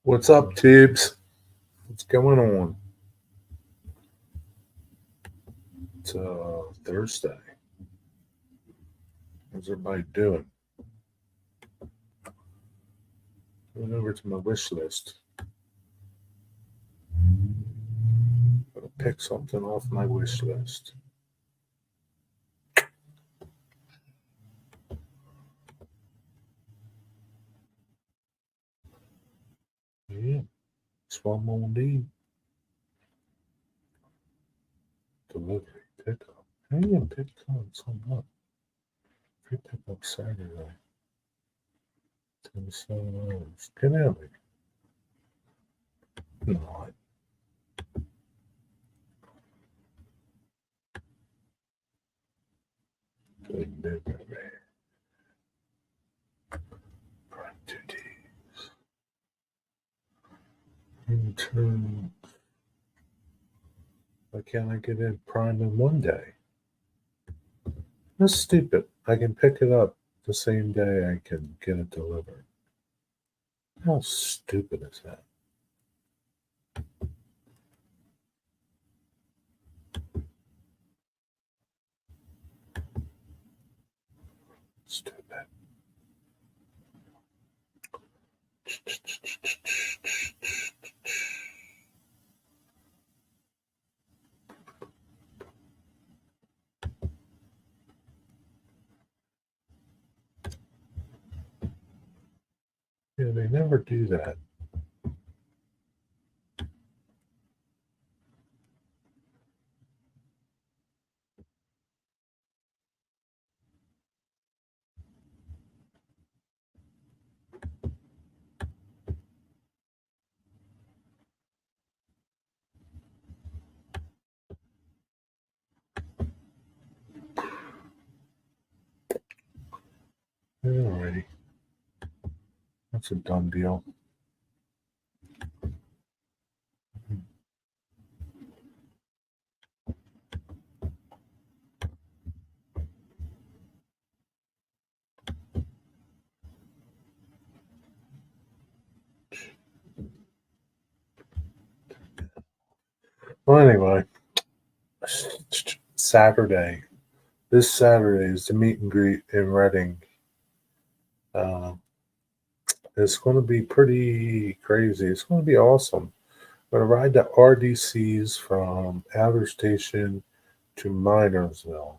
What's up, Tibbs? What's going on? It's Thursday. How's everybody doing? Going over to my wish list. Gonna pick something off my wish list. Yeah, it's one more need. Delivery, pickup. How you gonna pick something up? Free pickup Saturday. 27 hours. Get out of here. No, delivery. Prime duties. Return. Why can't I get in Prime in one day? That's stupid. I can pick it up the same day I can get it delivered. How stupid is that? Stupid. Yeah, they never do that. Alrighty. That's a done deal. Well, anyway, Saturday. This Saturday is the meet and greet in Reading. Uh, it's going to be pretty crazy. It's going to be awesome. I'm going to ride the RDCs from Outer Station to Minersville.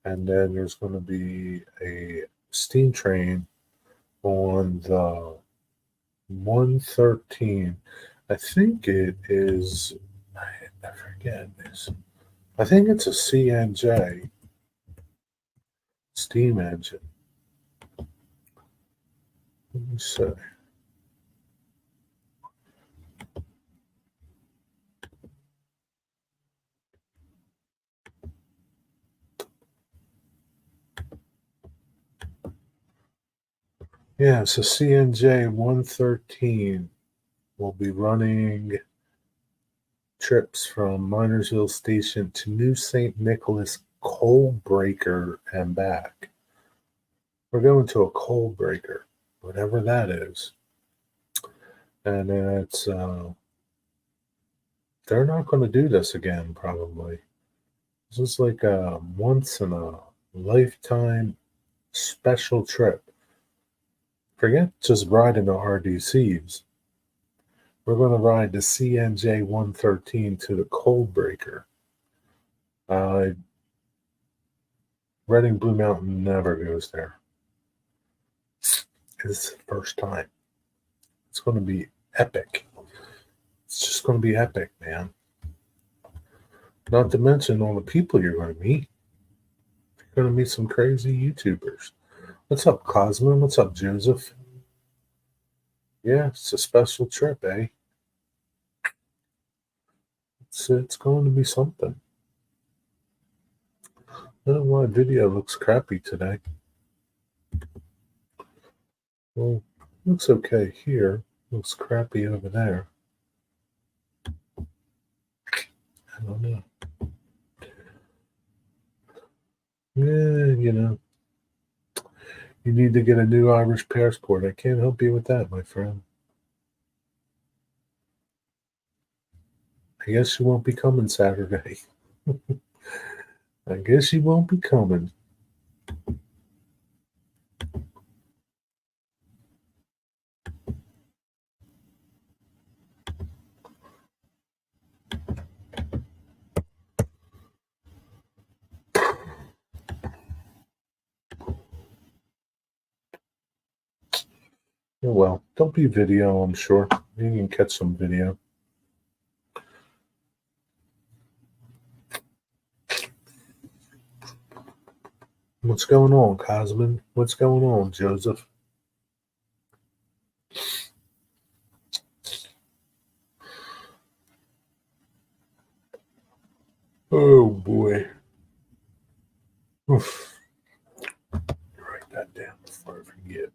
And then there's going to be a steam train on the 113. I think it is, I forget this. I think it's a CNJ steam engine. Let me see. Yeah, so CNJ 113 will be running trips from Minersville Station to New St. Nicholas Coal Breaker and back. We're going to a coal breaker, whatever that is. And it's, they're not going to do this again, probably. This is like a once in a lifetime special trip. Forget just riding the RDCs. We're going to ride the CNJ 113 to the coal breaker. Reading Blue Mountain never goes there. It's the first time. It's going to be epic. It's just going to be epic, man. Not to mention all the people you're going to meet. You're going to meet some crazy YouTubers. What's up, Cosmo? What's up, Joseph? Yeah, it's a special trip, eh? It's going to be something. I don't know why video looks crappy today. Well, looks okay here. Looks crappy over there. I don't know. Yeah, you need to get a new Irish passport. I can't help you with that, my friend. I guess you won't be coming Saturday. I guess you won't be coming. Oh, well, don't be video, I'm sure. You can catch some video. What's going on, Cosman? What's going on, Joseph? Oh boy. Oof. Write that down before I forget.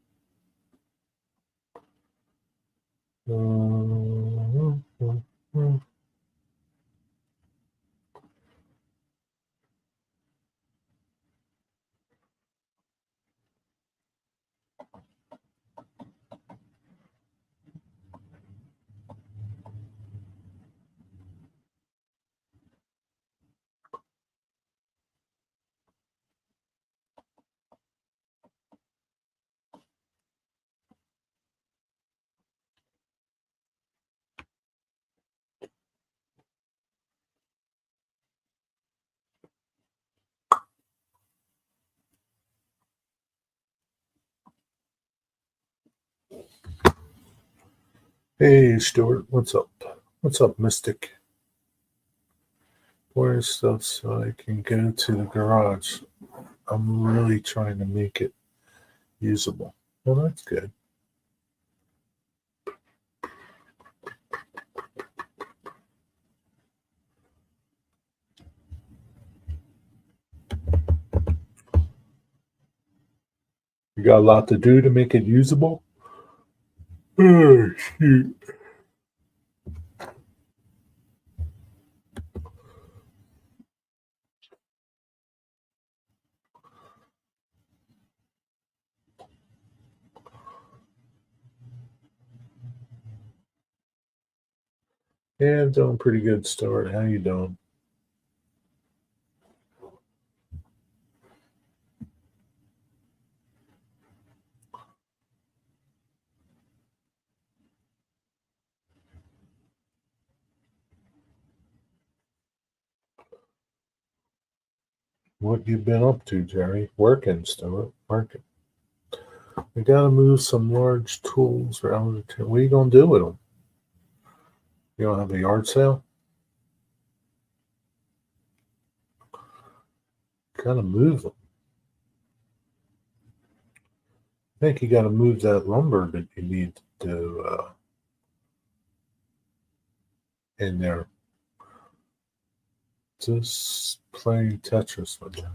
Hey, Stuart, what's up? What's up, Mystic? Where's stuff so I can go to the garage? I'm really trying to make it usable. Well, that's good. You got a lot to do to make it usable? Oh, shoot. Yeah, I'm doing pretty good, Stuart. How you doing? What you been up to, Jerry? Working, Stuart. Working. We gotta move some large tools around. What are you gonna do with them? You don't have a yard sale? Gotta move them. I think you gotta move that lumber that you need to in there. Just playing Tetris with you.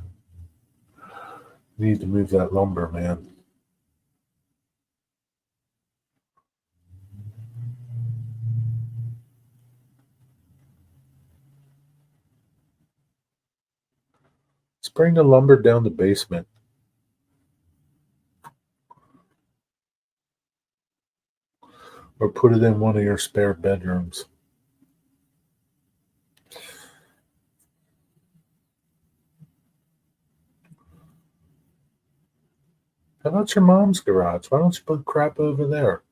Need to move that lumber, man. Let's bring the lumber down the basement. Or put it in one of your spare bedrooms. How about your mom's garage? Why don't you put crap over there?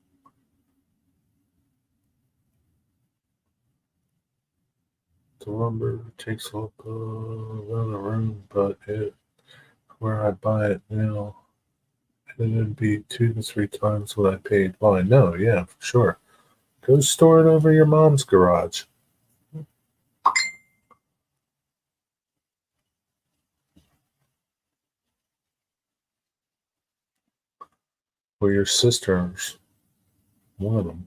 The lumber takes up a lot of room, but where I buy it now, it'd be 2 to 3 times what I paid. Well, I know, yeah, for sure. Go store it over your mom's garage. Or your sister's. One of them.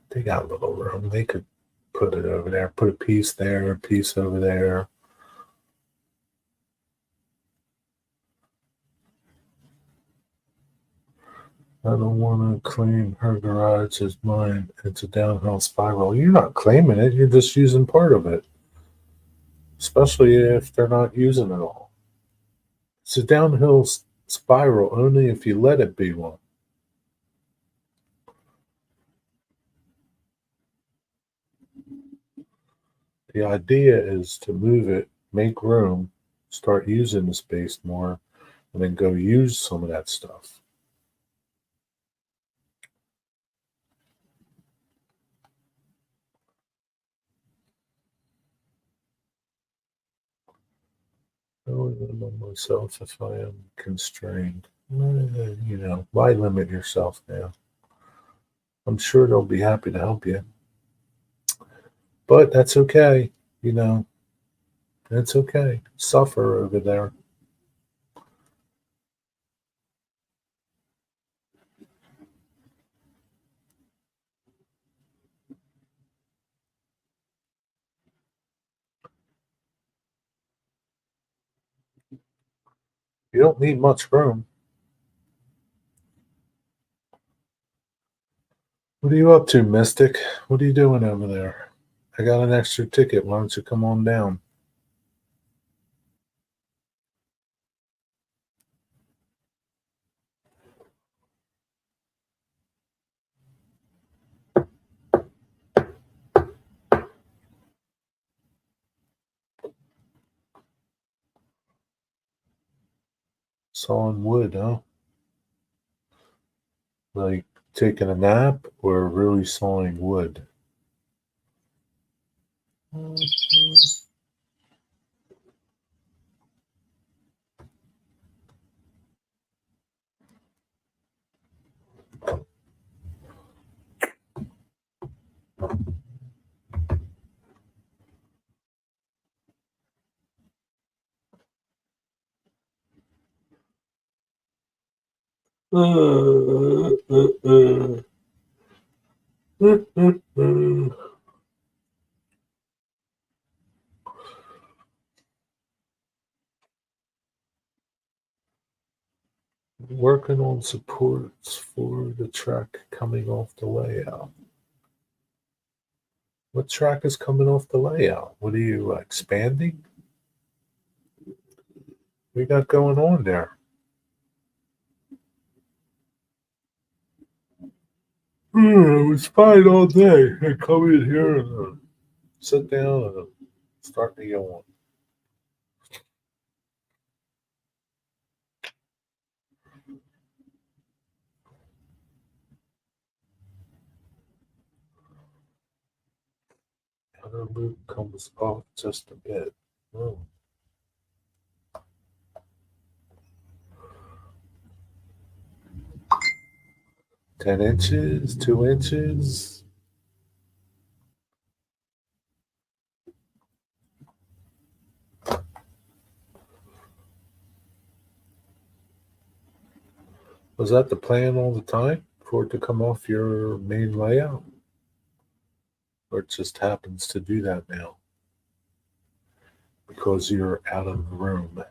They got a little room. They could put it over there. Put a piece there, a piece over there. I don't want to claim her garage as mine. It's a downhill spiral. You're not claiming it. You're just using part of it. Especially if they're not using it all. It's a downhill spiral only if you let it be one. The idea is to move it, make room, start using the space more, and then go use some of that stuff. I only limit myself if I am constrained. Why limit yourself now? I'm sure they'll be happy to help you. But that's okay. You know, it's okay. Suffer over there. You don't need much room. What are you up to, Mystic? What are you doing over there? I got an extra ticket. Why don't you come on down? Sawing wood, huh? Like taking a nap or really sawing wood? Working on supports for the track coming off the layout. What track is coming off the layout? What are you expanding? What you got going on there? It was fine all day. I come in here and sit down and start to yawn. Outer loop comes off just a bit. Oh. 10 inches, 2 inches. Was that the plan all the time for it to come off your main layout? Or it just happens to do that now because you're out of the room?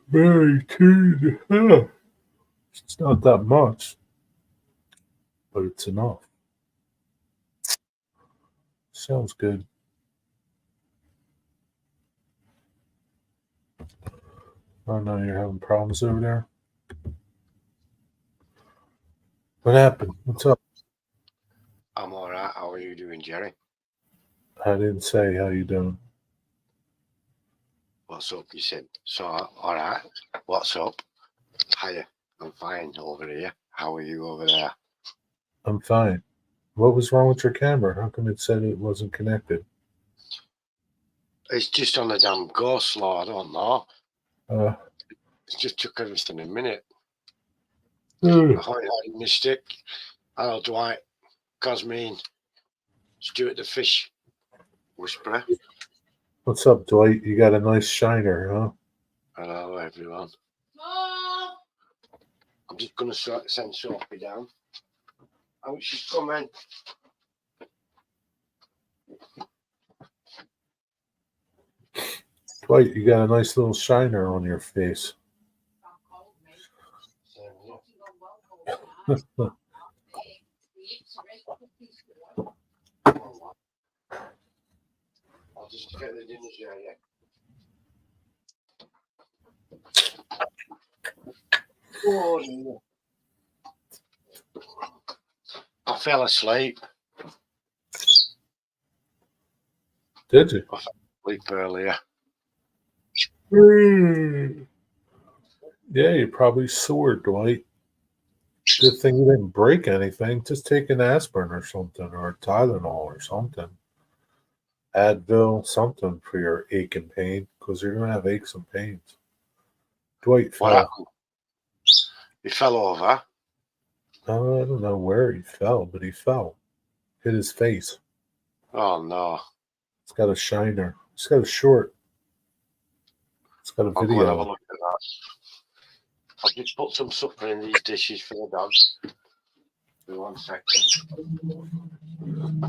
Very keen. It's not that much, but it's enough. Sounds good. I know you're having problems over there. What happened? What's up? I'm all right. How are you doing, Jerry? I didn't say how you doing. What's up? You said, so, all right. What's up? Hiya. I'm fine over here. How are you over there? I'm fine. What was wrong with your camera? How come it said it wasn't connected? It's just on the damn go slow. I don't know. Uh, It's just took everything a minute. hmm. Ahoy, Ahoy, Mystic. Hello, Dwight. Cosmine. Stuart the Fish Whisperer. What's up, Dwight? You got a nice shiner, huh? Hello, everyone. I'm just going to send Sophie down. Oh, she's coming. Dwight, you got a nice little shiner on your face. I'll just get the dinner ready. Oh, dear. I fell asleep. Did you? I fell asleep earlier. Yeah, you probably sore, Dwight. Good thing you didn't break anything. Just take an aspirin or something, or a Tylenol or something. Advil, something for your ache and pain, because you're gonna have aches and pains. Dwight What fell. happened? He fell over. I don't know where he fell, but he fell. Hit his face. Oh, no. It's got a shiner. It's got a short. It's got a I'll go and have a video. look at that. I'll just put some supper in these dishes for the dogs. Give me 1 second.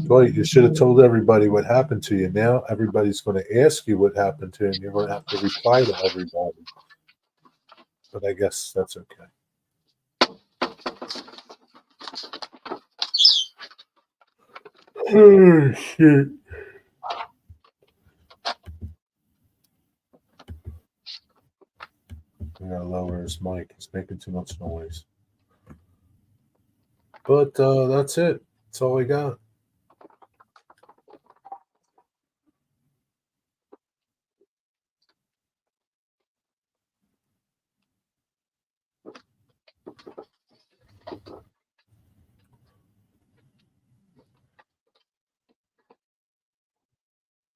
Dwight, you should have told everybody what happened to you. Now everybody's going to ask you what happened to you, and you're going to have to reply to everybody. But I guess that's okay. Oh, shit. I gotta lower his mic. He's making too much noise. But that's it. That's all I got.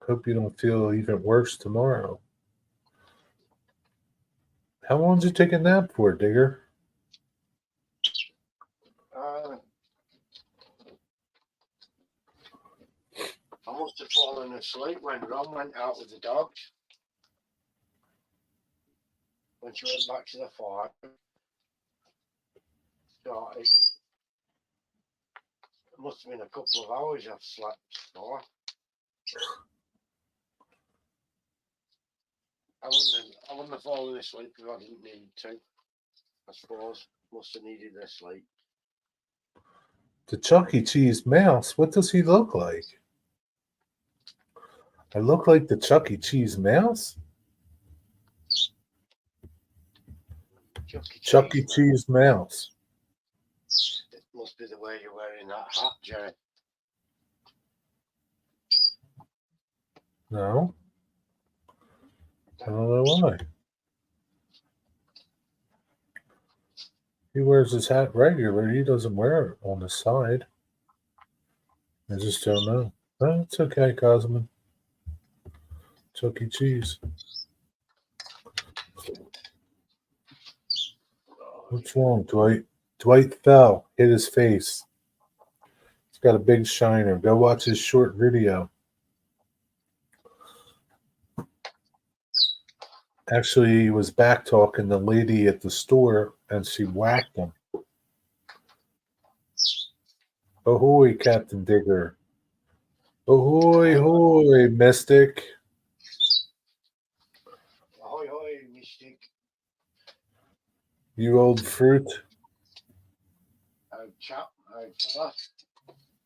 Hope you don't feel even worse tomorrow. How long did you take a nap for, Digger? I must have fallen asleep when Ron went out with the dogs. When she went back to the farm. So it must have been a couple of hours I've slept for. I wouldn't have fallen asleep if I didn't need to. I suppose. Must have needed the sleep. The Chuck E. Cheese mouse. What does he look like? I look like the Chuck E. Cheese mouse? Chuck E. Cheese mouse. It must be the way you're wearing that hat, Jerry. No. I don't know why. He wears his hat regularly. He doesn't wear it on the side. I just don't know. Oh, it's okay, Cosman. Chuck E. Cheese. What's wrong, Dwight? Dwight fell, hit his face. He's got a big shiner. Go watch his short video. Actually, he was back talking the lady at the store, and she whacked him. Ahoy, Captain Digger. Ahoy, hoy, Mystic. Ahoy, hoy, Mystic. You old fruit. Chap, fella.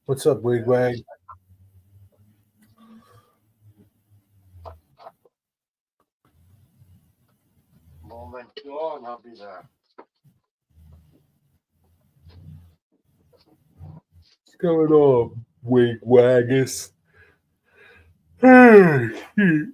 What's up, Wigwag? Moment go and I'll be there. What's going on, Wigwagus? Oh, shit.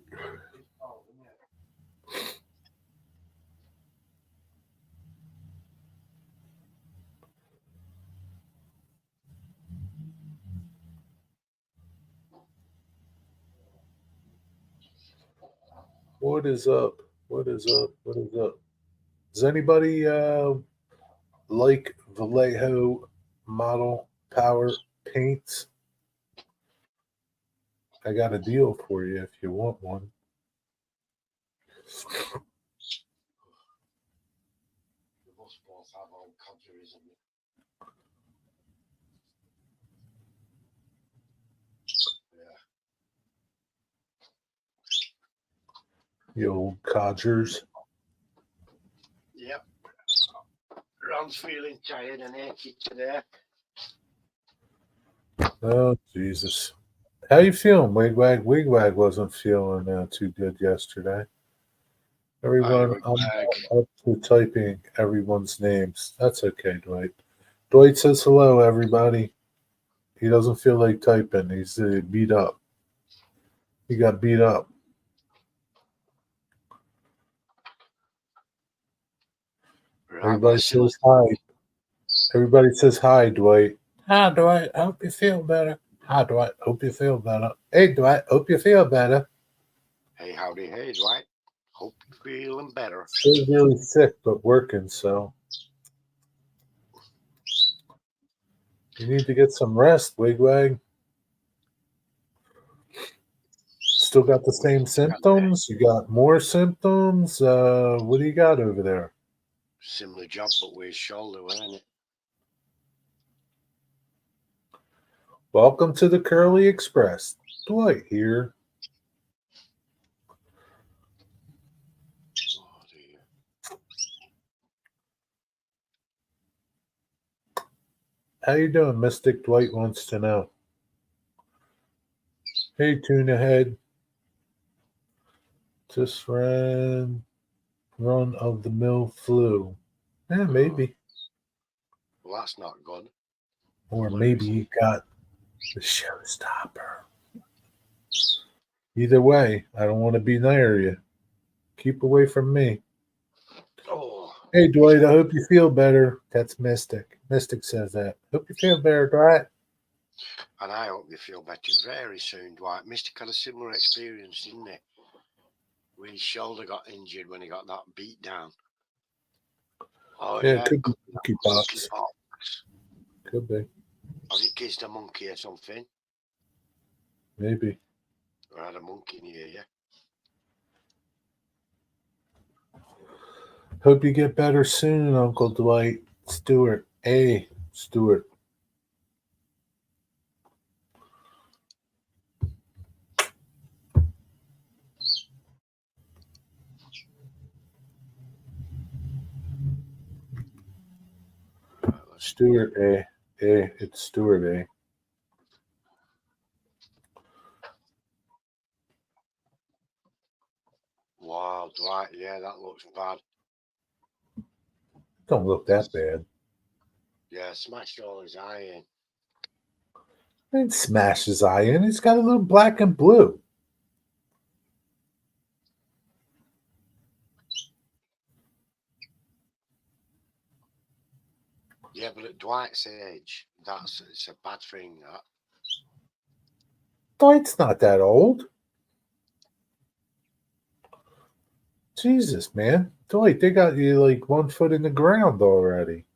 What is up? What is up? What is up? Does anybody like Vallejo model power paints? I got a deal for you if you want one. We must both have old codgeries in it. Yeah. The old codgers. Yep. Ron's feeling tired and achy today. Oh Jesus! How you feeling, Wigwag? Wigwag wasn't feeling too good yesterday. Everyone, I'm up to typing everyone's names. That's okay, Dwight. Dwight says hello, everybody. He doesn't feel like typing. He's beat up. He got beat up. Everybody says hi. Everybody says hi, Dwight. Hi, Dwight. I hope you feel better. Hi, Dwight. Hope you feel better. Hey, Dwight. Hope you feel better. Hey, howdy, hey, Dwight. Hope you're feeling better. Still really sick, but working, so. You need to get some rest, Wigwag. Still got the same symptoms? You got more symptoms? What do you got over there? Similar job, but with his shoulder, wasn't it? Welcome to the Curly Express. Dwight here. Oh, dear. How you doing, Mystic? Dwight wants to know. Hey, Tuna Head. Just ran run of the mill flu. Yeah, maybe. Well, that's not good. Or maybe you got the showstopper. Either way, I don't want to be near you. Keep away from me. Oh. Hey, Dwight, I hope you feel better. That's Mystic. Mystic says that. Hope you feel better, Dwight. And I hope you feel better very soon, Dwight. Mystic had a similar experience, didn't he? When his shoulder got injured when he got that beat down. Oh, Yeah, yeah. it could be monkeypox. Could be. Or he kissed a monkey or something. Maybe. Or had a monkey near you. Hope you get better soon, Uncle Dwight. Stewart. Hey, Stewart. Stewart A. It's Stewart A. Wow, Dwight, yeah, that looks bad. Don't look that bad. Yeah, smashed all his eye in. And smash his eye in. It's got a little black and blue. Yeah, but at Dwight's age, it's a bad thing, that. Dwight's not that old. Jesus, man. Dwight, they got you like 1 foot in the ground already.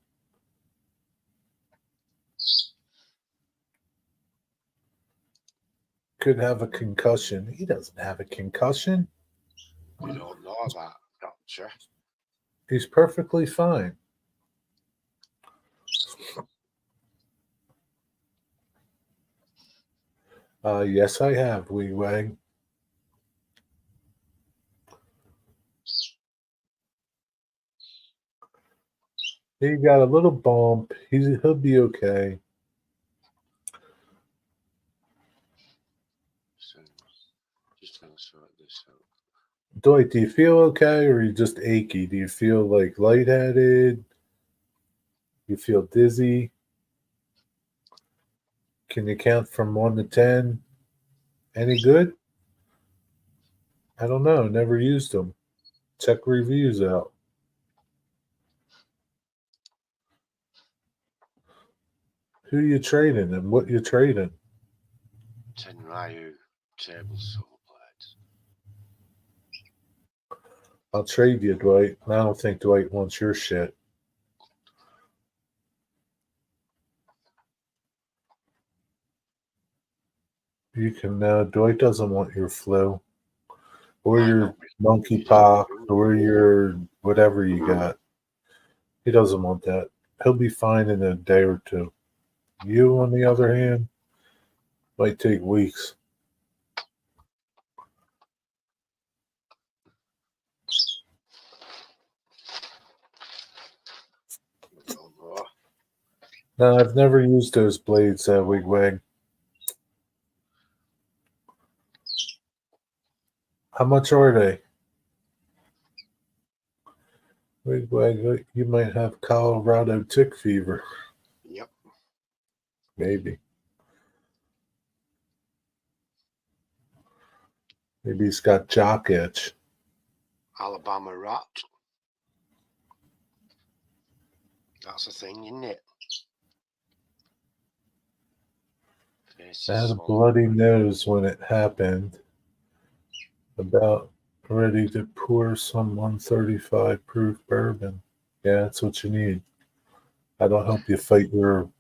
Could have a concussion. He doesn't have a concussion. You don't know that, doctor. He's perfectly fine. Yes, I have, Wee Wang. He got a little bump. He'll be okay. So, just gonna sort this out. Dwight, do you feel okay or are you just achy? Do you feel like lightheaded? You feel dizzy? Can you count from 1 to 10? Any good? I don't know. Never used them. Check reviews out. Who you trading and what you trading? Tenryu table saw blades. I'll trade you, Dwight. I don't think Dwight wants your shit. You can. Dwight doesn't want your flu or I your know. monkeypox or your whatever you got. He doesn't want that. He'll be fine in a day or two. You, on the other hand, might take weeks. Don't know. No, I've never used those blades, Wigwag. How much are they? Wigwag, you might have Colorado tick fever. Yep. Maybe. Maybe he's got jock itch. Alabama rat. That's a thing, isn't it? I had a bloody nose when it happened. About ready to pour some 135 proof bourbon. Yeah, that's what you need. That'll help you fight your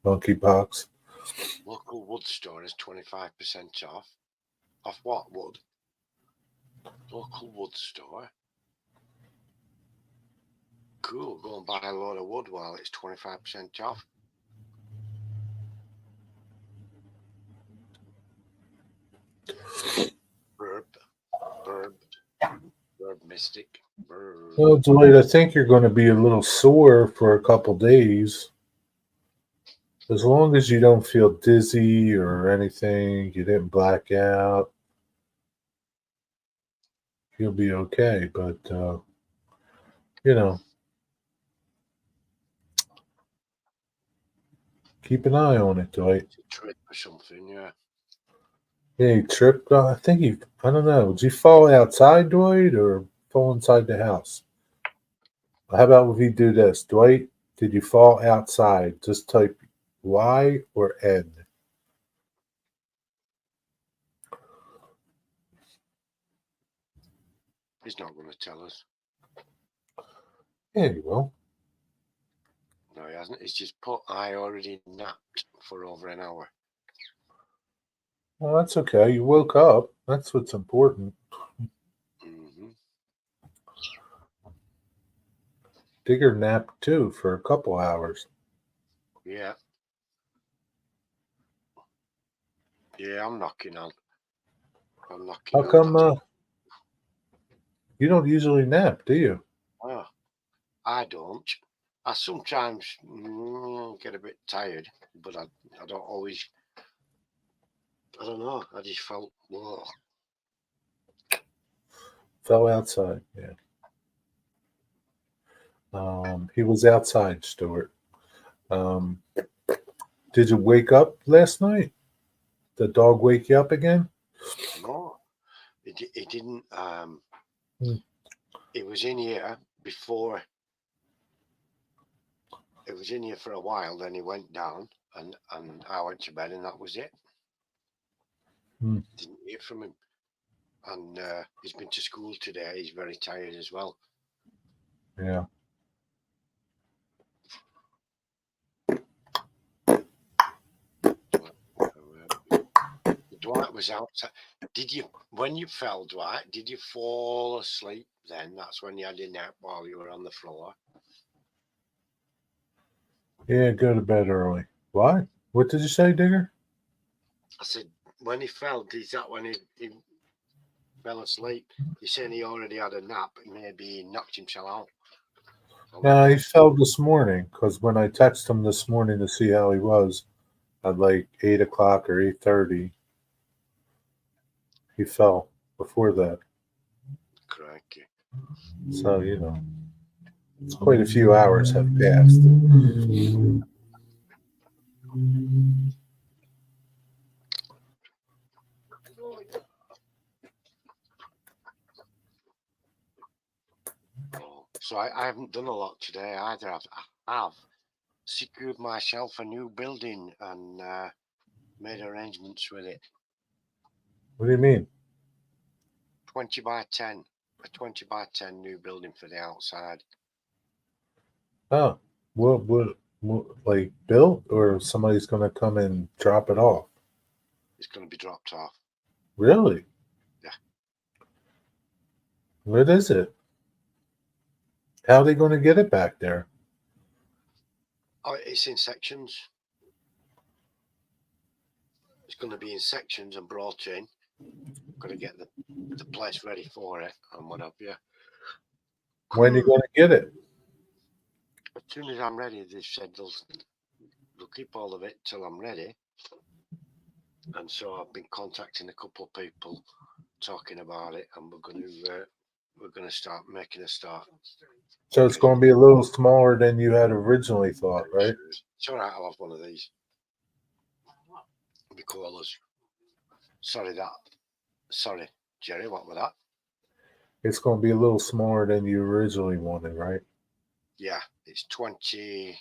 monkeypox. Local wood store is 25% off. Off what wood? Local wood store. Cool. Go and buy a load of wood while it's 25% off. Burb Mystic. Burb. Well, Dwight, I think you're going to be a little sore for a couple days. As long as you don't feel dizzy or anything, you didn't black out, you'll be okay. But, keep an eye on it, Dwight. Trip or something, yeah. Yeah, he tripped. I think I don't know. Did you fall outside, Dwight, or fall inside the house? How about if we do this? Dwight, did you fall outside? Just type Y or N. He's not going to tell us. Yeah, you will. No, he hasn't. He's just put, I already napped for over an hour. Well, that's okay. You woke up. That's what's important. Mm-hmm. Digger napped too for a couple hours. Yeah. Yeah, I'm knocking on. How come you don't usually nap, do you? Oh, I don't. I sometimes get a bit tired, but I don't always. I don't know. I just felt, whoa. Fell outside. Yeah. He was outside, Stuart. Um, did you wake up last night? The dog wake you up again? No, it didn't. Hmm. It was in here before. It was in here for a while. Then he went down, and I went to bed, and that was it. Hmm. Didn't hear from him, and he's been to school today. He's very tired as well. Yeah. Dwight was outside. When you fell, Dwight, did you fall asleep then? That's when you had your nap while you were on the floor? Yeah, go to bed early. What? What did you say, Digger? I said, when he fell, is that when he fell asleep? You're saying he already had a nap, maybe he knocked himself out. No, he fell this morning because when I texted him this morning to see how he was at like 8 o'clock or 8:30, he fell before that. Crikey. So quite a few hours have passed. So I haven't done a lot today either. I have secured myself a new building and made arrangements with it. What do you mean? 20 by 10. a 20 by 10 new building for the outside. Oh, what, like built, or somebody's going to come and drop it off? It's going to be dropped off. Really? Yeah. What is it? How are they going to get it back there? Oh, it's in sections. It's going to be in sections and brought in. Got to get the place ready for it and what have you. When are you going to get it? As soon as I'm ready, they've said they'll keep all of it till I'm ready. And so I've been contacting a couple of people, talking about it, and we're going to start making a start. So it's going to be a little smaller than you had originally thought, right? It's all right. I'll have one of these. The callers. Sorry, Jerry. What was that? It's going to be a little smaller than you originally wanted, right? Yeah, it's 20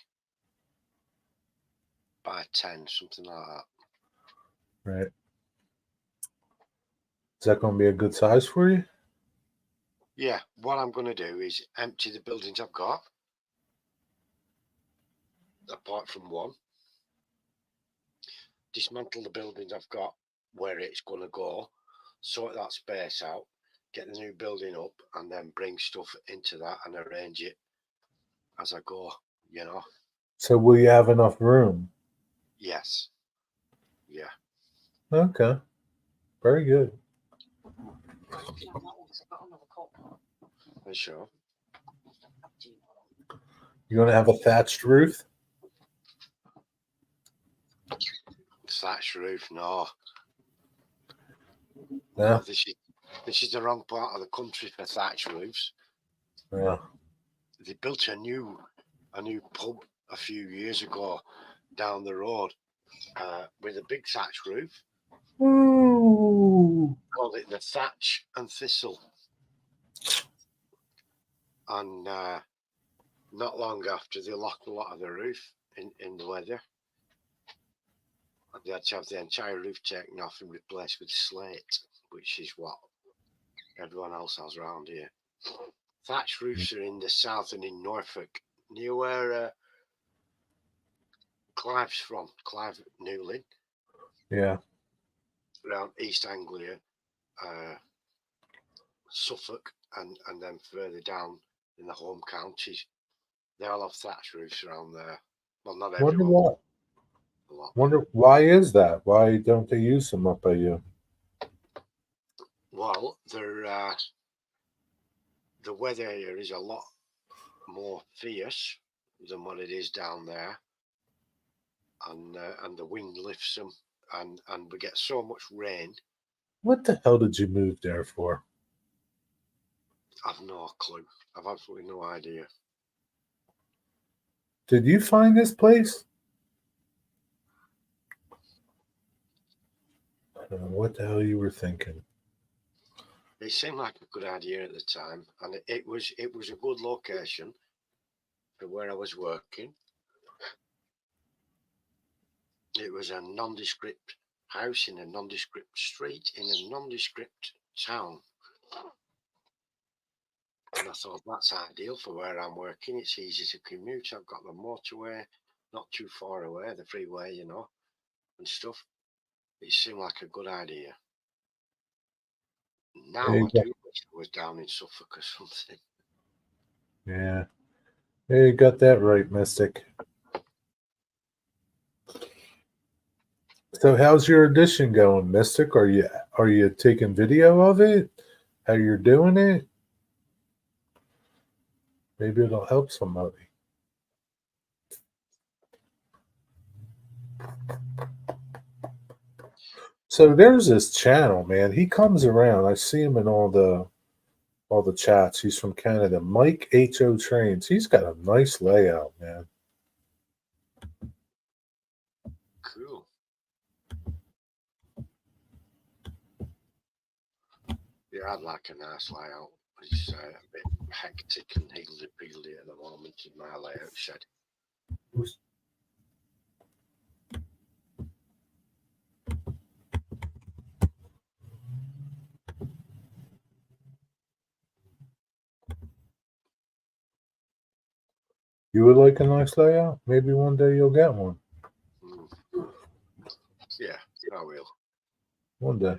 by 10, something like that. Right. Is that going to be a good size for you? Yeah, what I'm going to do is empty the buildings I've got, apart from one. Dismantle the buildings I've got where it's going to go, sort that space out, get the new building up, and then bring stuff into that and arrange it as I go, you know? So will you have enough room? Yes. Yeah. Okay. Very good. For sure. You're going to have a thatched roof? Thatched roof, no. Yeah. No, this is the wrong part of the country for thatched roofs. Yeah. They built a new pub a few years ago down the road with a big thatch roof. Ooh. Called it the Thatch and Thistle. And not long after, they lost a lot of the roof in the weather. And they had to have the entire roof taken off and replaced with slate, which is what everyone else has around here. Thatch roofs are in the south and in Norfolk, near where Clive's from, Clive Newlyn. Yeah. Around East Anglia, Suffolk, and then further down in the home counties. They all have thatch roofs around there. Well, not Wonder everyone. why. A lot. Wonder why is that? Why don't they use them up by you? Well, the weather here is a lot more fierce than what it is down there, and the wind lifts them, and we get so much rain. What the hell did you move there for? I've no clue. I've absolutely no idea. Did you find this place? I don't know what the hell you were thinking. It seemed like a good idea at the time, and it was a good location for where I was working. It was a nondescript house in a nondescript street in a nondescript town. And I thought that's ideal for where I'm working. It's easy to commute. I've got the motorway not too far away, the freeway, you know, and stuff. It seemed like a good idea. Now I do wish I was down in Suffolk or something. Yeah. Hey, you got that right, Mystic. So how's your audition going, Mystic? Are you taking video of it? How you're doing it? Maybe it'll help somebody. So there's this channel, man. He comes around. I see him in all the chats. He's from Canada. Mike H.O. Trains. He's got a nice layout, man. Cool. Yeah, I'd like a nice layout. It's a bit hectic and higgledy-piggledy at the moment in my layout shed. You would like a nice layout? Maybe one day you'll get one. Mm. Yeah, I will. One day.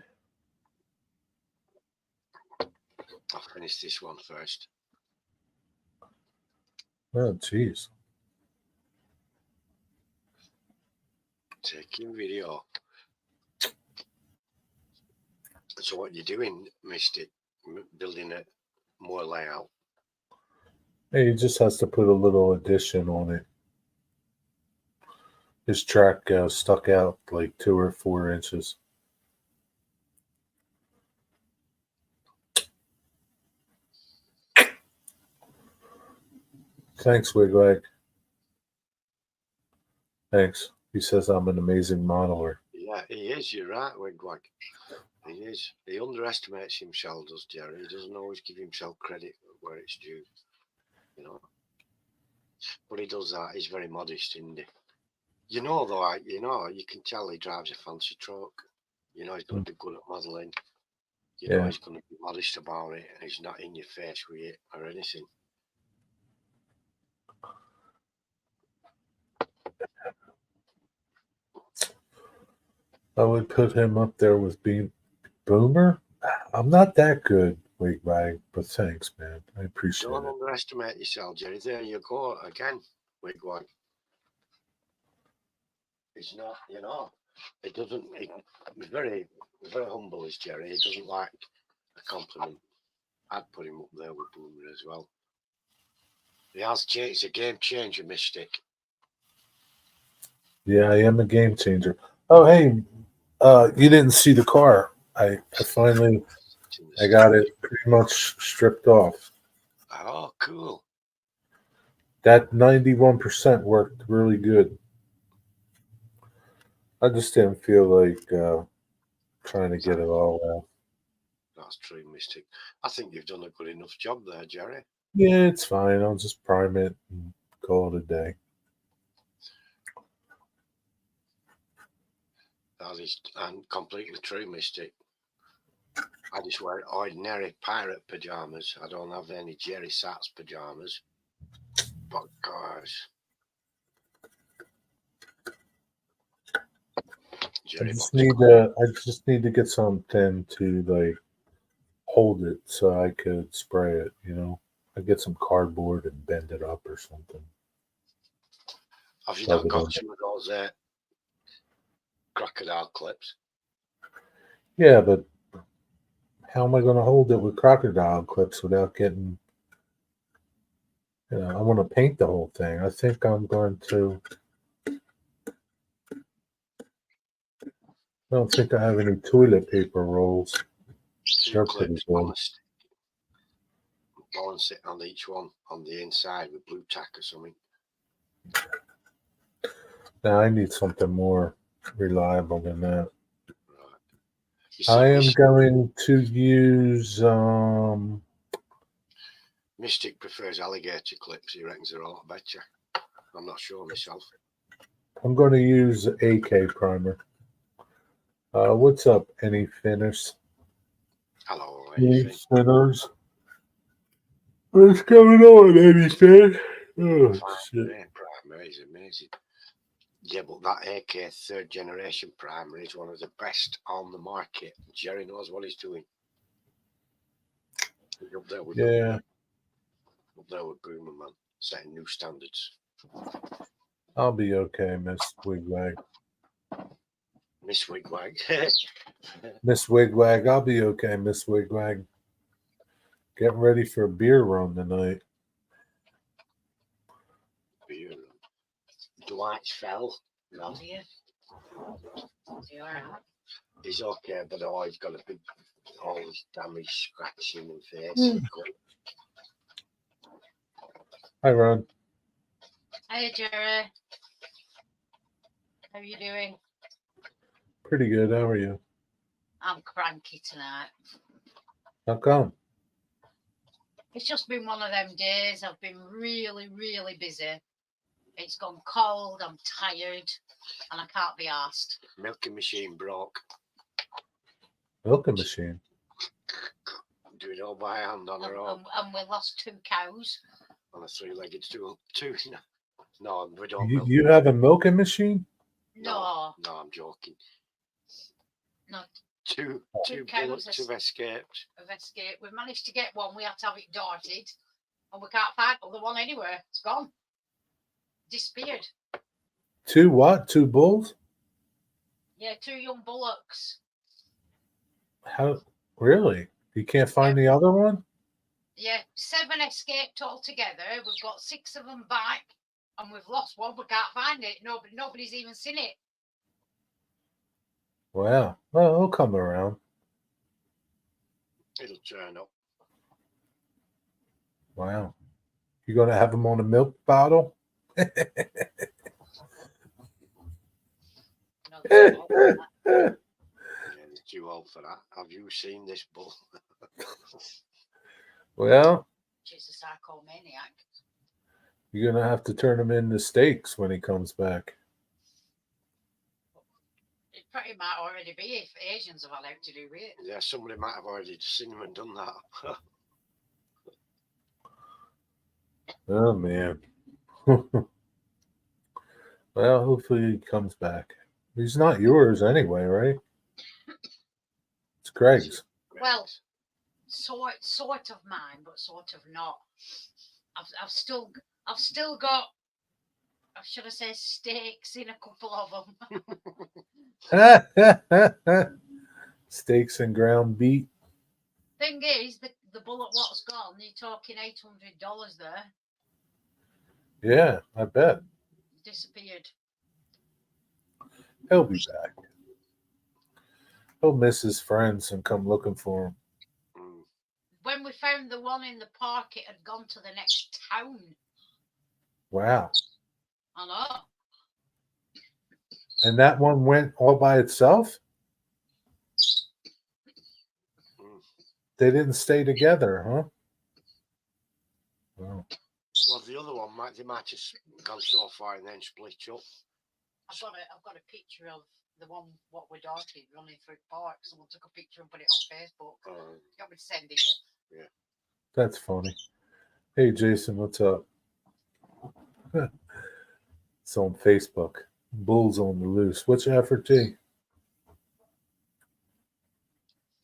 I'll finish this one first. Oh, jeez. Taking video. So what you doing, Mystic? Building a more layout? Hey, he just has to put a little addition on it. His track stuck out like 2 or 4 inches. Thanks, Wigwag. Thanks. He says I'm an amazing modeler. Yeah, he is. You're right, Wigwag. He is. He underestimates himself, does Jerry? He doesn't always give himself credit where it's due. You know. But he does that. He's very modest, isn't he? You know, though, you can tell he drives a fancy truck. You know, he's going to be good at modelling. You know, Yeah. he's going to be modest about it. And he's not in your face with it or anything. I would put him up there with Boomer. I'm not that good, Wigwag, but thanks, man. I appreciate Don't it. underestimate yourself, Jerry. There you go again, Wigwag. He's not, you know, it doesn't, he's very, very humble, is Jerry. He doesn't like a compliment. I'd put him up there with Boomer as well. He has changed. He's a game changer, Mystic. Yeah, I am a game changer. Oh, hey, you didn't see the car. I finally I got it pretty much stripped off. Oh, cool. That 91% worked really good. I just didn't feel like trying to get it all out. That's true, Mystic. I think you've done a good enough job there, Jerry. Yeah, it's fine. I'll just prime it and call it a day. That is and completely true, Mystic. I just wear ordinary pirate pajamas. I don't have any Jerry Sats pajamas. But gosh, Jerry I just need to get something to like hold it so I could spray it. I get some cardboard and bend it up or something. Have you Rub not it got on. some of those crocodile clips? Yeah, but how am I going to hold it with crocodile clips without getting? I want to paint the whole thing. I think I'm going to. I don't think I have any toilet paper rolls. 2 They're pretty clips good. on a stick. Balance it on each one on the inside with blue tack or something. Now I need something more reliable than that. Right. I am going to use. Mystic prefers alligator clips. He reckons they're a lot better. I'm not sure myself. I'm going to use AK primer. What's up, any Finners? Hello, Any Finners? What's going on, any Finn? Oh, shit. Primer is amazing. Yeah, but that AK 3rd generation primer is one of the best on the market. Jerry knows what he's doing. He's up there with Yeah. Boomer, man, setting new standards. I'll be okay, Miss Wigwag. Miss Wigwag. Miss Wigwag, I'll be okay, Miss Wigwag. Getting ready for a beer run tonight. Beer run. Dwight fell. No. You alright? He's okay, but he's got a big, all this damage, scratching and face. Hi, Ron. Hey, Jerry. How are you doing? Pretty good. How are you? I'm cranky tonight. How come? It's just been one of them days. I've been really, really busy. It's gone cold. I'm tired, and I can't be arsed. Milking machine broke. Milking machine. Do it all by hand on her own. And we lost 2 cows. on a three-legged stool. Two. No, we don't. You, milk. you have a milking machine? No, No, I'm joking. no, Two Two cows bullocks has- have escaped. of escape. We managed to get one. We had to have it darted, and we can't find the other one anywhere. It's gone. Disappeared. Two what? Two bulls? Yeah, two young bullocks. How? Really? You can't find the other one? Yeah, 7 escaped altogether. We've got 6 of them back, and we've lost one. We can't find it. Nobody's even seen it. Wow. Well, it'll come around. It'll turn up. Wow. You gonna have them on a milk bottle? No, they're all like that. Yeah, they're too old for that. Have you seen this bull? Well, She's a psychomaniac. you're gonna have to turn him into steaks when he comes back. It pretty might already be if Asians have allowed to do it. Yeah, somebody might have already seen him and done that. Oh man. Well, hopefully he comes back. He's not yours anyway, right? It's Greg's. Well, sort of mine, but sort of not. I've still got, should I say, stakes in a couple of them. Steaks and ground beef. Thing is, the bullet what's gone, you're talking $800 there, Yeah, I bet. disappeared. He'll be back. He'll miss his friends and come looking for him. Mm. When we found the one in the park, it had gone to the next town. Wow. I know. And that one went all by itself? Mm. They didn't stay together, huh? Wow. Well, the other one might have gone so far and then split up. I've got a picture of the one what we darted running through the park. Someone took a picture and put it on Facebook. You want me to send it you? That's funny. Hey, Jason, what's up? It's on Facebook. Bulls on the loose. What's your effort, T?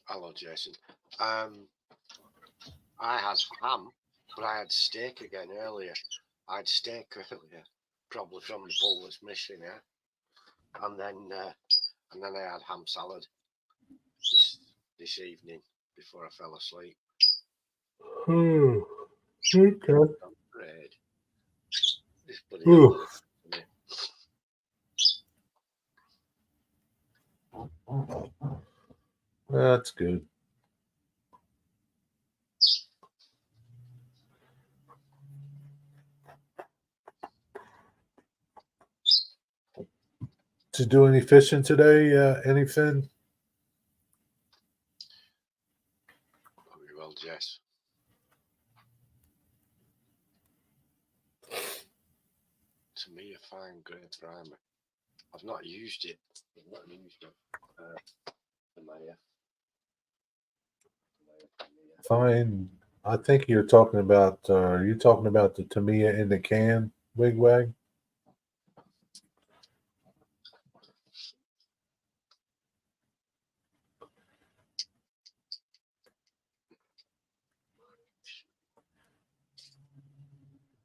Hello, Jason. I had ham, but I had steak again earlier. I had steak earlier, probably from the bull that's missing, yeah. And then I had ham salad this evening before I fell asleep. Oh, okay. Bread. This bloody Ooh. hell is- That's good. Did you do any fishing today? Anything? Very well, Jess. To me, a fine grade primer. I've not used it. I've not used it. For my Fine. I think you're talking about. Are you talking about the Tamiya in the can wigwag?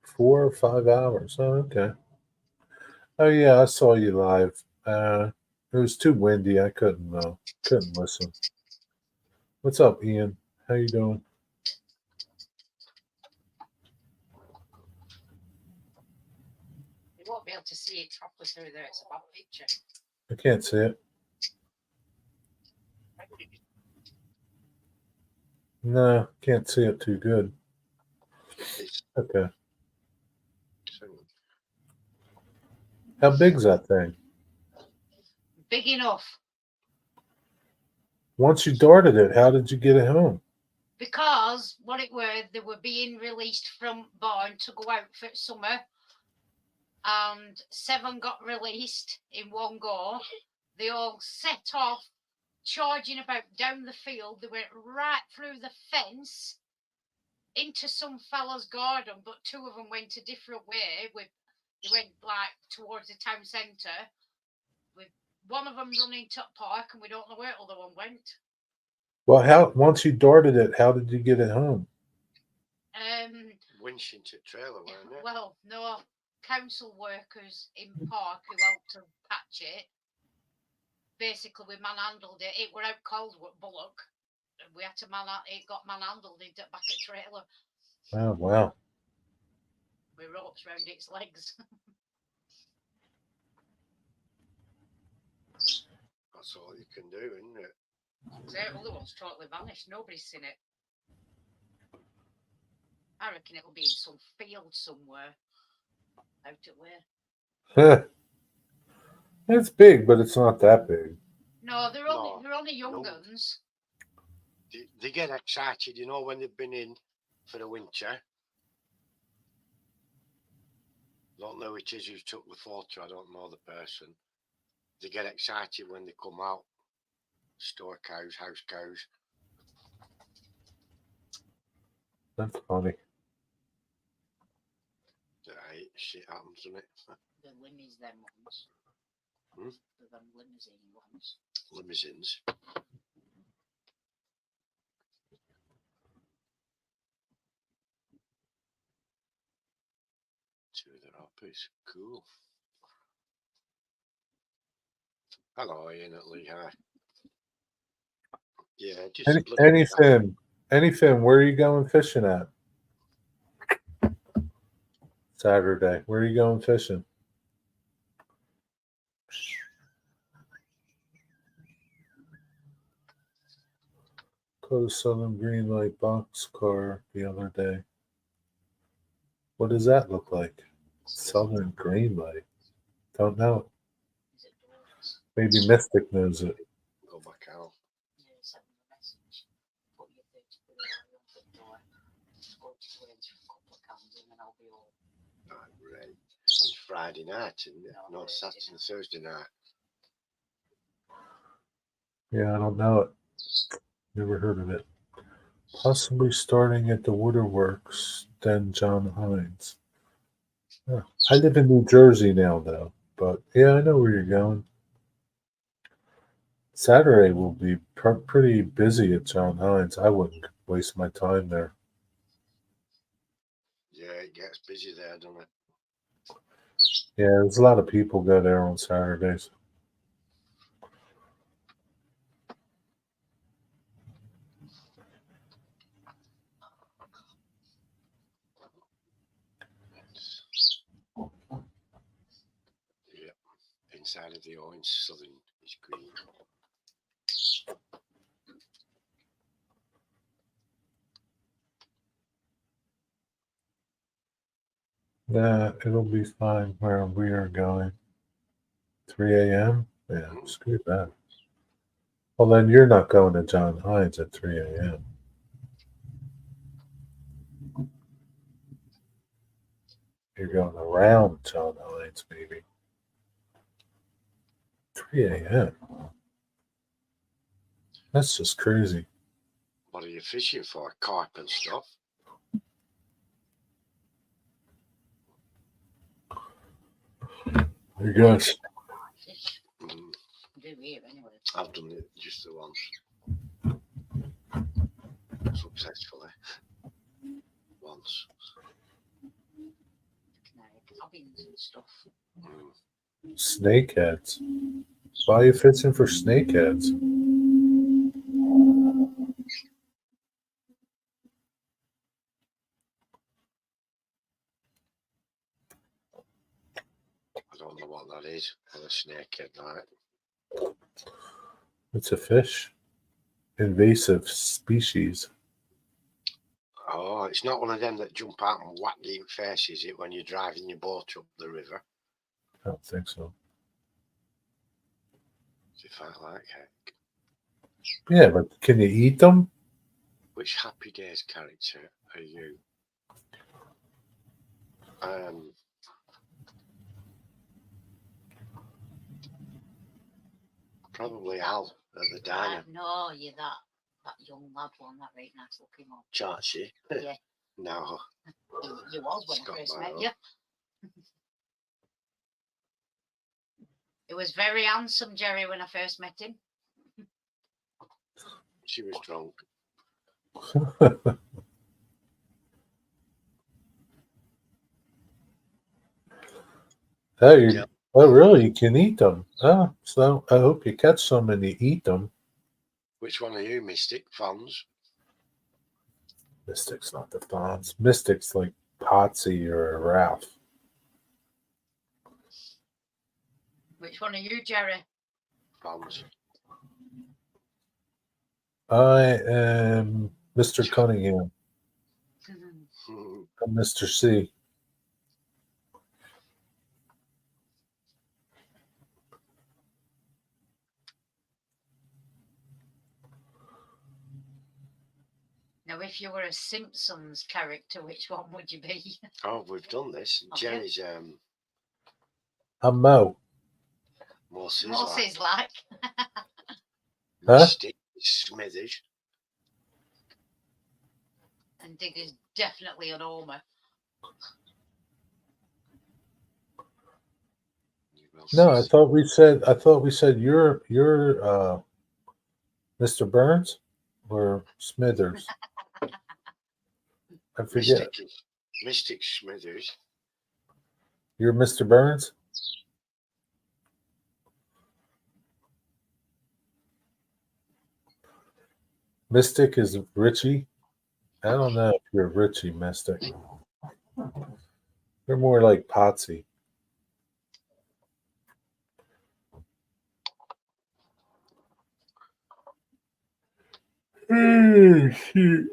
Four or 5 hours. Oh, okay. Oh yeah, I saw you live. It was too windy. I couldn't listen. What's up, Ian? How you doing? You won't be able to see it properly through there. It's a bad picture. I can't see it. No, can't see it too good. It's Okay. How big's that thing? Big enough. Once you darted it, how did you get it home? Because what it were, they were being released from barn to go out for summer, and 7 got released in one go. They all set off, charging about down the field. They went right through the fence into some fella's garden, but two of them went a different way. They went like towards the town centre. With one of them running to park, and we don't know where the other one went. Well, how once you darted it, how did you get it home? Winch into trailer, weren't it? Well, no, council workers in park who helped to patch it. Basically, we manhandled it. It were out cold with Bullock. We had to it got manhandled into back at trailer Oh wow. with ropes round its legs. That's all you can do, isn't it? The other one's totally vanished. Nobody's seen it. I reckon it'll be in some field somewhere. Out at where? It's big, but it's not that big. No, they're only young No. guns. They get excited, you know, when they've been in for the winter. Don't know who it is who took the photo. I don't know the person. They get excited when they come out. Store cows, house cows. That's funny. Shit happens, doesn't it? The limmies, them ones. Hmm? The limousine ones. Limousines. Two of their uppies. Cool. Hello, Ian at Lehigh. Yeah, just anything. Where are you going fishing at? Saturday. Where are you going fishing? Caught a Southern Green Light boxcar the other day. What does that look like? Southern Green Light. Don't know. Is it doors? Maybe Mystic knows it. Go back out. Yeah, send them a message. Put your 30 quid on the door. Go to where it's a couple of cans and then I'll be all. Right. It's Friday night, isn't it? No, No, Saturday, Thursday night. Yeah, I don't know it. Never heard of it. Possibly starting at the Waterworks, then John Hines. Yeah. I live in New Jersey now, though. But yeah, I know where you're going. Saturday will be pretty busy at John Hines. I wouldn't waste my time there. Yeah, it gets busy there, doesn't it? Yeah, there's a lot of people go there on Saturdays. Yeah. Inside of the orange, southern is green. Yeah, it'll be fine where we are going. 3 a.m.? Yeah, screw that. Well, then you're not going to John Hines at 3 a.m. You're going around John Hines, maybe. 3 a.m. That's just crazy. What are you fishing for? Carp and stuff? I guess. Fish. Mm, Do here anyway. I've done it just the once. Successfully. Once. Cabins and stuff. Mm. Snakeheads. Why are you fishing for snakeheads? I don't know what that is. A snakehead, right? It's a fish. Invasive species. Oh, it's not one of them that jump out and whack you in the face, is it, when you're driving your boat up the river? I don't think so. They fight like heck. Yeah, but can you eat them? Which Happy Days character are you? Probably Al at the diner. No, you're that young lad one, that right nice looking one. Chachi. Yeah. No, You was when Scott I first Barrow. met you. He was very handsome, Jerry, when I first met him. she was drunk. Hey, Yeah. oh, really? You can eat them. Oh, so I hope you catch some and you eat them. Which one are you, Mystic? Fons? Mystic's not the Fonz. Mystic's like Potsy or Ralph. Which one are you, Jerry? Fons. I am Mr. Cunningham. Mm-hmm. I'm Mr. C. Now, if you were a Simpsons character, which one would you be? Oh, we've done this. Have you? Jerry's I'm Mo. more Sizzler. Horses like. Huh? Mystic Smithers. And Digger's definitely an Homer. No, I thought we said you're Mr. Burns or Smithers. I forget. Mystic Smithers. You're Mr. Burns? Mystic is Richie. I don't know if you're Richie, Mystic. You're more like Potsy. Oh, shoot.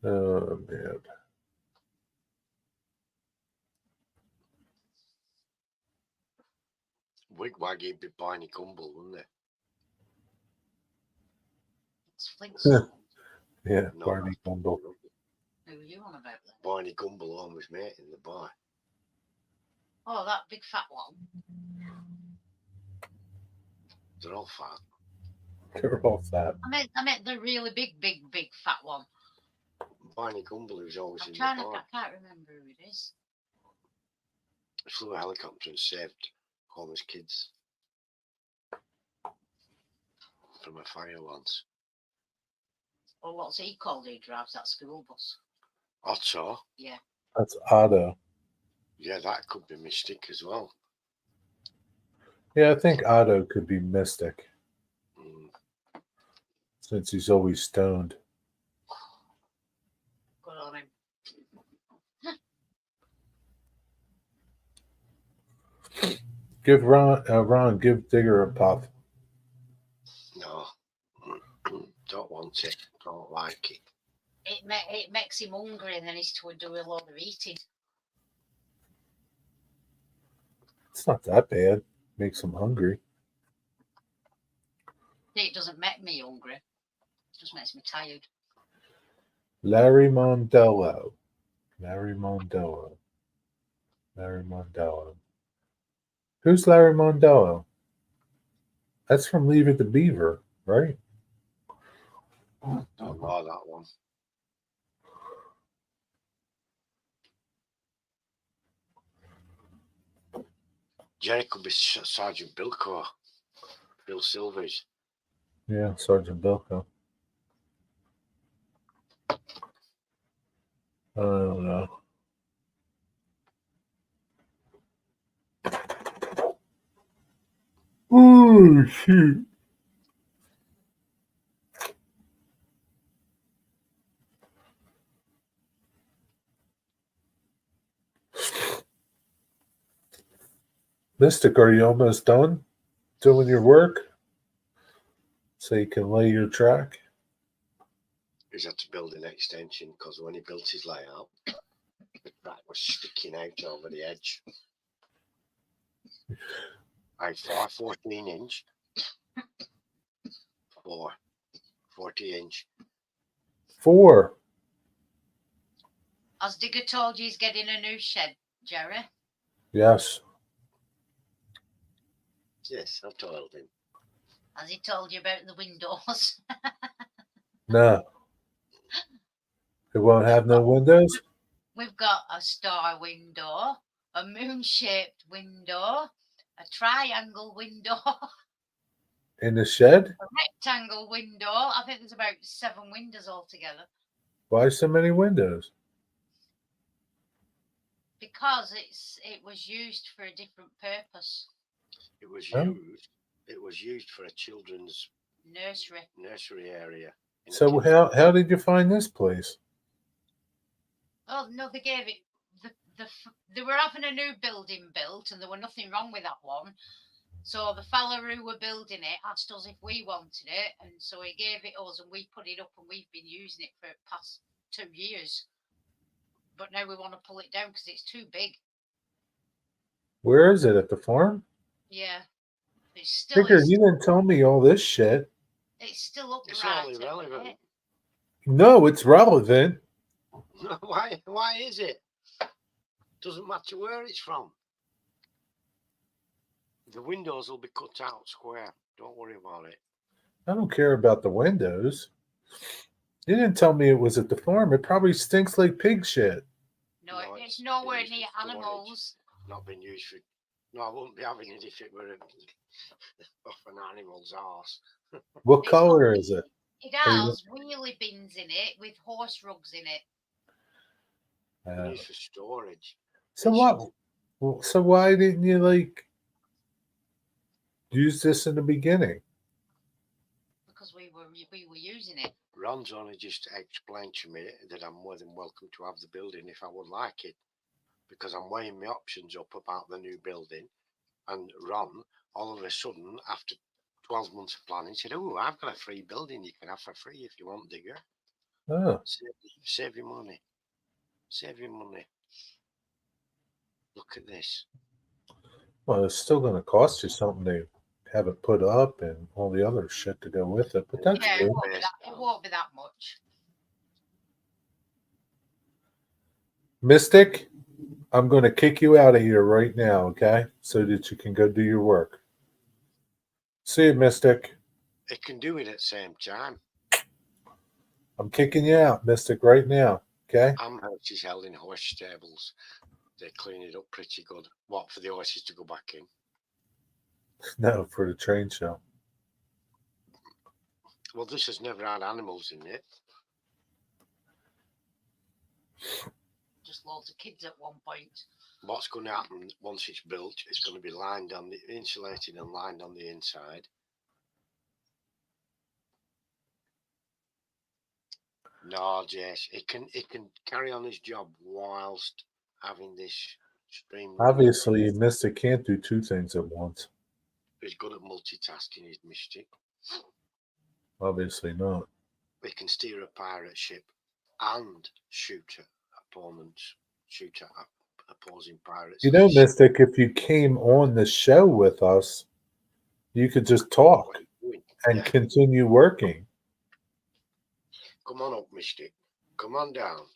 Oh, man. Wigwaggy'd be Barney Gumble, wouldn't it? It's Flintstone. Yeah, No, Barney Gumble. Who are you on about then? Barney Gumble always mate in the bar. Oh, that big fat one. They're all fat. They're all fat. I meant the really big fat one. Barney Gumble, who's always I'm in trying the to. bar. I can't remember who it is. He flew a helicopter and saved Homer's kids from a fire once. Or what's he called? He drives that school bus. Otto. Yeah. That's Otto. Yeah, that could be Mystic as well. Yeah, I think Otto could be Mystic Mm. since he's always stoned. Good on him. Give Ron, give Digger a puff. No. Don't want it. Don't like it. It makes him hungry, and then he's to do a lot of eating. It's not that bad. Makes him hungry. It doesn't make me hungry. It just makes me tired. Larry Mondello. Larry Mondello. Larry Mondello. Who's Larry Mondello? That's from Leave It to Beaver, right? Don't know that one. Jerry could be Sergeant Bilko. Bill Silvers. Yeah, Sergeant Bilko. I don't know. Oh, shoot. Mystic, are you almost done doing your work? So you can lay your track? He's had to build an extension because when he built his layout, that was sticking out over the edge. I thought 14 inch. 40 inch. 4. Has Digger told you he's getting a new shed, Jerry? Yes. Yes, I've told him. Has he told you about the windows? No. It won't have no windows? We've got a star window, a moon-shaped window, a triangle window, In the shed? a rectangle window. I think there's about 7 windows altogether. Why so many windows? Because it was used for a different purpose. It was Oh. used. It was used for a children's Nursery. area. in a So kindergarten. how did you find this place? Oh no, they gave it. They were having a new building built, and there were nothing wrong with that one. So the fella who were building it asked us if we wanted it, and so he gave it us, and we put it up, and we've been using it for the past 2 years. But now we want to pull it down because it's too big. Where is it? At the farm? Yeah, it's still Figure you didn't tell me all this shit. it's still up It's right all at the irrelevant. minute. No, it's relevant. Why is it? Doesn't matter where it's from. The windows will be cut out square. Don't worry about it. I don't care about the windows. You didn't tell me it was at the farm. It probably stinks like pig shit. No, No, it's it's nowhere used near for storage. animals. Not been used for. No, I wouldn't be having it if it were off an animal's arse. What It's color got- is it? It Are you- has wheelie bins in it with horse rugs in it. Used for storage. So what? Well, so why didn't you use this in the beginning? Because we were using it. Ron's only just explained to me that I'm more than welcome to have the building if I would like it, because I'm weighing my options up about the new building. And Ron, all of a sudden, after 12 months of planning, said, "Oh, I've got a free building you can have for free if you want, digger. Oh, Save your money. Save your money. Look at this. well, it's still going to cost you something to have it put up and all the other shit to go with it. But that's Yeah, good. it won't be that much. Mystic, I'm going to kick you out of here right now, okay? So that you can go do your work. See you, Mystic. It can do it at the same time. I'm kicking you out, Mystic, right now, okay? Amherst is held in horse stables. They clean it up pretty good. What, for the horses to go back in? No, for the train show. Well, this has never had animals in it. Just loads of kids at one point. What's going to happen once it's built? It's going to be lined on the insulated and lined on the inside. No, Jess, it can carry on his job whilst having this stream. Obviously, Mystic can't do two things at once. He's good at multitasking, his Mystic. Obviously not. He can steer a pirate ship and shoot at opponents, shoot at opposing pirates. You know, Mystic, if you came on the show with us, you could just talk and Yeah. continue working. Come on up, Mystic. Come on down.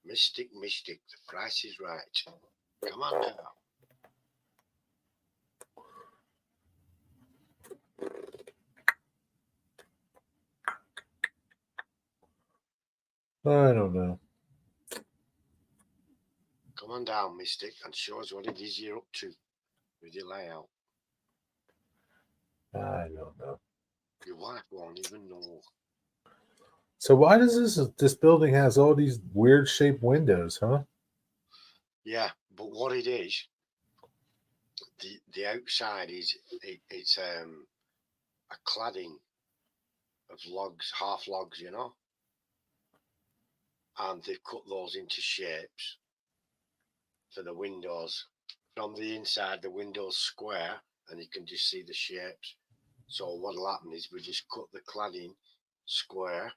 Mystic, the price is right. Come on down. I don't know. Come on down, Mystic, and show us what it is you're up to with your layout. I don't know. Your wife won't even know. So why does this building has all these weird shaped windows, huh? Yeah, but what it is, the outside is it's a cladding of logs, half logs, you know, and they've cut those into shapes for the windows. From the inside, the window's square, and you can just see the shapes. So what'll happen is we just cut the cladding square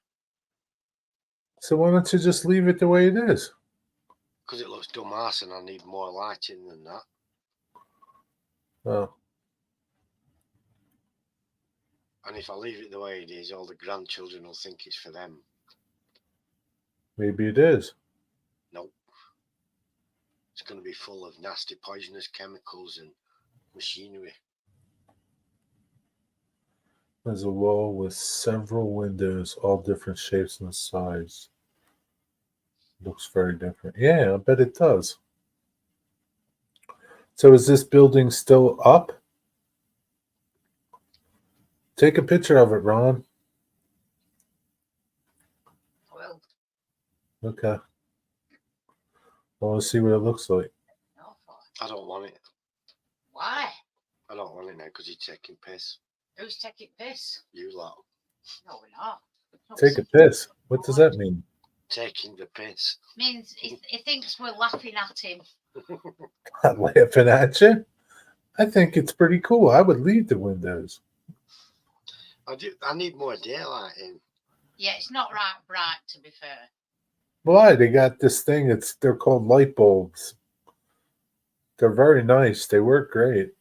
So why don't you just leave it the way it is? because it looks dumbass, and I need more lighting than that. Oh, And if I leave it the way it is, all the grandchildren will think it's for them. maybe it is. Nope. It's going to be full of nasty poisonous chemicals and machinery. There's a wall with several windows, all different shapes and size. Looks very different. Yeah, I bet it does. So is this building still up? Take a picture of it, Ron. Well, Okay. I want to see what it looks like. no, for I don't want it. why? I don't want it now because you're taking piss. Who's taking piss? You lot No, we're not. No, Take a piss. What does that mean? taking the piss. Means he thinks we're laughing at him. Not laughing at you. I think it's pretty cool. I would leave the windows. I need more daylight in. Yeah, it's not right bright, to be fair. Why? They got this thing. They're called light bulbs. They're very nice. They work great.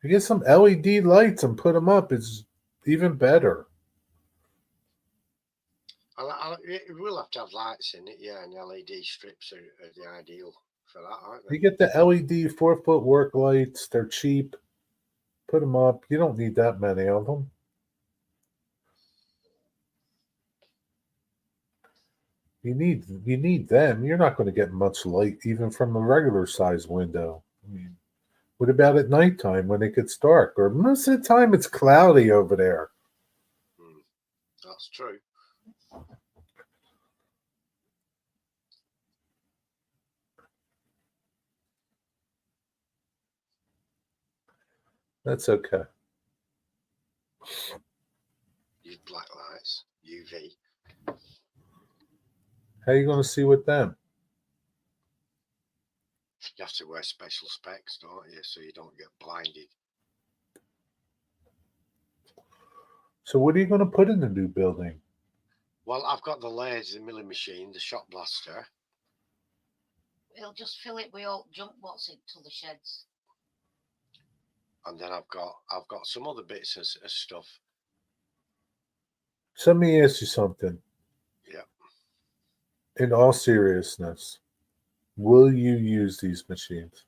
You get some LED lights and put them up. It's even better. We'll have to have lights in it, yeah, and LED strips are the ideal for that, aren't You they? get the LED 4-foot work lights. They're cheap. Put them up. You don't need that many of them. You need them. You're not going to get much light even from a regular size window. I mean, what about at nighttime when it gets dark? Or most of the time it's cloudy over there. That's true. That's okay. Use black lights, UV. How are you going to see with them? You have to wear special specs, don't you, so you don't get blinded. So what are you going to put in the new building? Well, I've got the laser milling machine, the shot blaster. He'll just fill it with all junk what's into the sheds. And then I've got some other bits of stuff. So let me ask you something. Yeah. In all seriousness, will you use these machines?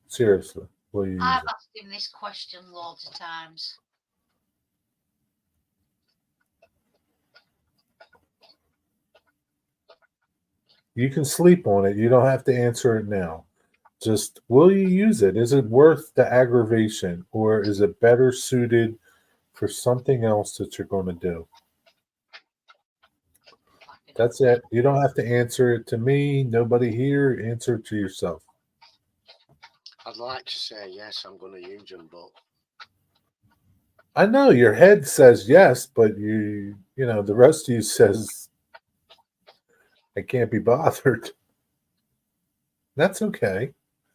Seriously, will you use I've them? asked him this question loads of times. You can sleep on it. You don't have to answer it now. Just, will you use it? Is it worth the aggravation, or is it better suited for something else that you're going to do? That's it. You don't have to answer it to me. Nobody here. Answer it to yourself. I'd like to say yes, I'm going to use them, but I know your head says yes, but you know, the rest of you says, I can't be bothered. That's okay.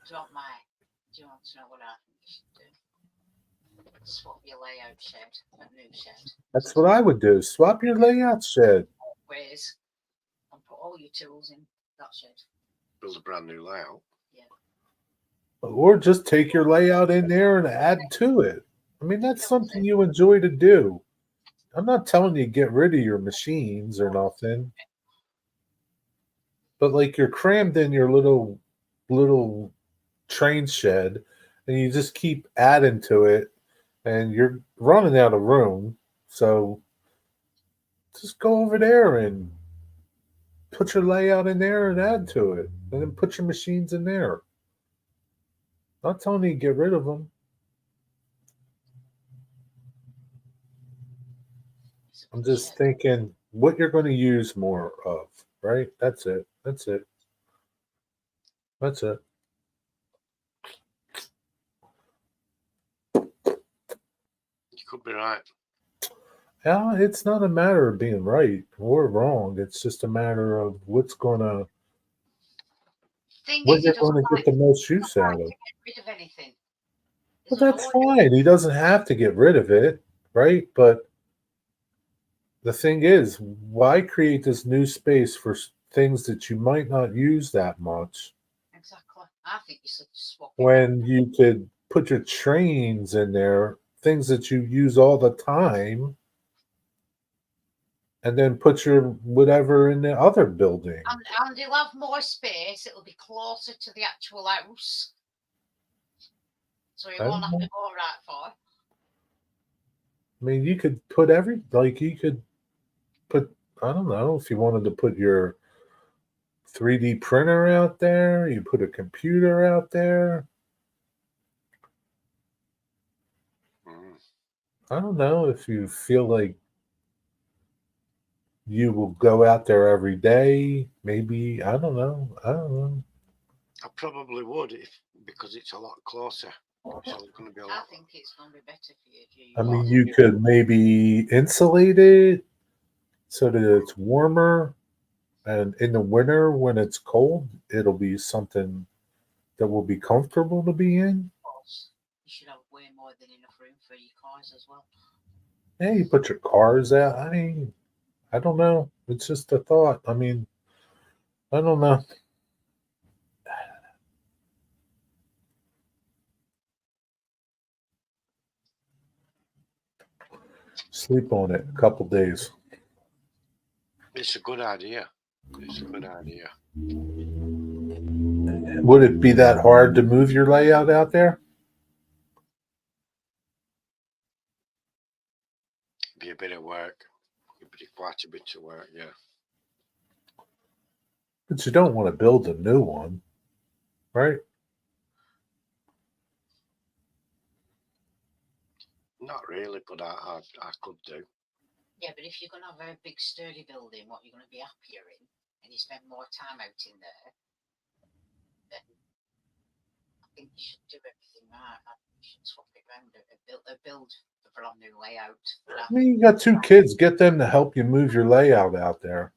Do you want to know what I think you should do? Swap your layout shed, a new shed. That's what I would do. Swap your layout shed. Ways, and put all your tools in that shed. build a brand new layout. Or just take your layout in there and add to it. I mean, that's something you enjoy to do. I'm not telling you get rid of your machines or nothing. But like you're crammed in your little train shed and you just keep adding to it and you're running out of room. So just go over there and put your layout in there and add to it. And then put your machines in there. Not telling you to get rid of them. I'm just thinking what you're going to use more of, right? That's it. That's it. That's it. You could be right. Yeah, it's not a matter of being right or wrong. It's just a matter of what you're going to get the most use out of. Get rid of anything. Well, that's fine. He doesn't have to get rid of it, right? But the thing is, why create this new space for things that you might not use that much? Exactly. I think you should swap when you could put your trains in there, things that you use all the time, and then put your whatever in the other building. And you'll have more space. It'll be closer to the actual house. So he I won't don't have know. to go right far. I mean, you could put you could put, I don't know, if you wanted to put your 3D printer out there, you put a computer out there. Mm. I don't know if you feel like you will go out there every day. Maybe, I don't know. I don't know. I probably would if because it's a lot closer. It's going to be a I lot. think it's going to be better for you if you I use mean, Lot you nearer. could maybe insulate it so that it's warmer. And in the winter, when it's cold, it'll be something that will be comfortable to be in. walls. You should have way more than enough room for your cars as well. Yeah, you put your cars out. I mean, I don't know. It's just a thought. I mean, I don't know. Sleep on it a couple days. It's a good idea. It's a good idea. Would it be that hard to move your layout out there? Be a bit of work. It'd be quite a bit of work. Yeah. But you don't want to build a new one, right? Not really, but I could do. Yeah, but if you're going to have a big sturdy building, what you're going to be happier in, and you spend more time out in there, then I think you should do everything right. You should swap it around a build a brand new layout. I mean, you got two kids. Get them to help you move your layout out there.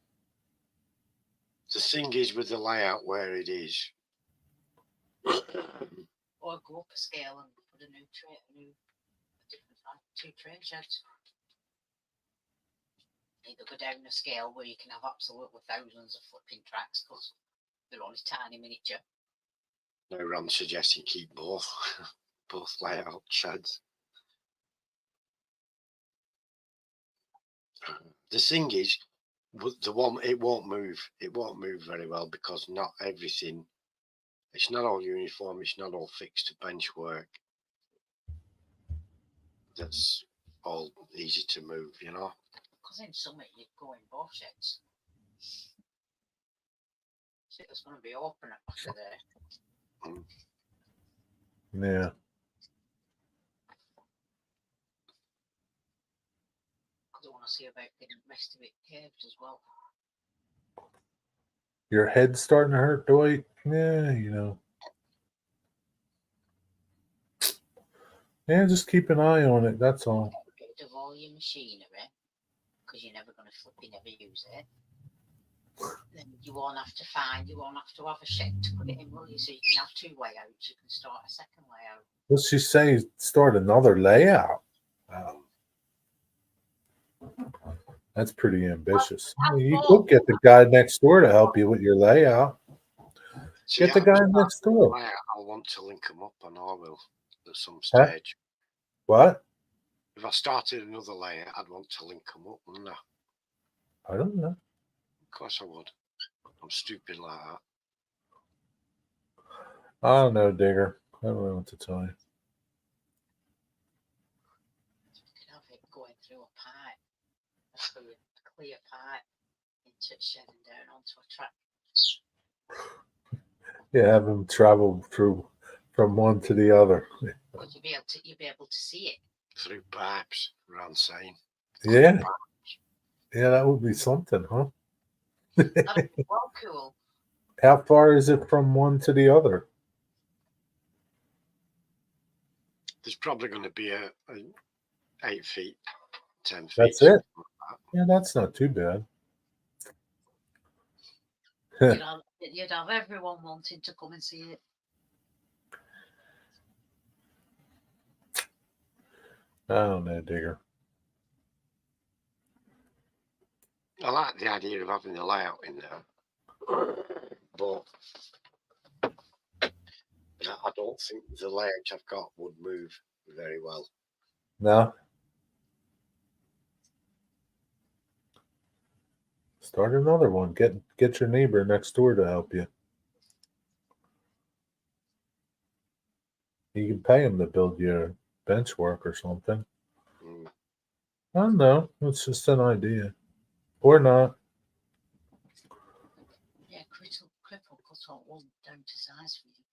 The thing is with the layout where it is. Or go up a scale and put a different type, 2 train sheds. Either go down a scale where you can have absolutely thousands of flipping tracks because they're only tiny miniature. No, I'm suggesting keep both layout sheds. The thing is, the one it won't move. It won't move very well because not everything. It's not all uniform. It's not all fixed to bench work. That's all easy to move, you know. Because in summer you go in both sheds. So it's going to be open at back of there. Yeah. Because I want to see about getting the rest of it paved as well. Your head's starting to hurt, Dwight. Yeah, you know. Yeah, just keep an eye on it. That's all. Get rid of all your machinery because you're never going to never use it. Then you won't have to have a shed to put it in, will you? So you can have 2 layouts. You can start a second layout. Let's just say start another layout. Wow. That's pretty ambitious. I mean, you could get the guy next door to help you with your layout. See, Get the guy next door. I'll want to link them up, and I will at some Huh? stage. What? If I started another layout, I'd want to link them up, wouldn't I? I don't know. Of course I would. I'm stupid like that. I don't know, Digger. I don't know what to tell you. You can have it going through a pipe, a clear pipe into a shed and down onto a track. Yeah, have him travel through from one to the other. Because you'll be able to see it. Through pipes, around saying. Yeah. Yeah, that would be something, huh? That'd be well cool. How far is it from one to the other? There's probably going to be a 8 feet, 10 feet. That's it? Yeah, that's not too bad. You'd have everyone wanting to come and see it. I don't know, Digger. I like the idea of having the layout in there, but I don't think the layout I've got would move very well. No. Start another one. Get your neighbor next door to help you. You can pay them to build you bench work or something. Mm. I don't know. It's just an idea. Or not. Yeah, cripple cut all one down to size for you.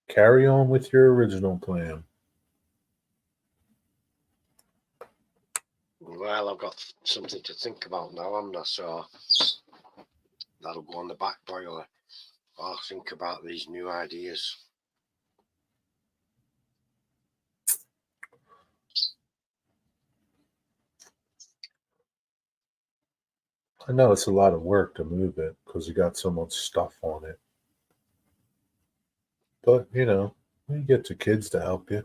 Carry on with your original plan. Well, I've got something to think about now, haven't I? So that'll go on the back burner. I'll think about these new ideas. I know it's a lot of work to move it because you got so much stuff on it. But, you get your kids to help you.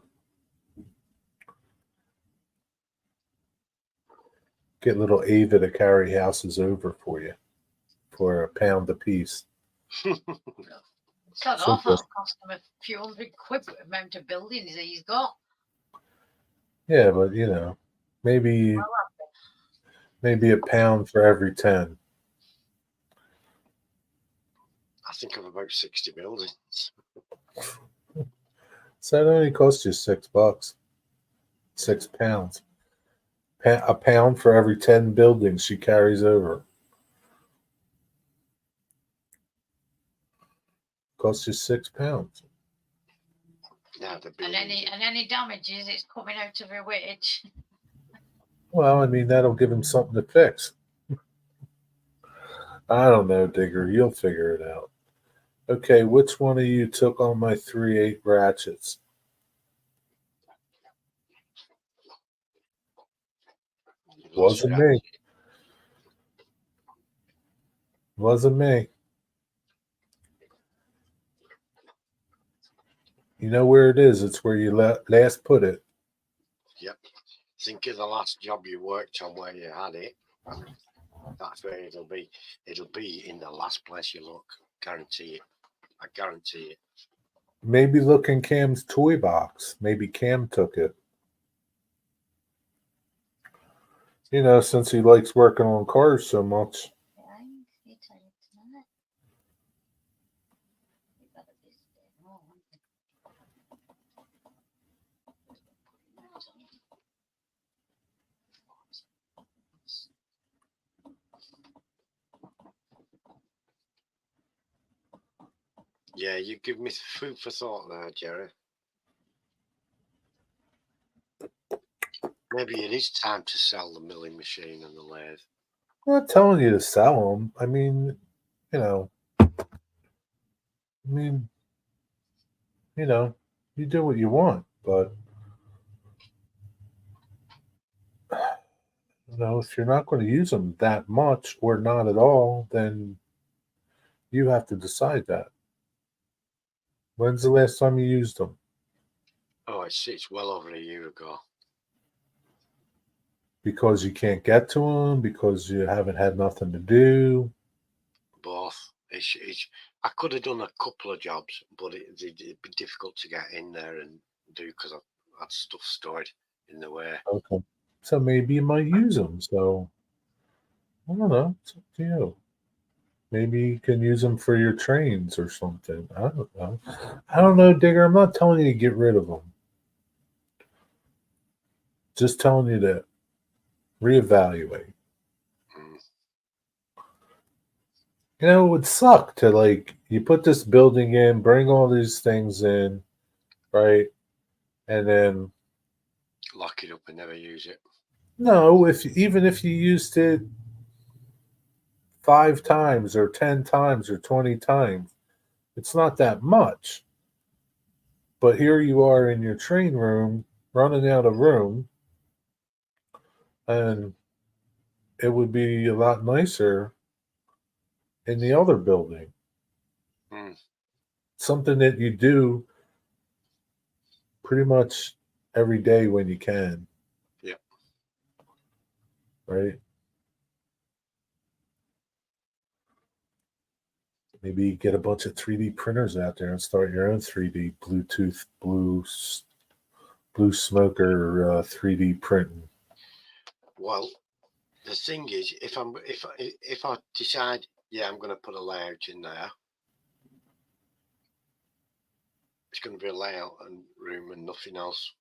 Get little Ava to carry houses over for you for £1 a piece. Sod So off, that'll cost him a few £100 with the amount of buildings that he's got. Yeah, but maybe £1 for every 10. I think of about 60 buildings. So it only costs you $6. £6. £1 for every 10 buildings she carries over. Costs you £6. Yeah, the And buildings. any damages, it's coming out of her wage. Well, I mean, that'll give him something to fix. I don't know, Digger. You'll figure it out. Okay, which one of you took on my 3/8 ratchets? Wasn't me. Wasn't me. You know where it is. It's where you last put it. Yep. Think of the last job you worked on where you had it. That's where it'll be. It'll be in the last place you look. Guarantee it. I guarantee it. Maybe look in Cam's toy box. Maybe Cam took it. Since he likes working on cars so much. Yeah, you give me food for thought there, Jerry. Maybe it is time to sell the milling machine and the lathe. I'm not telling you to sell them. I mean, you do what you want, but if you're not going to use them that much or not at all, then you have to decide that. When's the last time you used them? Oh, it's well over a year ago. Because you can't get to them, because you haven't had nothing to do. Both. I could have done a couple of jobs, but it'd be difficult to get in there and do because I've had stuff stored in the way. Okay. So maybe you might use them. So I don't know. It's up to you. Maybe you can use them for your trains or something. I don't know. I don't know, Digger. I'm not telling you to get rid of them. Just telling you to reevaluate. Mm. It would suck to you put this building in, bring all these things in, right? And then Lock it up and never use it. no, even if you used it 5 times or 10 times or 20 times, it's not that much. But here you are in your train room, running out of room, and it would be a lot nicer in the other building. Mm. Something that you do pretty much every day when you can. Yep. Right? Maybe get a bunch of 3D printers out there and start your own 3D Bluetooth blue smoker 3D printing. Well, the thing is, if I decide, yeah, I'm going to put a layout in there, It's going to be a layout and room and nothing else.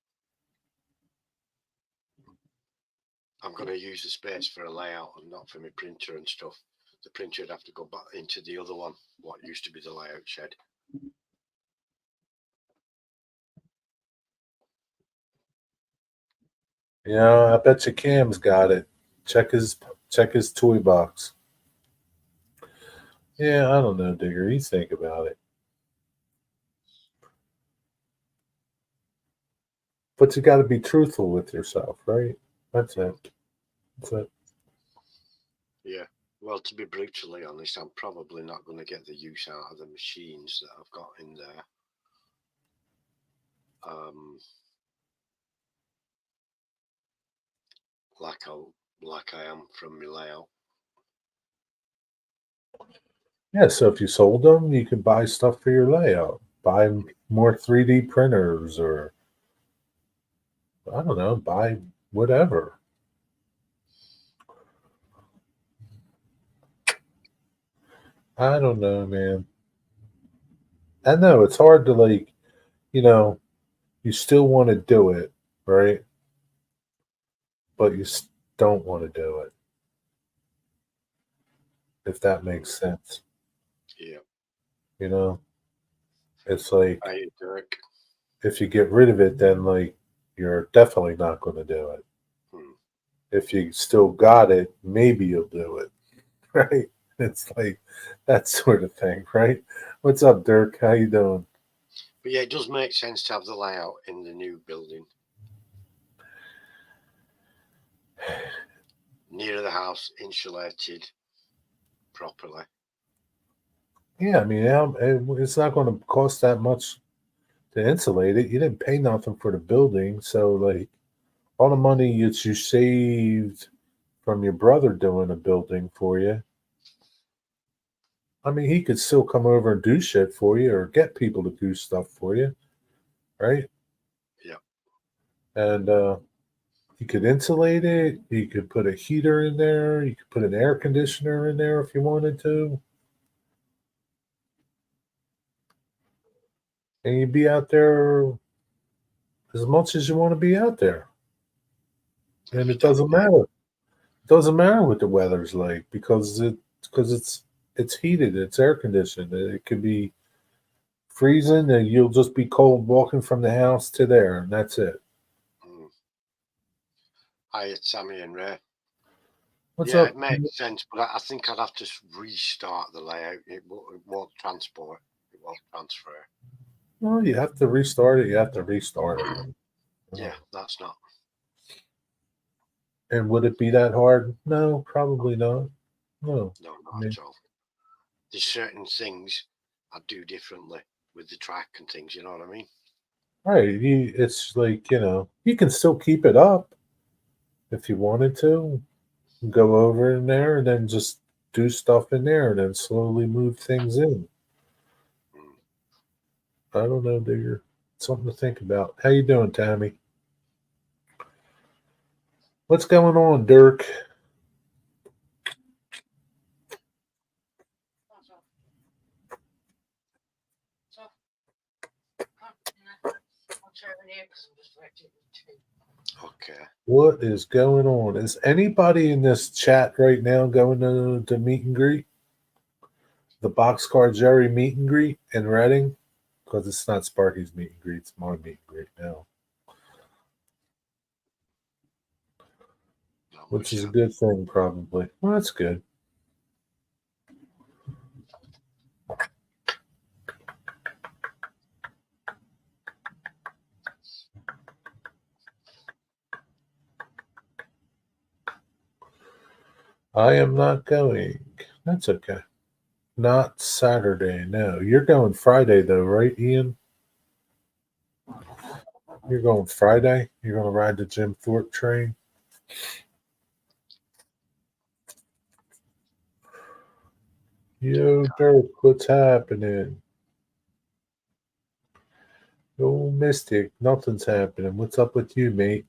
I'm going to use the space for a layout and not for my printer and stuff. The printer would have to go back into the other one, what used to be the layout shed. Yeah, I bet you Cam's got it. Check his toy box. Yeah, I don't know, Digger. You think about it. But you got to be truthful with yourself, right? That's it. That's it. Yeah. Well, to be brutally honest, I'm probably not going to get the use out of the machines that I've got in there. Like I am from my layout. Yeah, so if you sold them, you could buy stuff for your layout. Buy more 3D printers or, I don't know, buy whatever. I don't know, man. I know it's hard to, like, you still want to do it, right? But you don't want to do it, if that makes sense. Yeah. You know, it's like Hey, Dirk. if you get rid of it, then like you're definitely not going to do it. If you still got it, maybe you'll do it, right? It's like that sort of thing, right? What's up, Dirk? How you doing? But yeah, it does make sense to have the layout in the new building. Near the house, insulated properly. Yeah, I mean, it's not going to cost that much to insulate it. You didn't pay nothing for the building, so like all the money that you saved from your brother doing a building for you. I mean, he could still come over and do shit for you or get people to do stuff for you, right? Yeah. And you could insulate it. You could put a heater in there. You could put an air conditioner in there if you wanted to. And you'd be out there as much as you want to be out there. And it doesn't matter. It doesn't matter what the weather's like because it's heated, it's air conditioned. It could be freezing and you'll just be cold walking from the house to there, and that's it. Hi, it's Sammy and Ray. What's yeah, up? it makes sense, but I think I'd have to restart the layout. It won't transport. It won't transfer. Well, you have to restart it. You have to restart it. Yeah, that's not. And would it be that hard? No, probably not. No. No, not at all. There's certain things I do differently with the track and things. You know what I mean? Right. It's like, you can still keep it up if you wanted to. Go over in there and then just do stuff in there and then slowly move things in. I don't know, Digger. Something to think about. How you doing, Tammy? What's going on, Dirk? Okay. What is going on? Is anybody in this chat right now going to meet and greet? The Boxcar Jerry meet and greet in Reading? Because it's not Sparky's meet and greet, it's my meet and greet now. Which is a good thing, probably. Well, that's good. I am not going. That's okay. Not Saturday, no. You're going Friday, though, right, Ian? You're going Friday? You're going to ride the Jim Thorpe train? Yo, Dirk, what's happening? Yo, Mystic, nothing's happening. What's up with you, mate?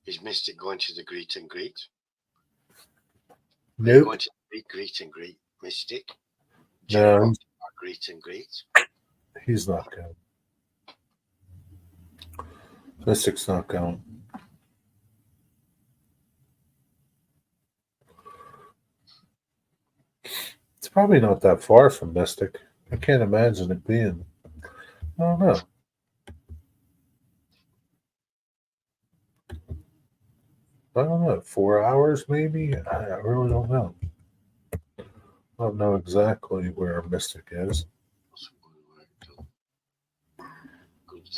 Is Mystic going to the greet and greet? Nope. Are you going to the greet and greet, Mystic? No, greet and greet. he's not going. Mystic's not going. It's probably not that far from Mystic. I can't imagine it being. I don't know. I don't know. 4 hours maybe? I really don't know. I don't know exactly where Mystic is. Good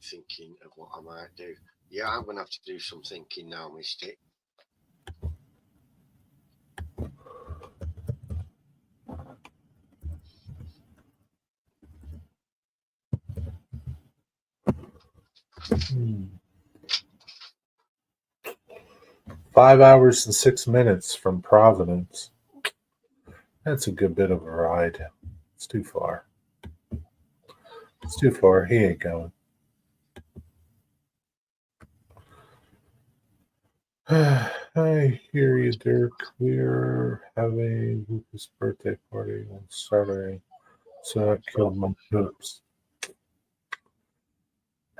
thinking of what I might do. Yeah, I'm gonna have to do some thinking now, Mystic. Hmm. 5 hours and 6 minutes from Providence. That's a good bit of a ride. It's too far. It's too far. He ain't going. I hear you, Dirk. We're having Lucas' birthday party on Saturday, so that killed my hopes.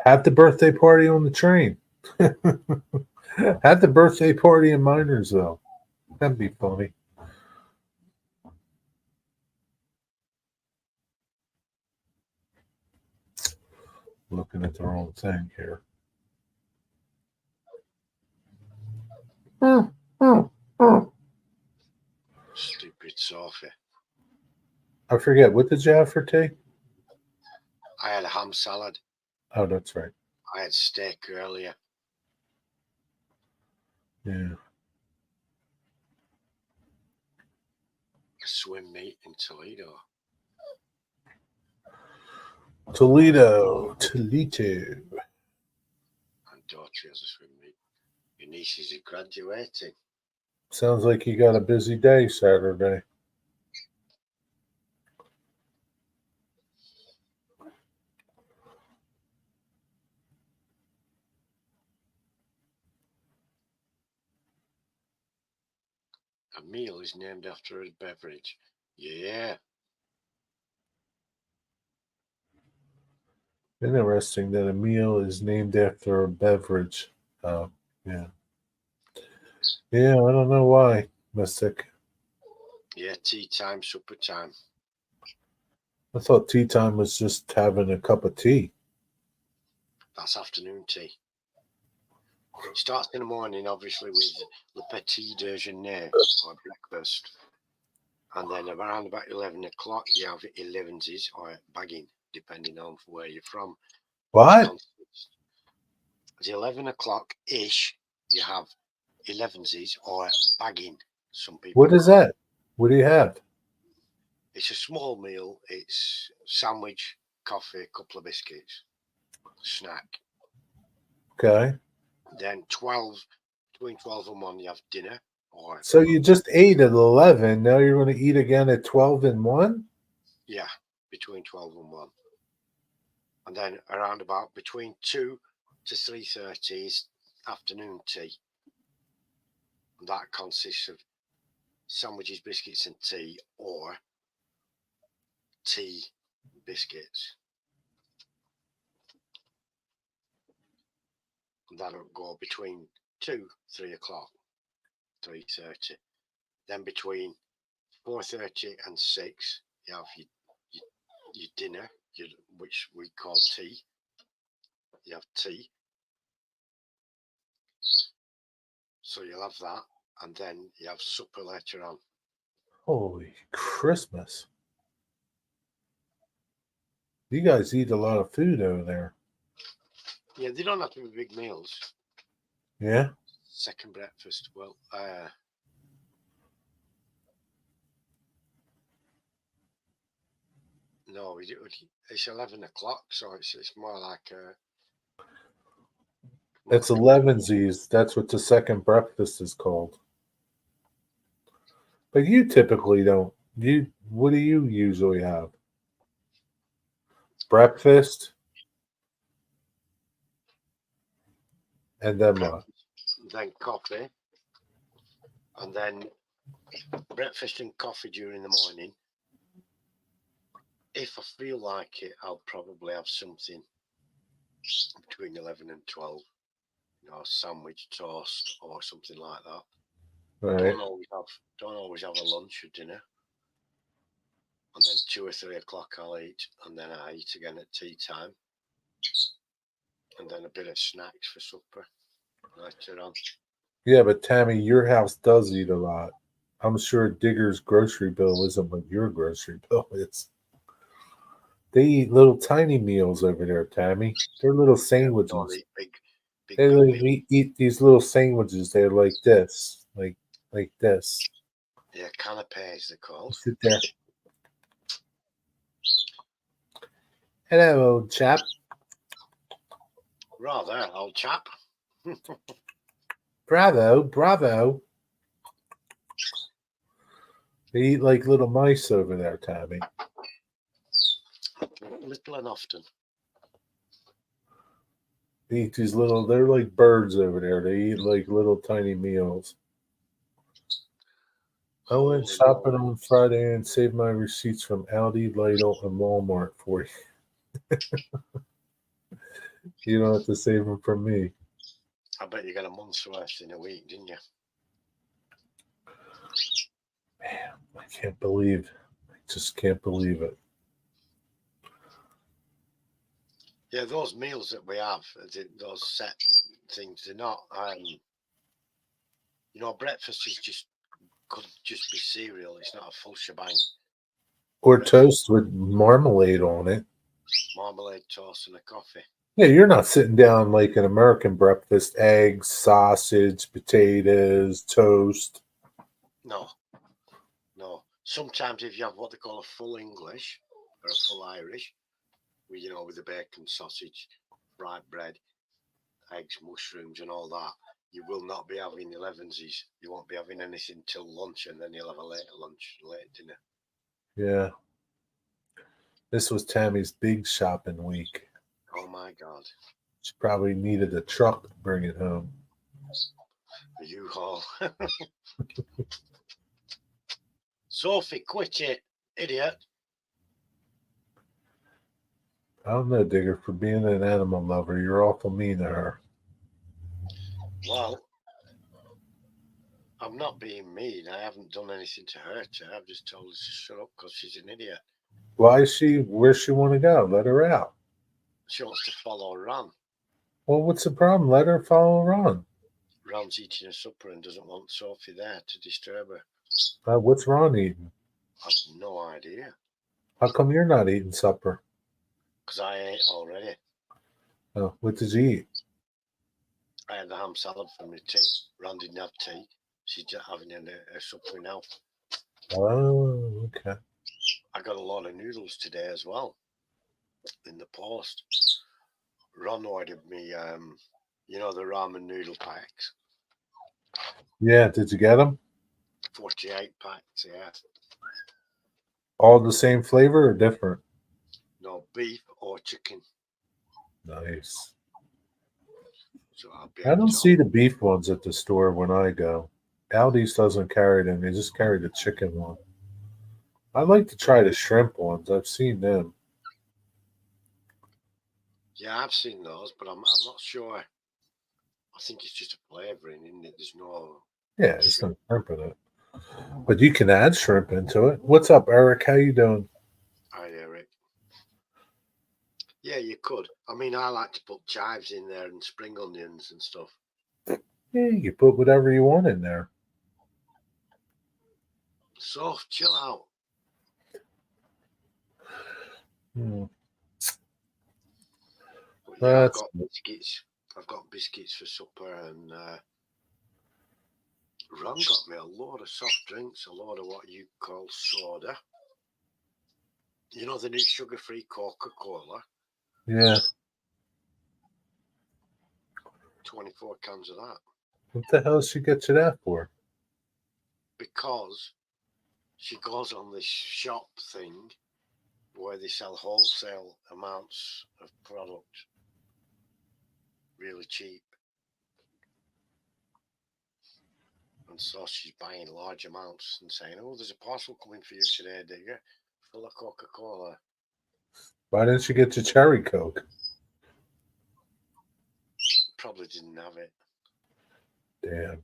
Have the birthday party on the train. Have the birthday party in Minersville. That'd be funny. Looking at the wrong thing here. Stupid Sophie. I forget. What did you have for tea? I had a ham salad. Oh, that's right. I had steak earlier. Yeah. Swim meet in Toledo. Toledo. And daughter has a swim meet. Your nieces are graduating. Sounds like you got a busy day Saturday. A meal is named after a beverage. Yeah. Interesting that a meal is named after a beverage. Yeah. Yeah, I don't know why, Mystic. Yeah, tea time, supper time. I thought tea time was just having a cup of tea. That's afternoon tea. It starts in the morning, obviously, with le petit déjeuner or breakfast. And then around about 11 o'clock, you have 11s or bagging, depending on where you're from. What? At 11 o'clock ish, you have 11s or bagging. Some people. What is that? What do you have? It's a small meal. It's sandwich, coffee, a couple of biscuits, snack. Okay. Then between 12 and 1, you have dinner. Or So you just ate at 11. Now you're going to eat again at 12 and 1? yeah, between 12 and 1. And then around about between 2 to 3:30 is afternoon tea. And that consists of sandwiches, biscuits, and tea, or tea, biscuits. And that'll go between 2, 3 o'clock, 3:30. Then between 4:30 and 6, you have your dinner, which we call tea. You have tea. So you'll have that, and then you have supper later on. Holy Christmas. You guys eat a lot of food over there. Yeah, they don't have to be big meals. Yeah? Second breakfast. Well, no, it's 11 o'clock, so it's more like It's 11sies. That's what the second breakfast is called. But you typically don't. What do you usually have? Breakfast? And then what? Then coffee, and then breakfast and coffee during the morning. If I feel like it, I'll probably have something between 11 and 12. Sandwich, toast, or something like that. Right. Don't always have a lunch or dinner. And then 2 or 3 o'clock I'll eat, and then I eat again at tea time. And then a bit of snacks for supper later on. Yeah, but Tammy, your house does eat a lot. I'm sure Digger's grocery bill isn't what your grocery bill is. They eat little tiny meals over there, Tammy. They're little Don't sandwiches. eat big They like meals. eat these little sandwiches. They're like this, like this. Yeah, canapes they're called. Sit there. Hello, old chap. Rather, old chap. Bravo, bravo. They eat like little mice over there, Tammy. Little and often. They eat these little. They're like birds over there. They eat like little tiny meals. I went Holy shopping moly. on Friday and saved my receipts from Aldi, Lidl, and Walmart for you. You don't have to save them from me. I bet you got a month's worth in a week, didn't you? Man, I can't believe. I just can't believe it. Yeah, those meals that we have, those set things, they're not. Breakfast could just be cereal. It's not a full shebang. Or toast with marmalade on it. Marmalade, toast, and a coffee. Yeah, you're not sitting down like an American breakfast: eggs, sausage, potatoes, toast. No. Sometimes if you have what they call a full English or a full Irish, with the bacon, sausage, fried bread, eggs, mushrooms, and all that, you will not be having 11s. You won't be having anything till lunch, and then you'll have a later lunch, late dinner. Yeah. This was Tammy's big shopping week. Oh my God. She probably needed a truck to bring it home. A U-Haul. Sophie, quit it, idiot. I don't know, Digger. For being an animal lover, you're awful mean to her. Well, I'm not being mean. I haven't done anything to hurt her. I've just told her to shut up because she's an idiot. Why is she? Where's she want to go? Let her out. She wants to follow Ron. Well, what's the problem? Let her follow Ron. Ron's eating her supper and doesn't want Sophie there to disturb her. What's Ron eating? I've no idea. How come you're not eating supper? Because I ate already. Oh, what did you eat? I had the ham salad for my tea. Ron didn't have tea. She's having her supper now. Oh, okay. I got a lot of noodles today as well in the post. Ron ordered me, the ramen noodle packs. Yeah, did you get them? 48 packs, yeah. All the same flavor or different? No, beef or chicken. Nice. So I don't see the beef ones at the store when I go. Aldi's doesn't carry them. They just carry the chicken one. I'd like to try the shrimp ones. I've seen them. Yeah, I've seen those, but I'm not sure. I think it's just a flavouring, isn't it? There's no... Yeah, it's no shrimp in it. But you can add shrimp into it. What's up, Eric? How you doing? Hi, Eric. Yeah, you could. I mean, I like to put chives in there and spring onions and stuff. Yeah, you can put whatever you want in there. So, chill out. Yeah, I've got biscuits. I've got biscuits for supper, and Ron got me a load of soft drinks, a load of what you call soda. You know the new sugar-free Coca-Cola? Yeah. 24 cans of that. What the hell she get you that for? Because she goes on this shop thing where they sell wholesale amounts of product really cheap. And so she's buying large amounts and saying, oh, there's a parcel coming for you today, Digger, full of Coca-Cola. Why didn't you get your cherry Coke? probably didn't have it. Damn.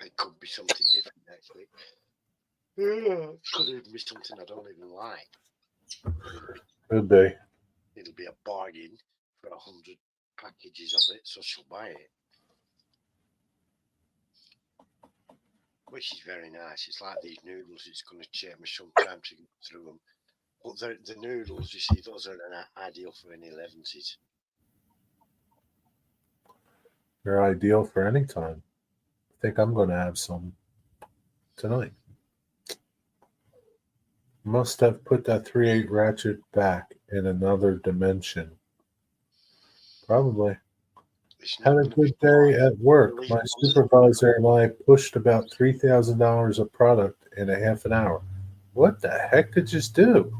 It could be something different next week. Could even be something I don't even like. Could be. It'll be a bargain for 100 packages of it, so she'll buy it. Which is very nice. It's like these noodles. It's going to take me some time to get through them. But the noodles, you see, those are ideal for any 11s. They're ideal for any time. I think I'm going to have some tonight. Must have put that 3/8 ratchet back in another dimension. Probably. Had a good day at work. My supervisor and I pushed about $3,000 of product in a half an hour. What the heck did you just do?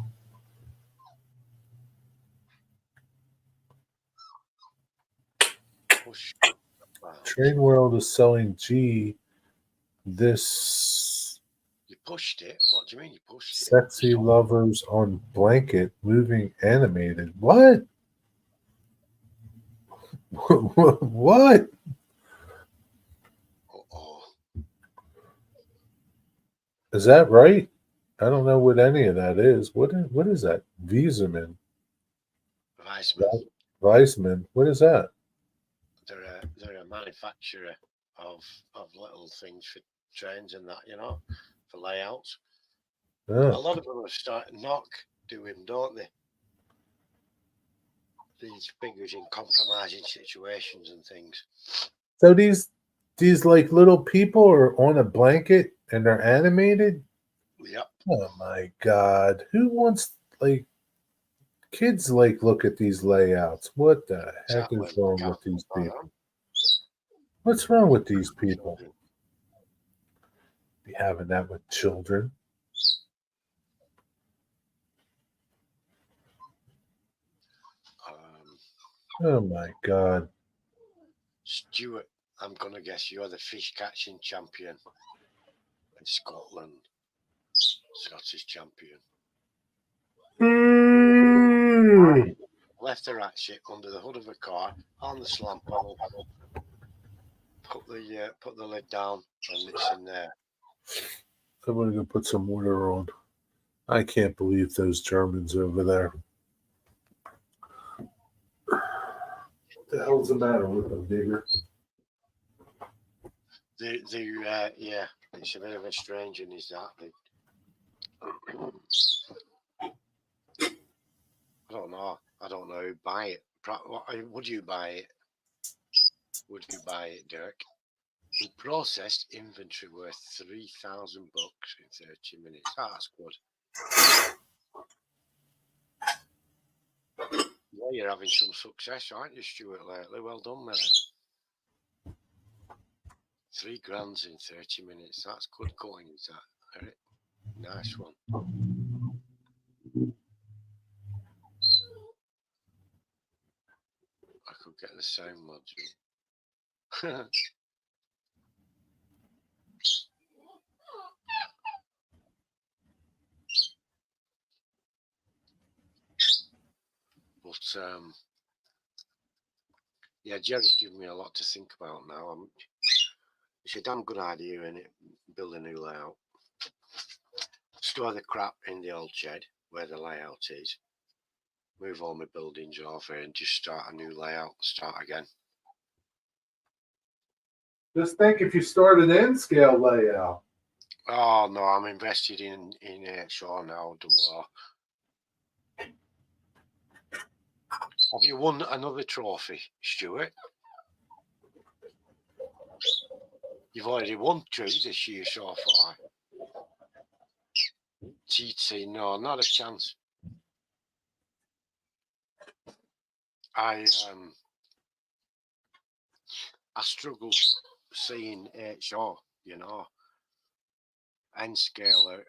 Train World is selling this You pushed it. What do you mean you pushed it? sexy lovers on blanket moving animated. What? What? Uh-oh. Is that right? I don't know what any of that is. What is that? Visamin. Weissman. What is that? They're a manufacturer of little things for trains and that, you know, for layouts. Oh. A lot of them are starting knock doing, don't they? These figures in compromising situations and things. So these like little people are on a blanket and they're animated? Yep. Oh my god. Who wants like kids like look at these layouts? What the heck is wrong with these people? What's wrong with these people? Be having that with children. Oh my god. Stuart, I'm gonna guess you're the fish catching champion in Scotland. Scottish champion. Left the ratchet under the hood of a car on the slant panel. Put the lid down and it's in there. I'm gonna put some water on. I can't believe those Germans over there. What the hell's the matter with them, Digger? Yeah, it's a bit of a strange one, is that? I don't know who'd buy it. Would you buy it? Would you buy it, Dirk? We processed inventory worth $3,000 in 30 minutes. That's good. Yeah, you're having some success, aren't you, Stuart, lately? Well done, mate. $3,000 in 30 minutes. That's good going, is that, Eric? Nice one. I could get the sound module. But yeah, Jerry's given me a lot to think about now. It's a damn good idea, isn't it? Build a new layout. Store the crap in the old shed where the layout is. Move all my buildings over and just start a new layout. Start again. Just think if you start an N-scale layout. Oh no, I'm invested in Shaw now. Have you won another trophy, Stuart? You've already won 2 this year so far. TT, no, not a chance. I struggle seeing HR, you know, N-scale or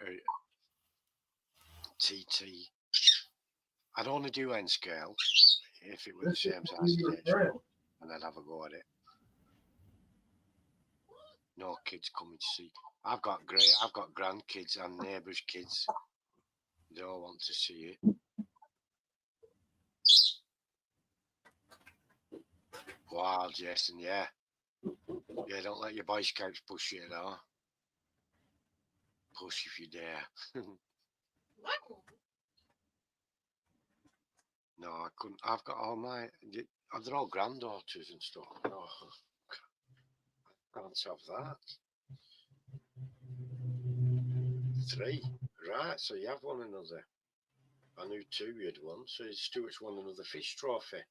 TT. I'd only do N-scale if it were the same size as HR, and I'd have a go at it. No kids coming to see. I've got grandkids and neighbours' kids. They all want to see it. Wow, Jason, yeah. Yeah, don't let your Boy Scouts push you, though. Push if you dare. No, I couldn't. I've got all my. They're all granddaughters and stuff. No, I can't have that. 3. Right, so you have one another. I knew 2 you had one, so Stuart's won another fish trophy.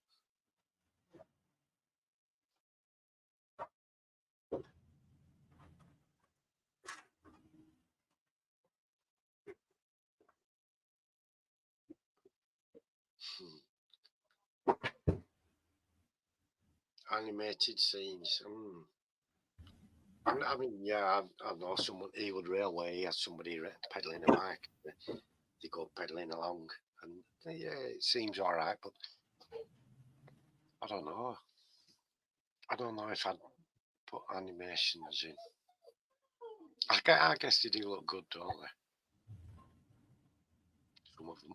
Animated scenes. I mean, yeah, I know someone, Ewood Railway, has somebody pedaling a bike. They go pedaling along, and yeah, it seems all right, but I don't know. I don't know if I'd put animations in. I guess they do look good, don't they? Some of them.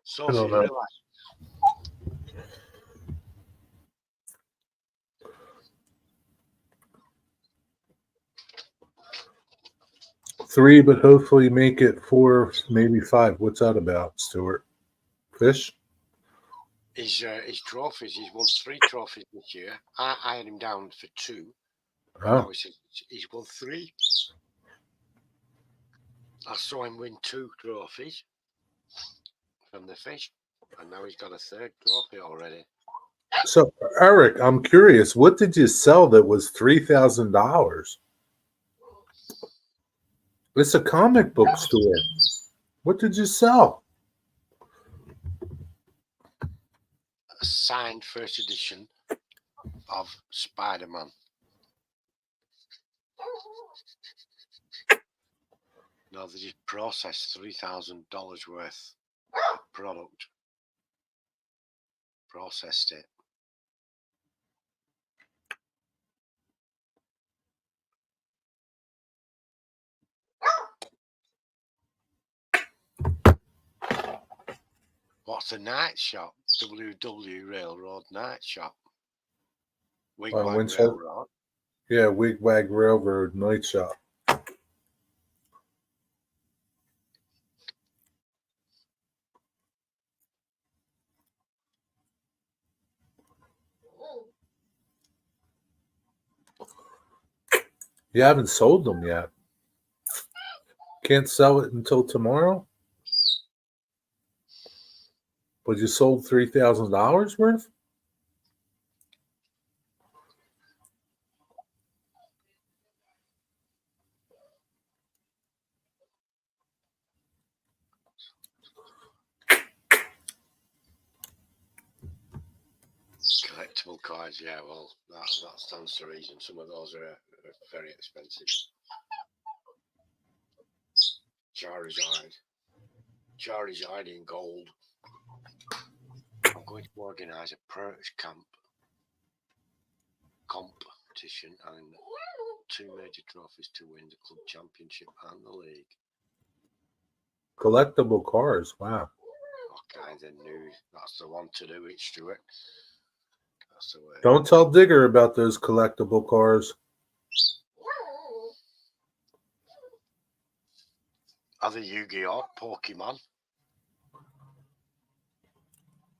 So I don't know. relax. 3, but hopefully make it 4, maybe 5. What's that about, Stuart? Fish? His trophies. He's won 3 trophies this year. I had him down for 2. Oh, Now he's won 3. I saw him win 2 trophies from the fish, and now he's got a 3rd trophy already. so Eric, I'm curious. What did you sell that was $3,000? It's a comic book store. What did you sell? A signed first edition of Spider-Man. No, they just processed $3,000 worth of product. Processed it. What's the night shop? WW Railroad Night Shop. Wigwag Winchester? Railroad. Yeah, Wigwag Railroad Night Shop. You haven't sold them yet. Can't sell it until tomorrow? But you sold $3,000 worth? Collectible cards, yeah, well, that stands to reason. Some of those are very expensive. Charizard in gold. I'm going to organise a perch competition and 2 major trophies to win the club championship and the league. Collectible cars. Wow. Okay, then that's the one to do it, Stuart. That's the way. Don't tell Digger about those collectible cars. Other Yu-Gi-Oh! Pokemon.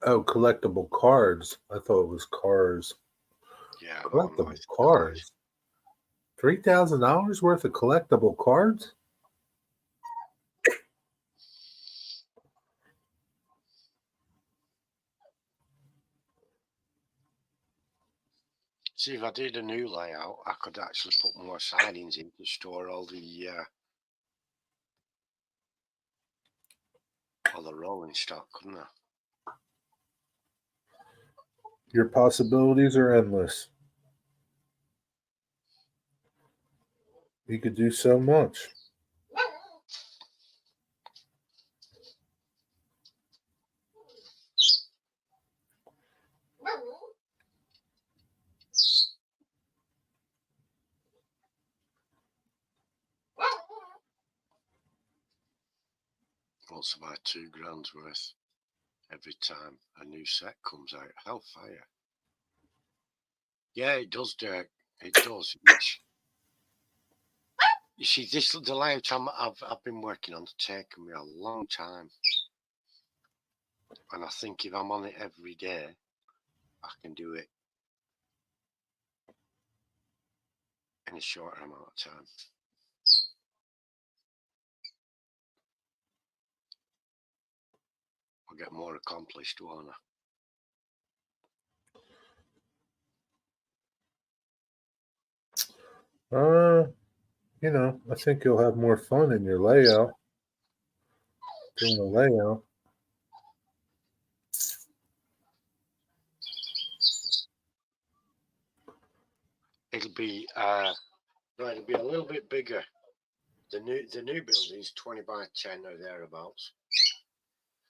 Oh, collectible cards. I thought it was cars. Yeah, Collectible cars. $3,000 worth of collectible cards? See, if I did a new layout, I could actually put more sidings in to store all the rolling stock, couldn't I? Your possibilities are endless. You could do so much. wants to buy £2,000 worth every time a new set comes out. Hellfire. Yeah, it does, Dirk. It does. You see, the layout I've been working on has taken me a long time. And I think if I'm on it every day, I can do it in a shorter amount of time. I'll get more accomplished, won't I? I think you'll have more fun in your layout. Doing the layout. It'll be a little bit bigger. The new building's 20 by 10 or thereabouts.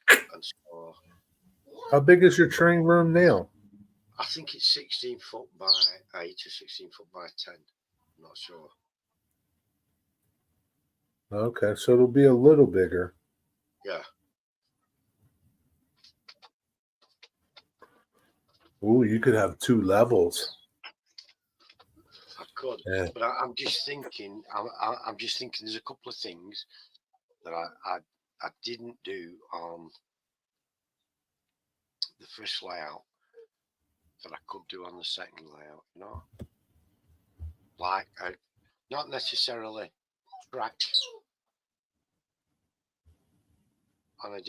And so How big is your training room now? I think it's 16 foot by 8 or 16 foot by 10. I'm not sure. Okay, so it'll be a little bigger. Yeah. Ooh, you could have 2 levels. I could, Yeah. but I'm just thinking. I'm just thinking. There's a couple of things that I didn't do on the first layout that I could do on the second layout. You know, like not necessarily track on a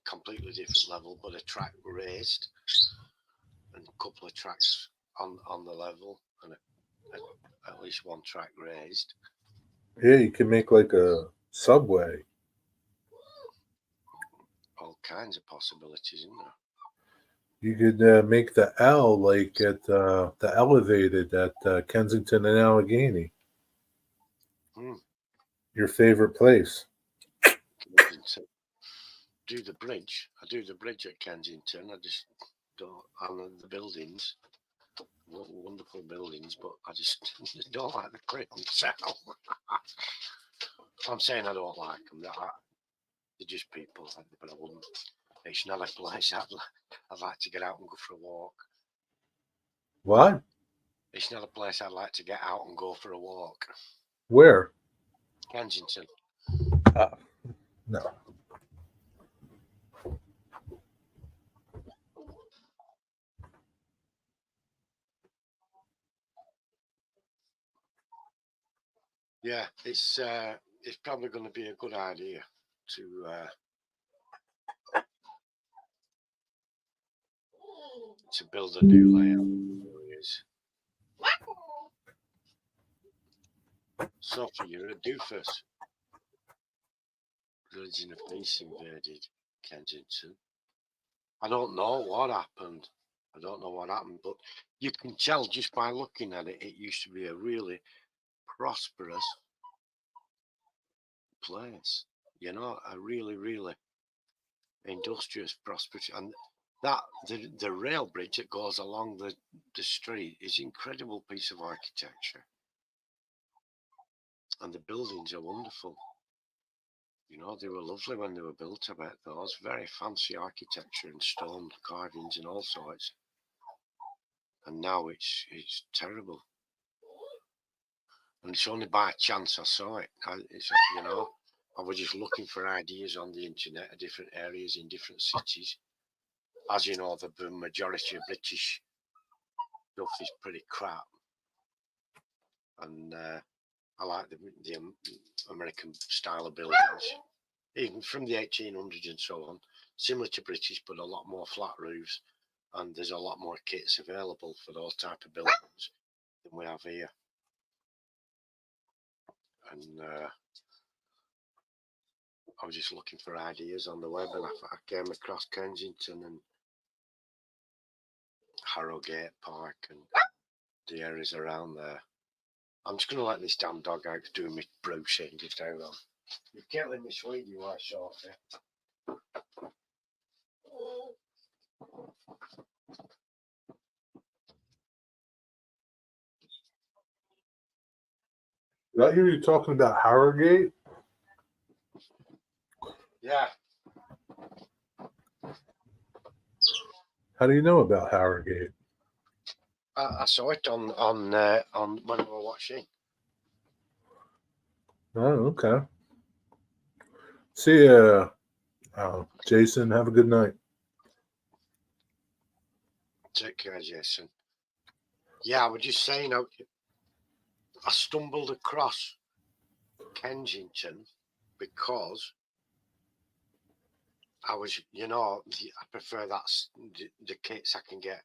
completely different level, but a track raised and a couple of tracks on the level and at least one track raised. Yeah, you can make like a subway. All kinds of possibilities, isn't there? You could make the L like at the elevated at Kensington and Allegheny. Your favorite place. Kensington. Do the bridge. I do the bridge at Kensington. I just don't. And the buildings, wonderful buildings, but I just don't like the clientele. I'm saying I don't like them. They're just people, but I wouldn't. It's not a place I'd like to get out and go for a walk. What? It's not a place I'd like to get out and go for a walk. Where? Kensington. No. Yeah, it's probably going to be a good idea to build a new layout. Sophie, you're a doofus. Religion of Peace invaded Kensington. I don't know what happened. But you can tell just by looking at it, it used to be a really prosperous place. You know, a really, really industrious, prosperous, and that the rail bridge that goes along the street is an incredible piece of architecture, and the buildings are wonderful. You know, they were lovely when they were built. I bet those very fancy architecture and stone carvings and all sorts. And now it's terrible. And it's only by chance I saw it. I was just looking for ideas on the internet of different areas in different cities. As you know, the majority of British stuff is pretty crap. And I like the American style of buildings, even from the 1800s and so on, similar to British, but a lot more flat roofs. And there's a lot more kits available for those type of buildings than we have here. And I was just looking for ideas on the web, and I came across Kensington and Harrogate Park and the areas around there. I'm just going to let this damn dog out do me brushing. Just hang on. You can't let me sweet, you are shorty. Did I hear you talking about Harrogate? Yeah. How do you know about Harrogate? I saw it on when we were watching. Oh, okay. See ya, Jason. Have a good night. Take care, Jason. Yeah, I was just saying, I stumbled across Kensington because I was, I prefer the kits I can get,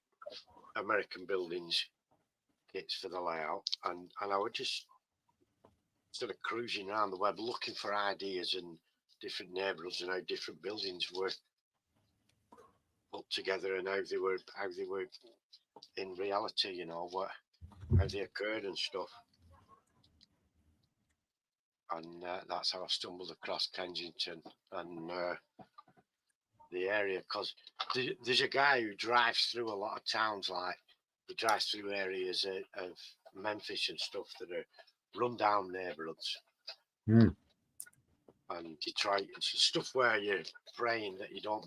American Buildings kits for the layout, and I was just sort of cruising around the web looking for ideas and different neighbourhoods and how different buildings were put together and how they were in reality, how they occurred and stuff. And that's how I stumbled across Kensington and the area, because there's a guy who drives through a lot of towns, like he drives through areas of Memphis and stuff that are run-down neighbourhoods. Mm. And Detroit, it's stuff where you're praying that your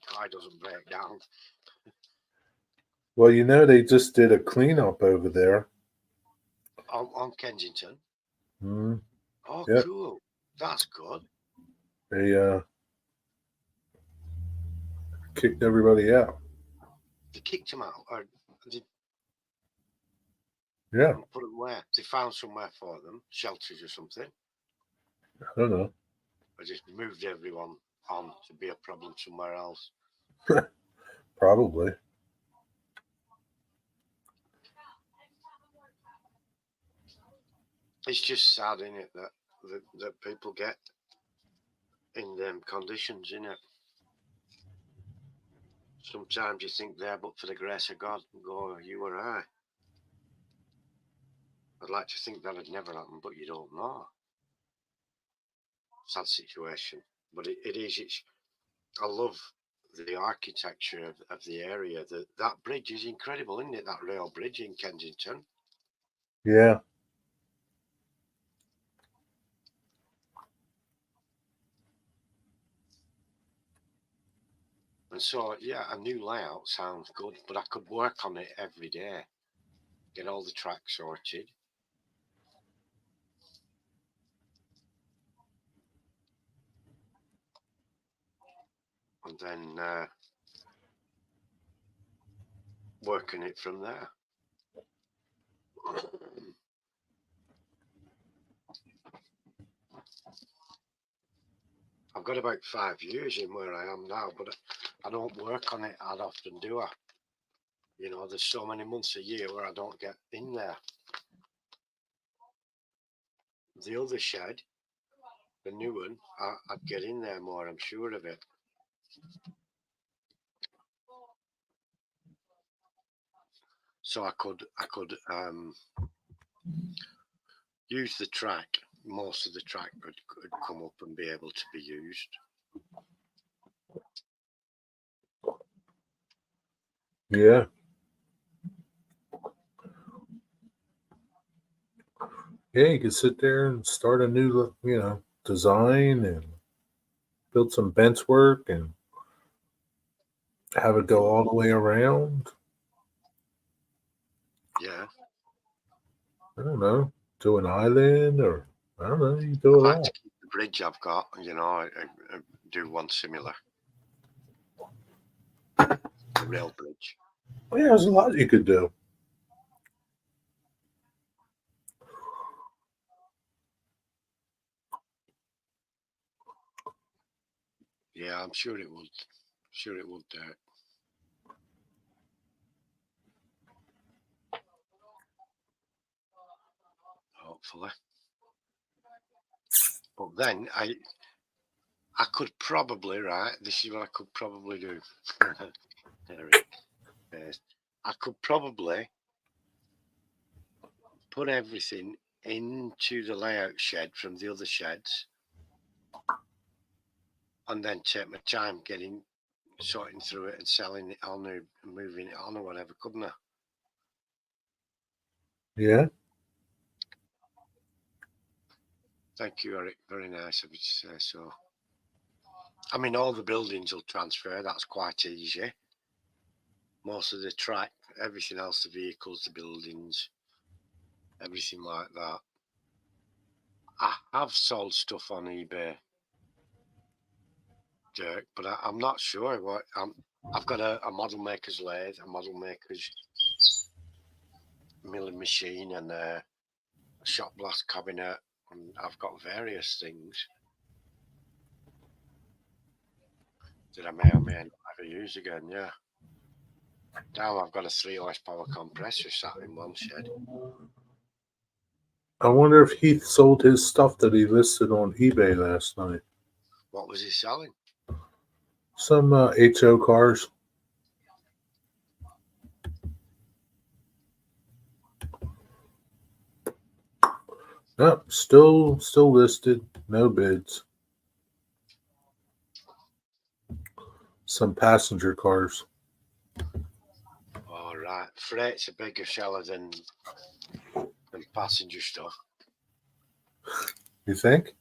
car doesn't break down. Well, they just did a cleanup over there. On Kensington. Mm. Oh, Yep. cool. That's good. They kicked everybody out. They kicked them out, or they Yeah, put them where? They found somewhere for them, shelters or something. I don't know. I just moved everyone on to be a problem somewhere else. Probably. It's just sad, isn't it, that people get in them conditions, innit? Sometimes you think there, but for the grace of God, go you or I. I'd like to think that had never happened, but you don't know. Sad situation, but it is. I love the architecture of the area. That bridge is incredible, isn't it? That rail bridge in Kensington. Yeah. And so, yeah, a new layout sounds good, but I could work on it every day, get all the tracks sorted. And then working it from there. I've got about 5 years in where I am now, but I don't work on it that often, do I? There's so many months a year where I don't get in there. The other shed, the new one, I'd get in there more, I'm sure of it. So I could use the track. Most of the track could come up and be able to be used. Yeah. Yeah, you could sit there and start a new, design and build some bench work and have it go all the way around. Yeah. I don't know. Do an island or I don't know. You do I'd it like all. to keep the bridge I've got, I do one similar. The rail bridge. Oh, yeah, there's a lot you could do. Yeah, I'm sure it would. Sure it would do it. Hopefully. But then I could probably, right, this is what I could probably do. Eric, I could probably put everything into the layout shed from the other sheds and then take my time sorting through it and selling it on or moving it on or whatever, couldn't I? Yeah. Thank you, Eric. Very nice of you to say so. I mean, all the buildings will transfer. That's quite easy. Most of the track, everything else, the vehicles, the buildings, everything like that. I have sold stuff on eBay, Dirk, but I'm not sure what. I've got a model maker's lathe, a model maker's milling machine, and a shot blast cabinet, and I've got various things that I may or may not ever use again. Yeah. Now I've got a 3 horsepower compressor sat in one shed. I wonder if Heath sold his stuff that he listed on eBay last night. What was he selling? Some HO cars. Yep, still listed. No bids. Some passenger cars. All right. Freight's a bigger seller than passenger stuff. You think?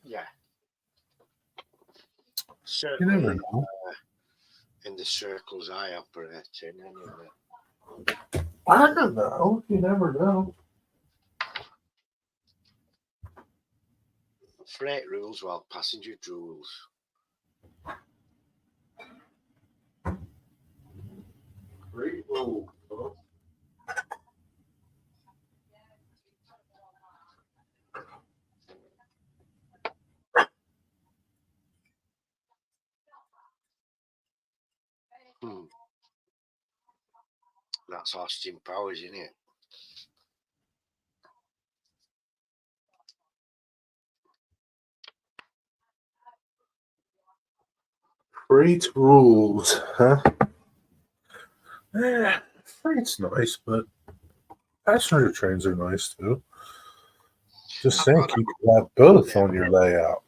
Yeah. You Certainly never know. in the circles I operate in, anyway. I don't know. You never know. Freight rules while passenger rules. Great roll. That's Austin Powers, isn't it? Freight rules, huh? Yeah, freight's nice, but passenger trains are nice too. Just think you could have both on your layout.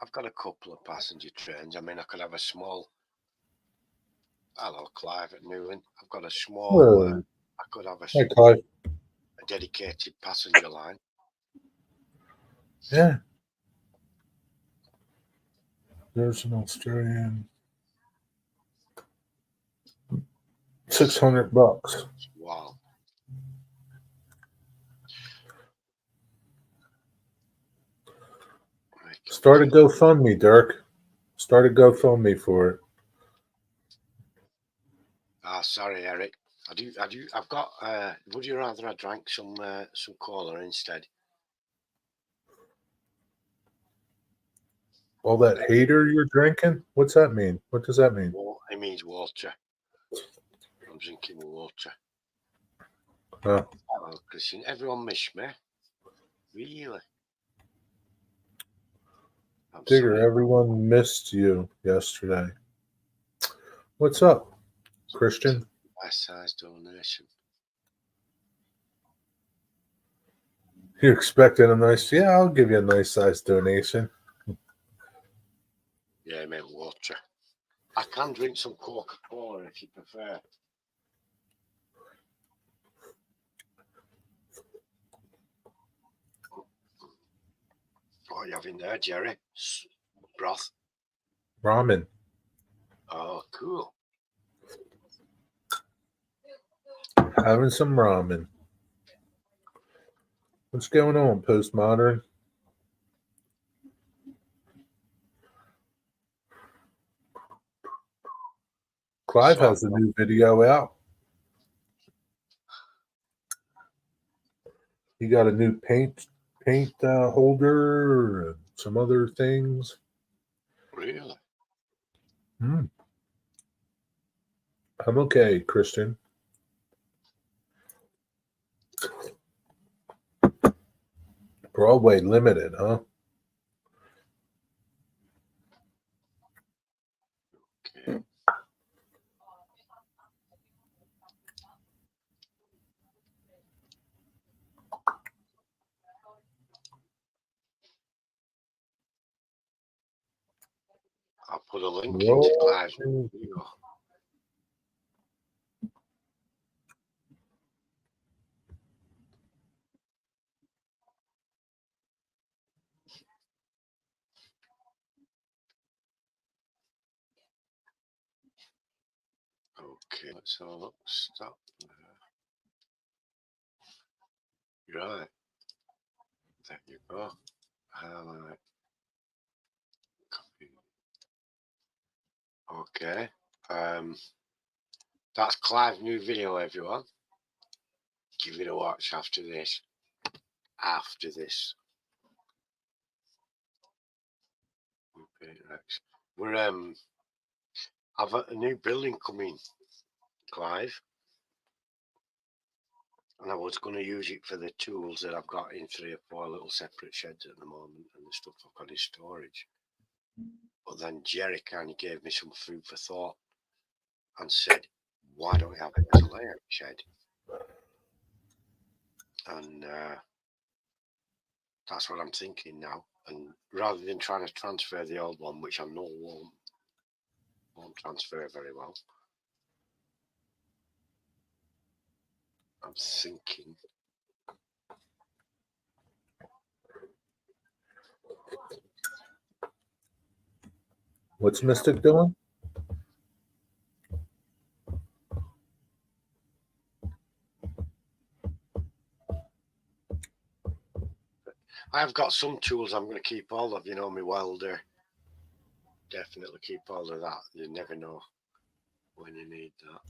I've got a couple of passenger trains. I mean, I could have a small. Hello, Clive at Newland. I've got a small. I could have Hey, Clive. a dedicated passenger line. Yeah. There's an Australian. $600. Wow. Start a GoFundMe, Dirk. Start a GoFundMe for it. Sorry, Eric. I've got. Would you rather I drank some cola instead? All that hater you're drinking? What's that mean? What does that mean? It means water. I'm drinking water. Oh, Christian, everyone missed me. Really? Digger, everyone missed you yesterday. What's up, Christian? Nice size donation. You're expecting a nice? Yeah, I'll give you a nice size donation. Yeah, I meant water. I can drink some Coca-Cola if you prefer. What are you having there, Jerry? Broth? Ramen. Oh, cool. Having some ramen. What's going on, Postmodern? Clive has a new video out. He got a new paint holder and some other things. Really? I'm okay, Christian. Broadway Limited, huh? Okay. I'll put a link into Clive's video. Okay, let's have a look. Stop. Right. There you go. Highlight. Copy. Okay. That's Clive's new video, everyone. Give it a watch after this. After this. Okay, next. We're I've got a new building coming, Clive. And I was going to use it for the tools that I've got in 3 or 4 little separate sheds at the moment and the stuff I've got in storage. But then Jerry kind of gave me some food for thought and said, why don't we have it as a layout shed? And that's what I'm thinking now. And rather than trying to transfer the old one, which I know won't transfer very well, I'm thinking What's Mystic doing? I've got some tools I'm going to keep all of, my welder. Definitely keep all of that. You never know when you need that.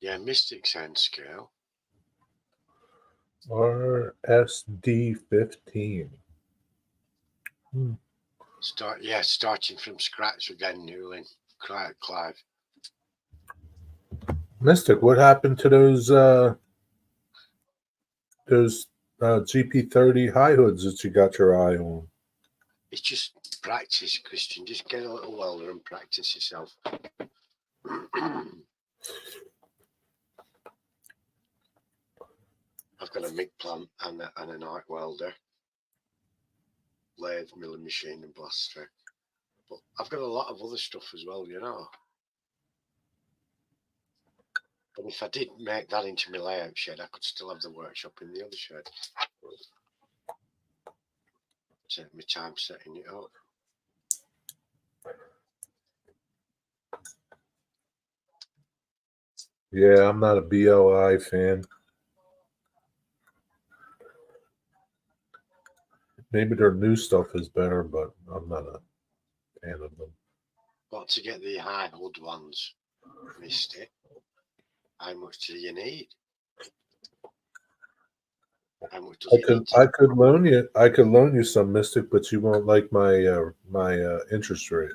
Yeah, Mystic Sense scale. RSD15. Starting from scratch again, Newland. Clive. Mystic, what happened to those GP30 high hoods that you got your eye on? It's just practice, Christian. Just get a little welder and practice yourself. I've got a MIG plant and an arc welder, lathe, milling machine, and blaster. But I've got a lot of other stuff as well, But if I did make that into my layout shed, I could still have the workshop in the other shed. Take my time setting it up. Yeah, I'm not a BLI fan. Maybe their new stuff is better, but I'm not a fan of them. But to get the high hood ones, Mystic, how much do you need? How much does it need to I could loan you some Mystic, but you won't like my interest rate.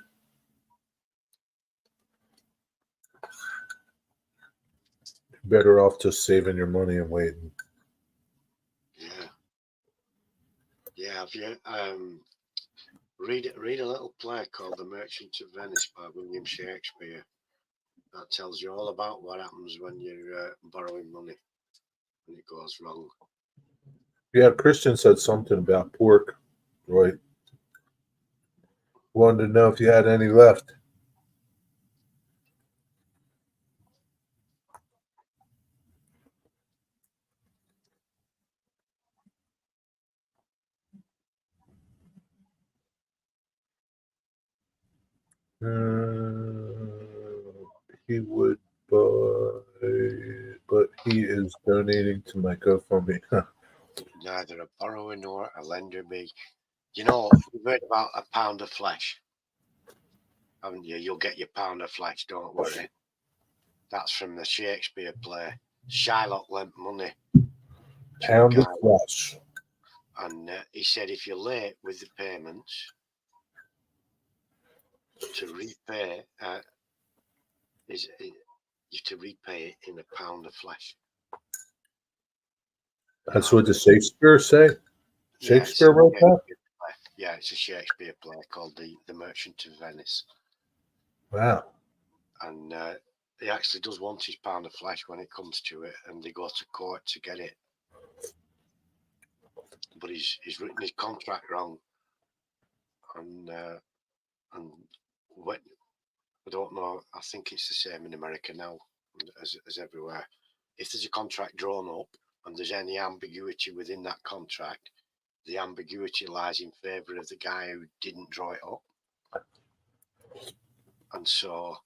Better off just saving your money and waiting. Yeah. Have you read a little play called The Merchant of Venice by William Shakespeare. That tells you all about what happens when you're borrowing money when it goes wrong. Yeah, Christian said something about pork, right? Wanted to know if you had any left. He would buy, but he is donating to my GoFundMe. Neither a borrower nor a lender be. You've heard about a pound of flesh, haven't you? You'll get your pound of flesh, don't worry. That's from the Shakespeare play. Shylock lent money to Pound a of guy, flesh. and he said if you're late with the payments, to repay you have to repay it in a pound of flesh. That's what the Shakespeare say. Shakespeare wrote that. Yeah, it's a Shakespeare play called The Merchant of Venice. Wow. And he actually does want his pound of flesh when it comes to it, and they go to court to get it. But he's written his contract wrong, and when, I don't know. I think it's the same in America now as everywhere. If there's a contract drawn up and there's any ambiguity within that contract, the ambiguity lies in favour of the guy who didn't draw it up. And so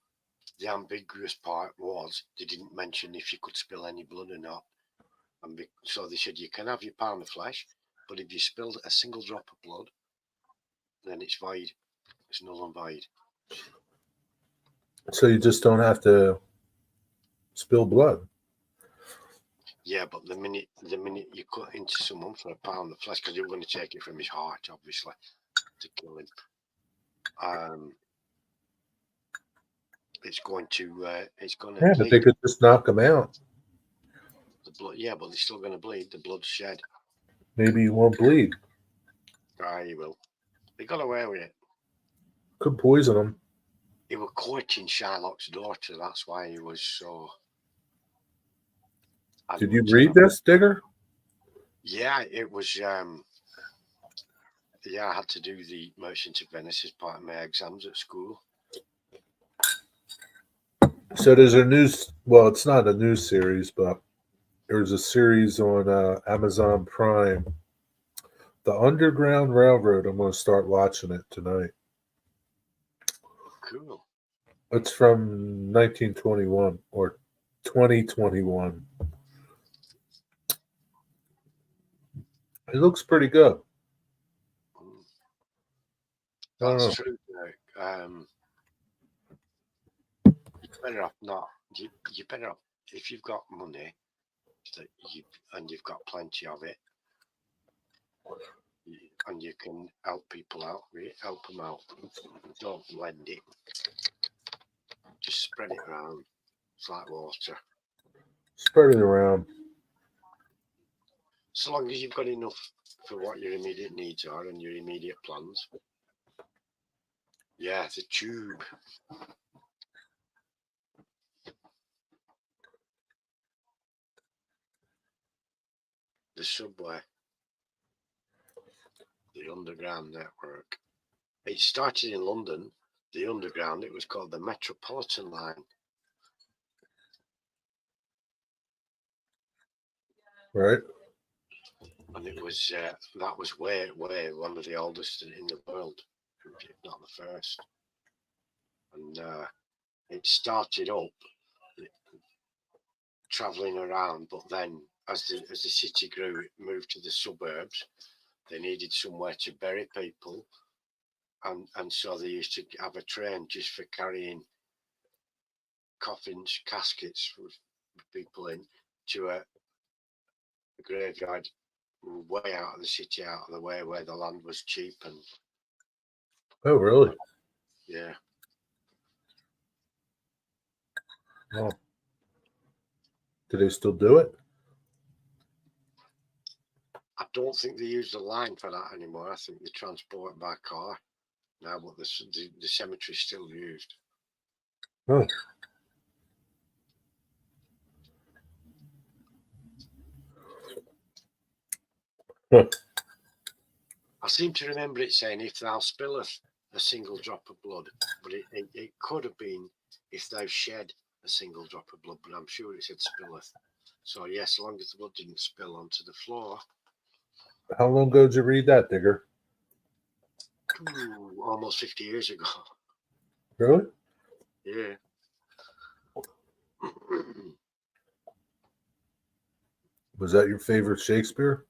the ambiguous part was they didn't mention if you could spill any blood or not. And so they said you can have your pound of flesh, but if you spilled a single drop of blood, then it's void. It's null and void. So you just don't have to spill blood. Yeah, but the minute you cut into someone for a pound of flesh, because you're going to take it from his heart, obviously, to kill him. It's going to. Yeah, but they could just knock him out. The blood, yeah, but they're still going to bleed. The blood's shed. Maybe he won't bleed. Ah, he will. They got away with it. Could poison him. He was courting Shylock's daughter. That's why he was so. Did you read this, Digger? Yeah, it was. Yeah, I had to do the Merchant of Venice as part of my exams at school. So there's a news. Well, it's not a news series, but there's a series on Amazon Prime. The Underground Railroad. I'm going to start watching it tonight. Cool. It's from 1921 or 2021. It looks pretty good. That's true. You're better off not. You're better off if you've got money and you've got plenty of it, and you can help people out. Help them out. Don't lend it. Just spread it around. It's like water. Spread it around. So long as you've got enough for what your immediate needs are and your immediate plans. Yeah, the tube. The subway. The Underground Network. It started in London. The Underground, it was called the Metropolitan Line. Right. And it was that was way one of the oldest in the world, if not the first. And it started up travelling around, but then as the city grew, it moved to the suburbs. They needed somewhere to bury people, and so they used to have a train just for carrying coffins, caskets with people in to a graveyard way out of the city, out of the way where the land was cheap. And oh, really? Yeah. Oh. Do they still do it? I don't think they use the line for that anymore. I think they transport by car now, but the cemetery is still used. Oh. Huh. I seem to remember it saying, if thou spilleth a single drop of blood, but it could have been if thou shed a single drop of blood, but I'm sure it said spilleth. So yes, as long as the blood didn't spill onto the floor. How long ago did you read that, Digger? Ooh, almost 50 years ago. Really? Yeah. Was that your favorite Shakespeare?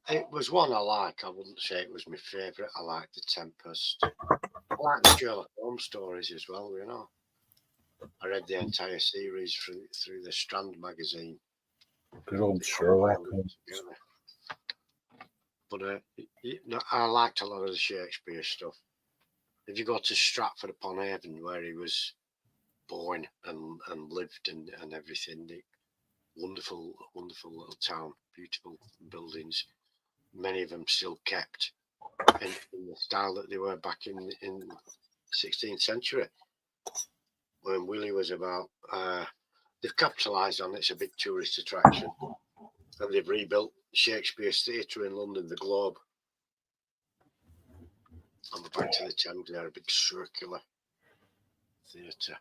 It was one I like. I wouldn't say it was my favourite. I like The Tempest. I like the Sherlock Holmes stories as well, you know. I read the entire series through the Strand magazine. Good old Sherlock Holmes. But I liked a lot of the Shakespeare stuff. If you go to Stratford upon Avon, where he was born and lived and everything, wonderful little town, beautiful buildings. Many of them still kept in the style that they were back in the 16th century. When Willie was about, they've capitalised on it. It's a big tourist attraction. And they've rebuilt Shakespeare's Theatre in London, the Globe. On the bank of the Thames there, a big circular theatre.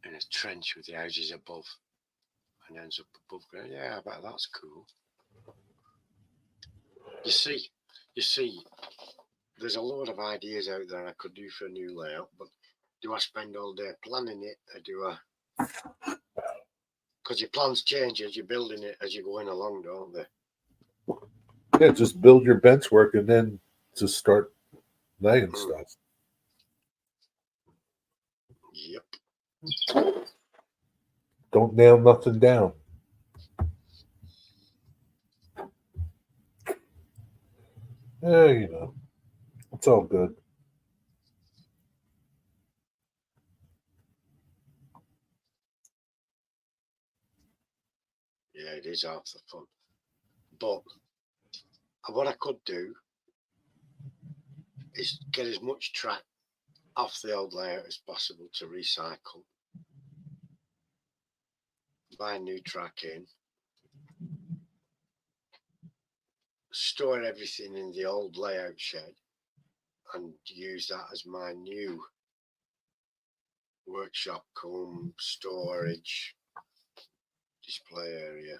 In a trench with the houses above and ends up above ground. Yeah, I bet that's cool. You see, there's a lot of ideas out there I could do for a new layout, but do I spend all day planning it, or do I? Because your plans change as you're building it as you're going along, don't they? Yeah, just build your bench work and then just start laying stuff. Yep. Don't nail nothing down. Yeah, you know, it's all good. Yeah, it is half the fun. But what I could do is get as much track off the old layout as possible to recycle. Buy a new track in. Store everything in the old layout shed and use that as my new workshop cum storage display area.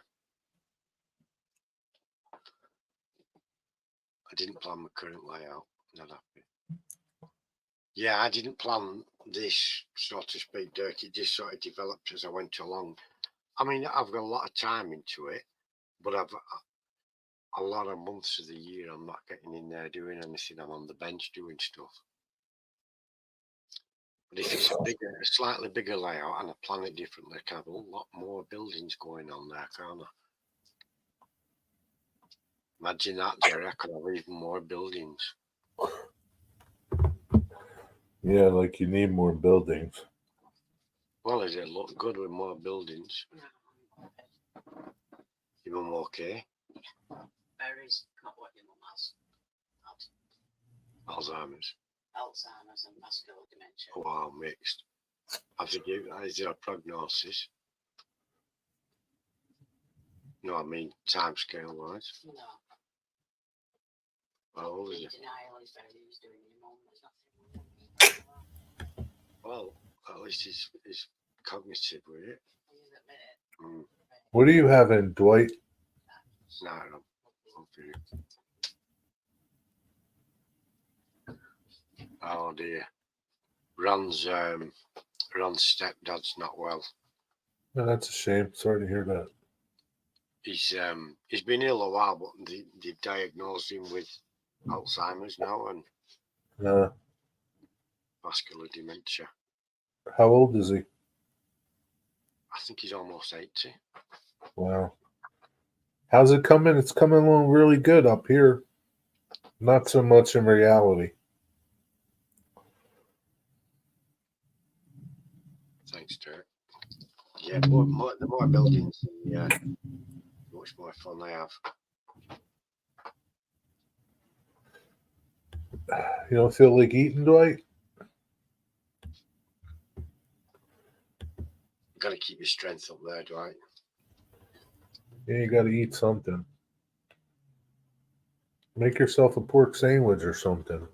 I didn't plan my current layout. Not happy. Yeah, I didn't plan this, so to speak, Dirk. It just sort of developed as I went along. I mean, I've got a lot of time into it, but I've a lot of months of the year I'm not getting in there doing anything. I'm on the bench doing stuff. But if it's a slightly bigger layout and I plan it differently, I can have a lot more buildings going on there, can't I? Imagine that, Jerry. I could have even more buildings. Yeah, like you need more buildings. Well, does it look good with more buildings? You mum okay? Barry's not what your mum has. Alzheimer's. Alzheimer's and vascular dementia. Wow, mixed. Is there a prognosis? No, I mean time scale wise. No. How old is it? Denial is Barry was doing your mum. There's nothing. Well, at least he's cognitive with it. He is at minute. What do you have in, Dwight? No, I don't. Oh dear. Ron's stepdad's not well. No, that's a shame. Sorry to hear that. He's been ill a while, but they diagnosed him with Alzheimer's now and vascular dementia. How old is he? I think he's almost 80. Wow. How's it coming? It's coming along really good up here. Not so much in reality. Thanks, Dirk. Yeah, the more buildings, yeah, much more fun they have. You don't feel like eating, Dwight? Got to keep your strength up there, Dwight. Yeah, you got to eat something. Make yourself a pork sandwich or something.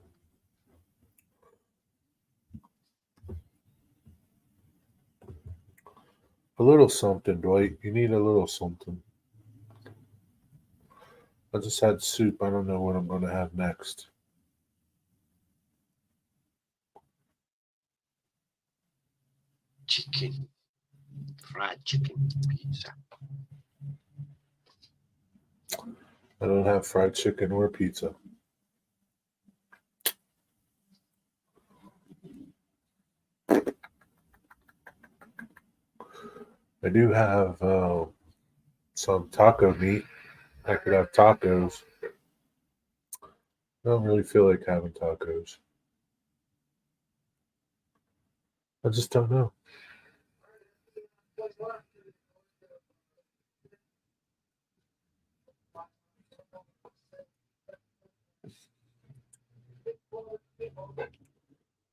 A little something, Dwight. You need a little something. I just had soup. I don't know what I'm going to have next. Chicken. Fried chicken pizza. I don't have fried chicken or pizza. I do have some taco meat. I could have tacos. I don't really feel like having tacos. I just don't know.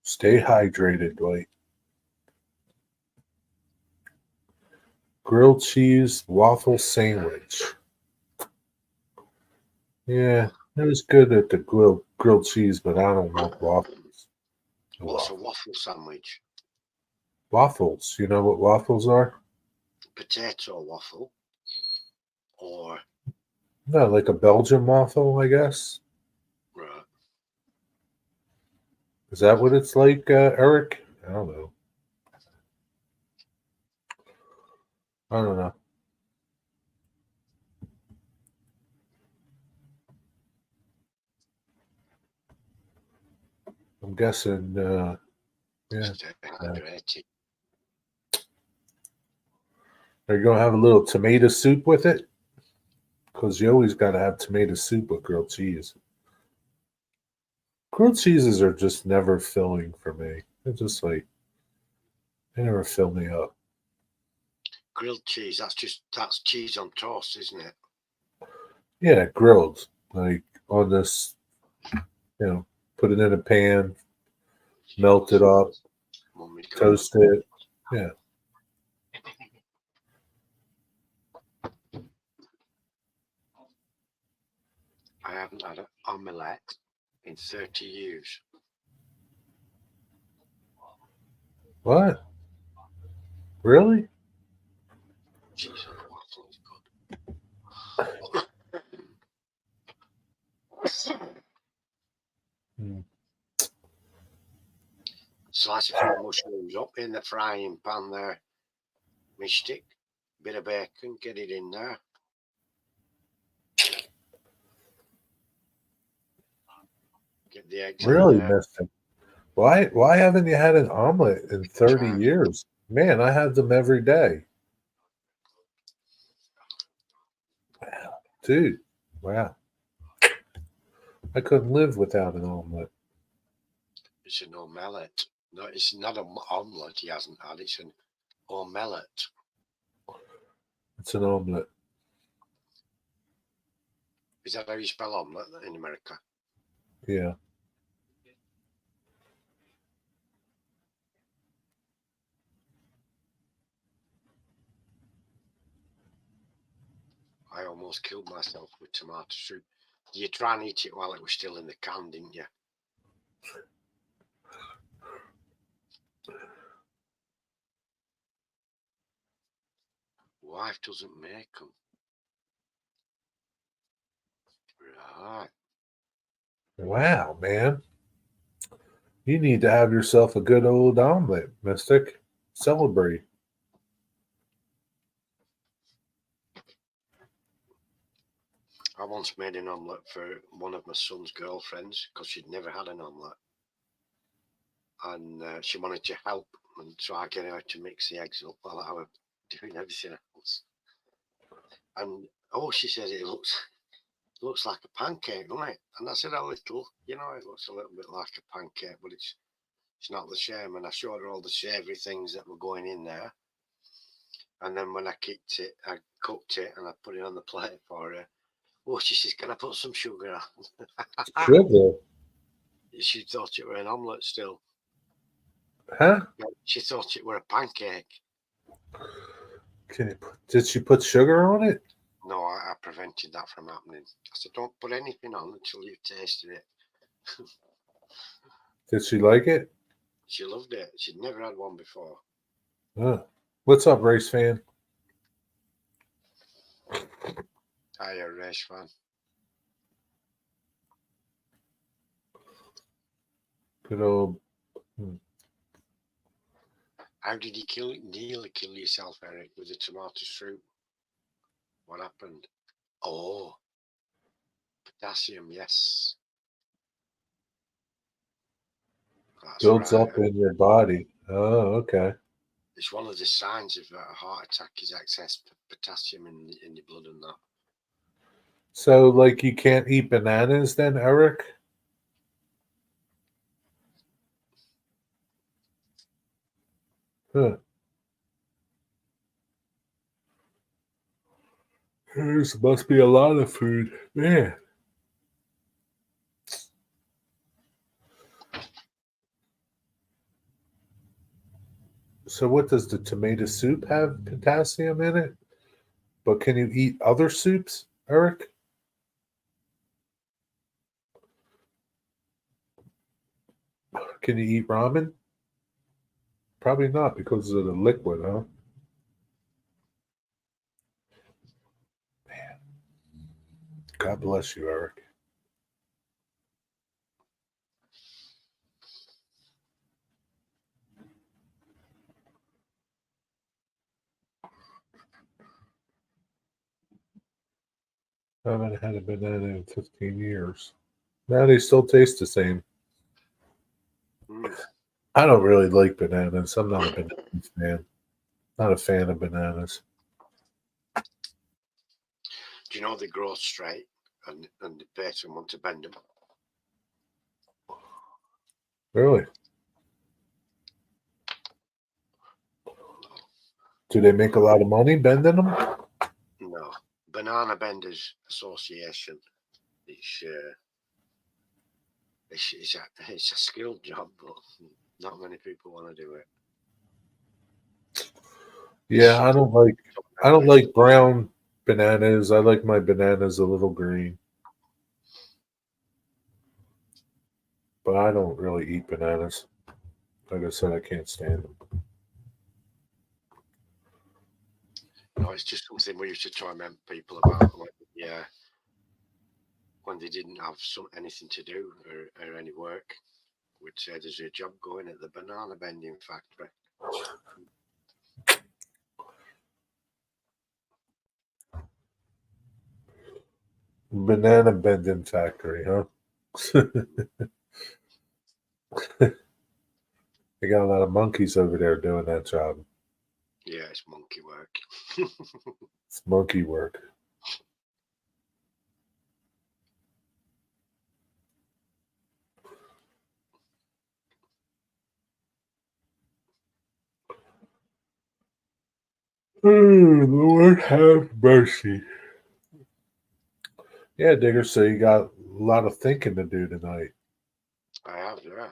Stay hydrated, Dwight. Grilled cheese waffle sandwich. Yeah, it was good at the grilled cheese, but I don't want waffles. What's a waffle sandwich? Waffles. You know what waffles are? Potato waffle, or No, like a Belgian waffle, I guess. right? Is that what it's like, Eric? I don't know. I don't know. I'm guessing. Yeah. It's dehydrated. Are you gonna have a little tomato soup with it? Because you always got to have tomato soup with grilled cheese. Grilled cheeses are just never filling for me. They're just like they never fill me up. Grilled cheese. That's cheese on toast, isn't it? Yeah, grilled like on this. Put it in a pan, melt it up, Mummy's got toast it. Yeah. I haven't had an omelette in 30 years. What? Really? Cheese on a waffle is good. Hmm. Slice a few mushrooms up in the frying pan there. Mystic. Bit of bacon, get it in there. Get the eggs Really, in there. Mister? Why haven't you had an omelet in 30 Try. years? Man, I have them every day. Dude, wow. I couldn't live without an omelet. It's an omelette. No, it's not an omelette he hasn't had. It's an omelette. It's an omelet. Is that how you spell omelette in America? Yeah. I almost killed myself with tomato soup. You try and eat it while it was still in the can, didn't you? Wife doesn't make them. Right. Wow, man. You need to have yourself a good old omelet, Mystic. Celebrate. I once made an omelette for one of my son's girlfriends because she'd never had an omelette. And she wanted to help, and so I get her to mix the eggs up while I was doing everything else. And she said it looks like a pancake, doesn't it? And I said a little, it looks a little bit like a pancake, but it's not the same. And I showed her all the savoury things that were going in there. And then when I cooked it and I put it on the plate for her. She says, "Can I put some sugar on?" Sugar? She thought it were an omelette still. Huh? She thought it were a pancake. Did she put sugar on it? No, I prevented that from happening. I said, "Don't put anything on until you've tasted it." Did she like it? She loved it. She'd never had one before. Huh. What's up, race fan? Hiya, race fan. Good old. How did you nearly kill yourself, Eric, with the tomato soup? What happened? Oh, potassium, yes. That's Builds right. up in your body. Oh, okay. It's one of the signs of a heart attack is excess potassium in your blood and that. So, like, you can't eat bananas then, Eric? Huh. There must be a lot of food. Man. So what does the tomato soup have potassium in it? But can you eat other soups, Eric? Can you eat ramen? Probably not because of the liquid, huh? Man, God bless you, Eric. I haven't had a banana in 15 years. Now they still taste the same. Mm. I don't really like bananas. I'm not a banana fan. Not a fan of bananas. Do you know they grow straight and the person want to bend them? Really? Do they make a lot of money bending them? No. Banana Benders Association. It's a skilled job, but not many people want to do it. Yeah, I don't like brown bananas. I like my bananas a little green. But I don't really eat bananas. Like I said, I can't stand them. No, it's just something we used to torment people about. When they didn't have anything to do or any work, we'd say there's a job going at the banana bending factory. Banana bending factory, huh? They got a lot of monkeys over there doing that job. Yeah, it's monkey work. It's monkey work. Oh, Lord have mercy. Yeah, Digger, so you got a lot of thinking to do tonight. I have, yeah.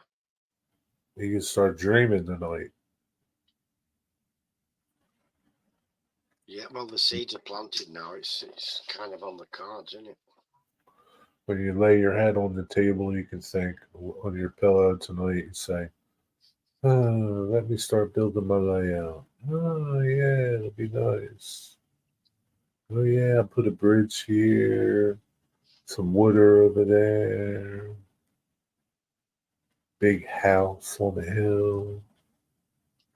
You can start dreaming tonight. Yeah, well, the seeds are planted now. It's kind of on the cards, isn't it? When you lay your head on the table, you can think on your pillow tonight and say, oh, let me start building my layout. Oh, yeah, it'll be nice. Oh, yeah, I'll put a bridge here, some water over there, big house on the hill.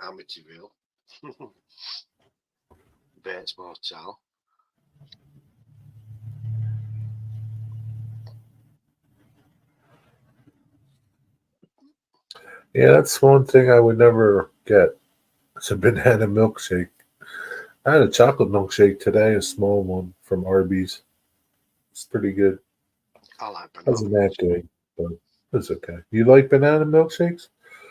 Amityville. Bates Motel. Yeah, that's one thing I would never get. It's a banana milkshake. I had a chocolate milkshake today, a small one from Arby's. It's pretty good. I like banana. Wasn't that good, but it's okay. You like banana milkshakes?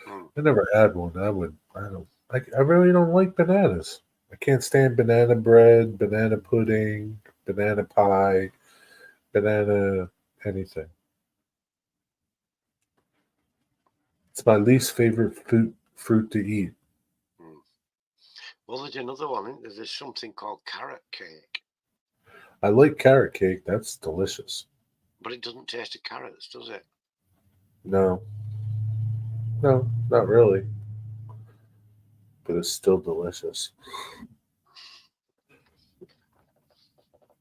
Mm. I never had one. I really don't like bananas. I can't stand banana bread, banana pudding, banana pie, banana anything. It's my least favorite fruit to eat. Mm. Well, there's another one, isn't there? There's something called carrot cake, I like carrot cake. That's delicious. but it doesn't taste of carrots, does it? No, no, not really. But it's still delicious.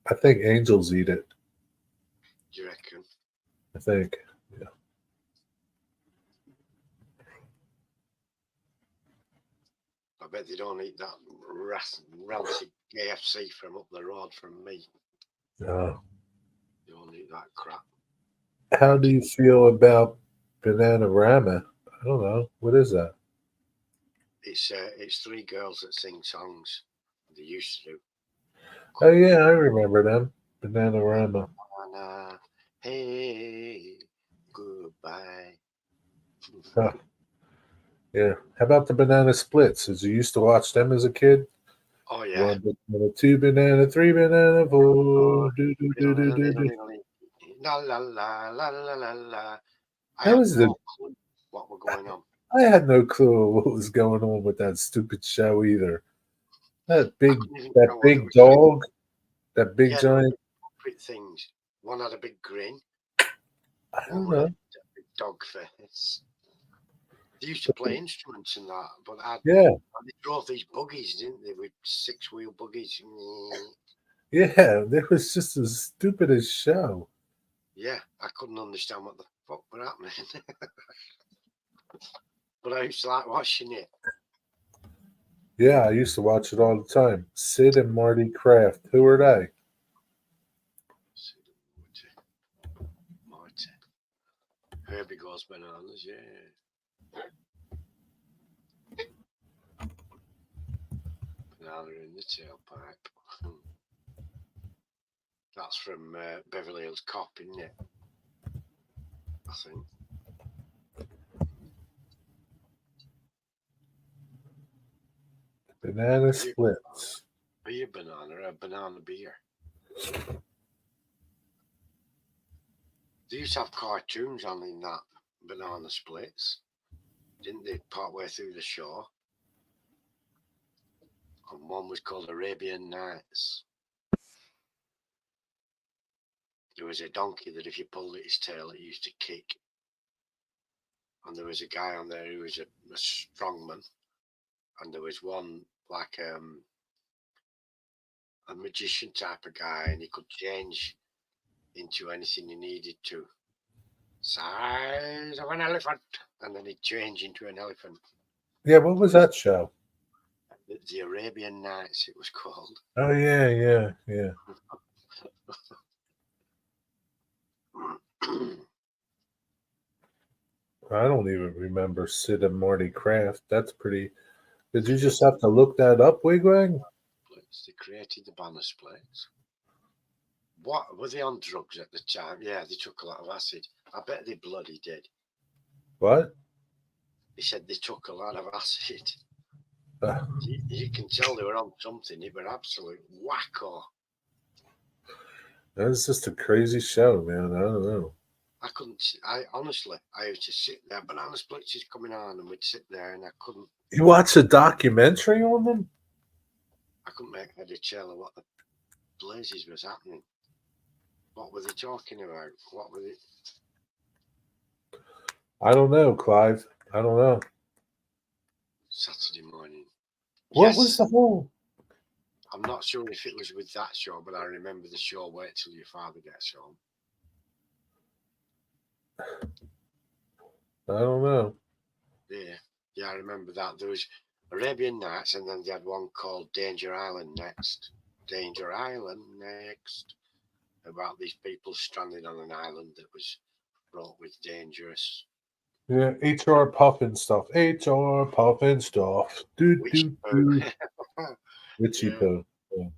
I think angels eat it. Do you reckon? I think. Yeah. I bet they don't eat that rancid KFC from up the road from me. Uh, They don't eat that crap. how do you feel about banana rama? I don't know. What is that? It's three girls that sing songs. They used to do. Oh yeah, I remember them. Banana rama. Hey, goodbye. Huh. Yeah. How about the banana splits? Did you used to watch them as a kid? Oh yeah. One banana, two banana, three banana, four. Do, do, do, do, do, do. La la la la la la la. I That had was no clue what were going on. I had no clue what was going on with that stupid show either. That I couldn't even tell what it big was. dog, that big Yeah, giant. quick things. One had a big grin. I One don't had know. a big dog face. They used to play instruments and that, but Yeah, they drove these buggies, didn't they, with 6-wheel buggies? yeah. It was just the stupidest show. Yeah, I couldn't understand what the fuck were happening. But I used to like watching it. Yeah, I used to watch it all the time. Sid and Marty Kraft. Who are they? Marty. Herbie Goes Bananas, yeah. Banana in the tailpipe. That's from Beverly Hills Cop, isn't it? I think. Banana Splits. Are you a banana or a banana beer? They used to have cartoons on in that Banana Splits, didn't they? Partway through the show. And one was called Arabian Nights. There was a donkey that if you pulled at his tail, it used to kick. And there was a guy on there who was a strongman. And there was one like a magician type of guy, and he could change into anything he needed to. Size of an elephant. And then he'd change into an elephant. Yeah, what was that show? The Arabian Nights, it was called. Oh yeah, yeah, yeah. I don't even remember Sid and Marty Kraft. That's pretty. Did you just have to look that up, Wigwag? They created the Banner Splits. What were they on drugs at the time? Yeah, they took a lot of acid. I bet they bloody did. What? He said they took a lot of acid. Uh, You can tell they were on something. They were absolute wacko. That's just a crazy show, man. I don't know. I couldn't. I honestly, I used to sit there. Banana Splits is coming on, and we'd sit there, and I couldn't You watched a documentary on them? make head or tail of what the blazes was happening. What were they talking about? What were they? I don't know, Clive. I don't know. Saturday morning. What was the whole? I'm not sure if it was with that show, but I remember the show Wait Till Your Father Gets Home. I don't know. Yeah, I remember that. There was Arabian Nights, and then they had one called Danger Island next. Danger Island next. About these people stranded on an island that was fraught with dangerous Yeah, HR Puffin stuff. HR Puffin stuff. witch poo. Witchy Yeah. poo. Yeah.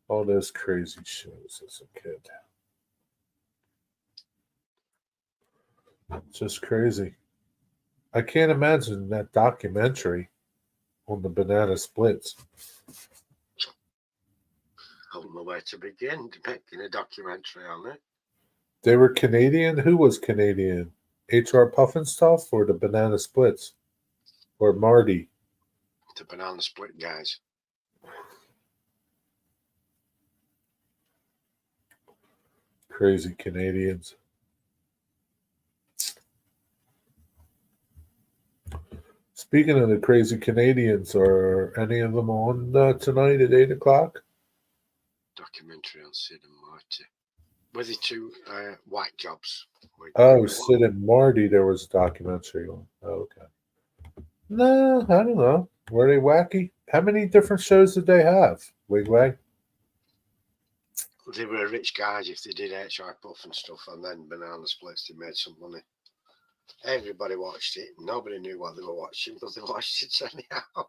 All those crazy shows as a kid. It's just crazy. I can't imagine that documentary on the Banana Splits. I don't know where to begin making a documentary on it. They were Canadian. Who was Canadian? HR Puffin stuff or the Banana Splits? Or Marty? The Banana Split guys. Crazy Canadians. Speaking of the crazy Canadians, are any of them on tonight at 8 o'clock? Documentary on Sid and Marty. Were they two white jobs? Oh, Sid and Marty, there was a documentary on. Oh, okay. No, I don't know. Were they wacky? How many different shows did they have? Wigwag? They were rich guys if they did HR Puff and stuff, and then Banana Splits, they made some money. Everybody watched it. Nobody knew what they were watching, but they watched it anyhow.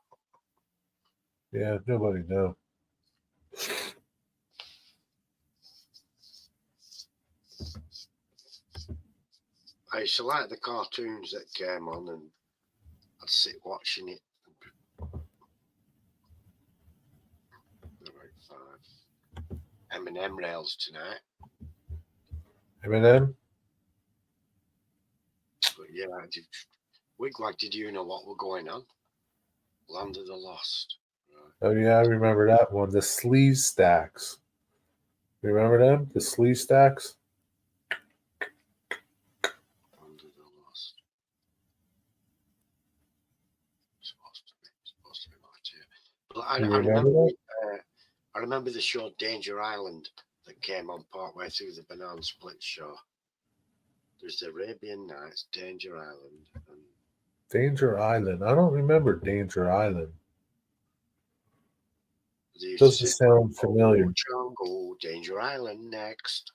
Yeah, nobody knew. I used to like the cartoons that came on, and I'd sit watching it. M&M rails tonight. Eminem? But yeah, Wigwag, did you know what were going on? Land of the Lost. Oh, yeah, I remember that one. The Sleaze Stacks. Remember them? The Sleaze Stacks? Land of the Lost. Well, I You remember. remember that? I remember the show Danger Island that came on partway through the Banana Split show. There's the Arabian Nights, Danger Island, and Danger Island. I don't remember Danger Island. they used to Doesn't say, sound familiar. Jungle, Danger Island next.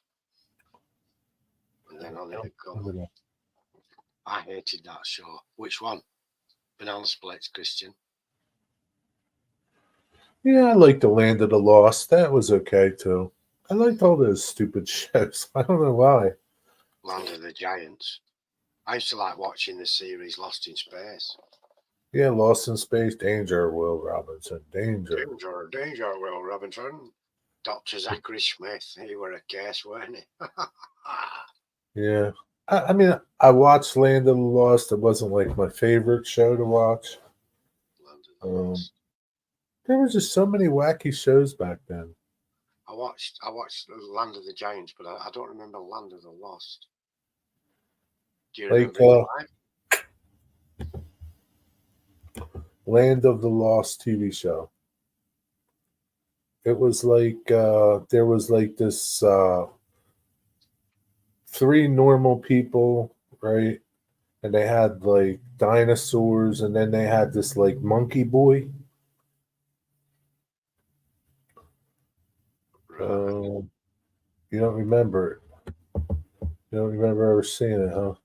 And then on it would go. I hated that show. Which one? Banana Splits, Christian. Yeah, I liked The Land of the Lost. That was okay too. I liked all those stupid shows. I don't know why. Land of the Giants. I used to like watching the series Lost in Space. Yeah, Lost in Space, Danger, Will Robinson, Danger. Danger, Will Robinson. Dr. Zachary Smith. He were a case, weren't he? Yeah. I mean, I watched Land of the Lost. It wasn't like my favorite show to watch. Land of the Lost. There were just so many wacky shows back then. I watched Land of the Giants, but I don't remember Land of the Lost. Do you Like, remember it? Land of the Lost TV show. It was like there was like this three normal people, right? And they had like dinosaurs, and then they had this like monkey boy. Right. You don't remember it. You don't remember ever seeing it, huh?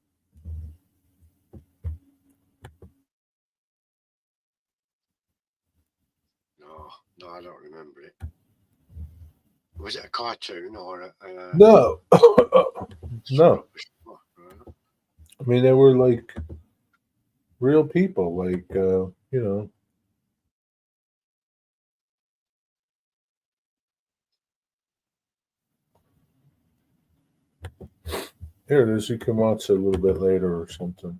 No, I don't remember it. Was it a cartoon or a No. No. Right. I mean, they were like real people, like, you know. Here it is. You can watch it a little bit later or something.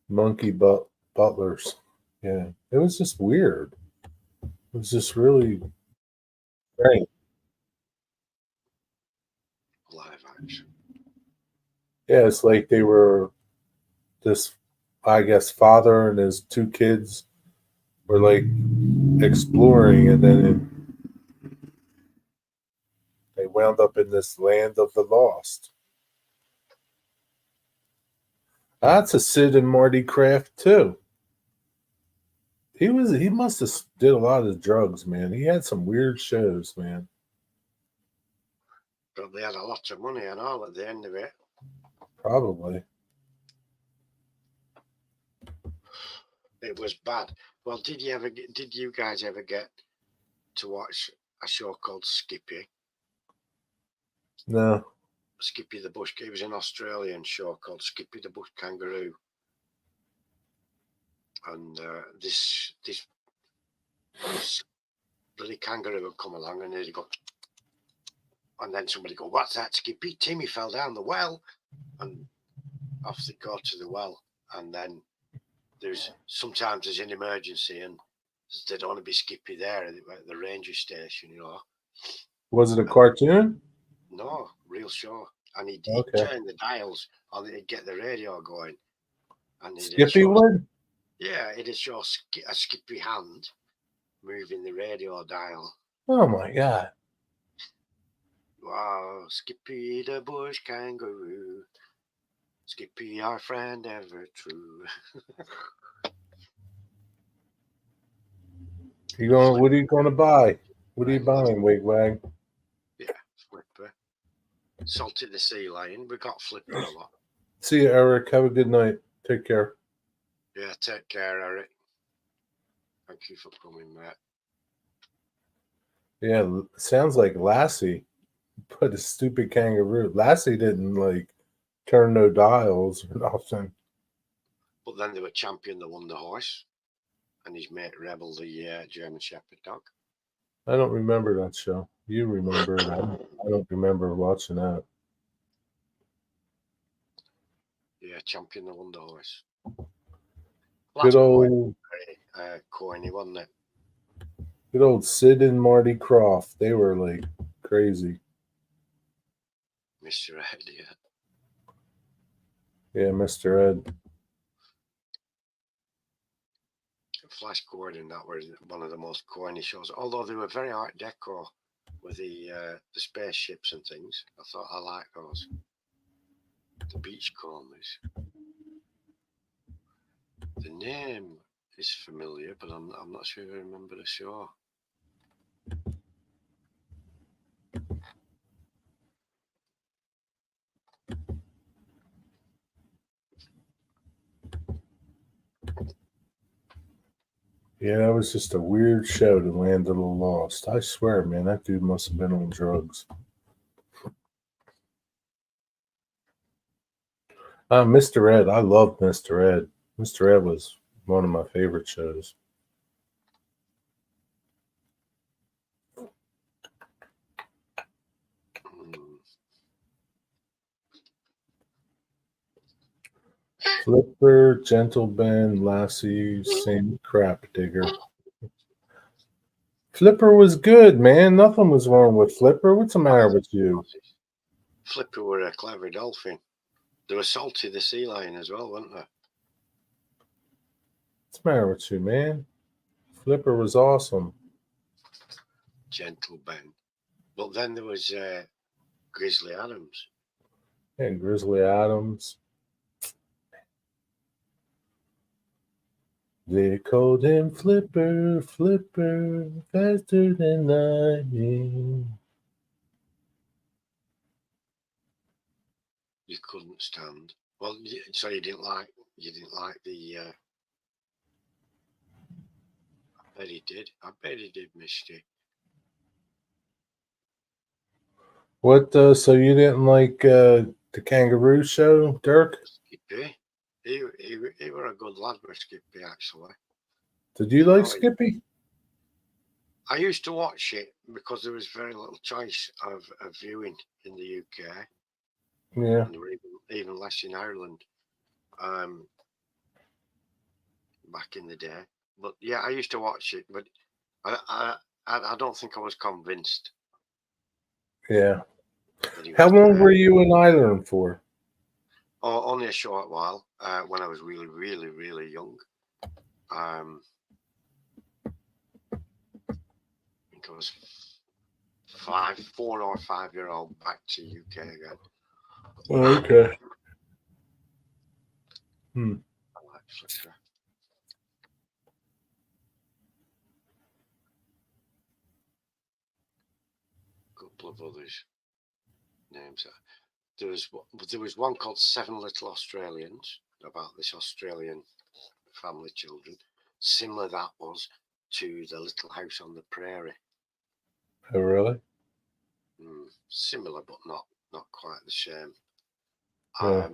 Monkey Butlers. Yeah. It was just weird. It was just really strange. Live action. Yeah, it's like they were this, I guess, father and his two kids were like exploring, and then they wound up in this land of the lost. That's a Sid and Marty Kraft too. He must have did a lot of drugs, man. He had some weird shows, man. But they had a lot of money and all at the end of it. Probably. It was bad. Well, did you guys ever get to watch a show called Skippy? No. Skippy the Bush. It was an Australian show called Skippy the Bush Kangaroo. And this bloody kangaroo would come along and he'd go, and then somebody go, "What's that, Skippy? Timmy fell down the well," and off they go to the well. And then sometimes there's an emergency and they don't want to be Skippy there at the ranger station, you know. Was it a cartoon? No, real show. And he'd Okay. turn the dials, or he'd get the radio going. And Skippy would? Yeah, it'd show a Skippy hand moving the radio dial. Oh my god. Wow, Skippy the Bush Kangaroo. Skippy, our friend ever true. What are you gonna buy? What are you buying, Wigwag? Yeah, Flipper. Salty the Sea Lion. We got Flipper a lot. See you, Eric. Have a good night. Take care. Yeah, take care, Eric. Thank you for coming, mate. Yeah, sounds like Lassie put a stupid kangaroo. Lassie didn't like turn no dials or nothing. But then they were champion that won the horse, and his mate Rebel, the German Shepherd dog. I don't remember that show. You remember it. I don't remember watching that. Yeah, champion that won the horse. Good old Corny, wasn't it? Good old Sid and Marty Croft. They were like crazy. Mr. Ed, yeah. Yeah, Mr. Ed. Flash Gordon, that were one of the most corny shows. Although they were very Art Deco with the spaceships and things. I thought I liked those. The Beachcombers. The name is familiar, but I'm not sure I remember the show. Yeah, that was just a weird show to Land of the Lost. I swear, man, that dude must have been on drugs. Mr. Ed. I loved Mr. Ed. Mr. Ed was one of my favorite shows. Flipper, Gentle Ben, Lassie, same crap digger. Flipper was good, man. Nothing was wrong with Flipper. What's the matter with you? Flipper were a clever dolphin. They were Salty the sea lion as well, weren't they? What's the matter with you, man? Flipper was awesome. Gentle Ben. But then there was Grizzly Adams. And Grizzly Adams. They called him Flipper, Flipper, faster than lightning. You couldn't stand. Well, so you didn't like the. I bet he did. I bet he did, Misty. What? So you didn't like the Kangaroo Show, Dirk? Skippy. He were a good lad with Skippy, actually. Did you like Skippy? I used to watch it because there was very little choice of viewing in the UK. Yeah. And there were even less in Ireland back in the day. But yeah, I used to watch it, but I don't think I was convinced. Yeah. How long were you in Ireland for? Oh, only a short while. When I was really, really, really young. I think I was 4 or 5 year old back to UK again. Okay. I like Flicker. Couple of others names. There was one called Seven Little Australians about this Australian family children. Similar that was to the Little House on the Prairie. Oh, really? Similar, but not quite the same. Yeah.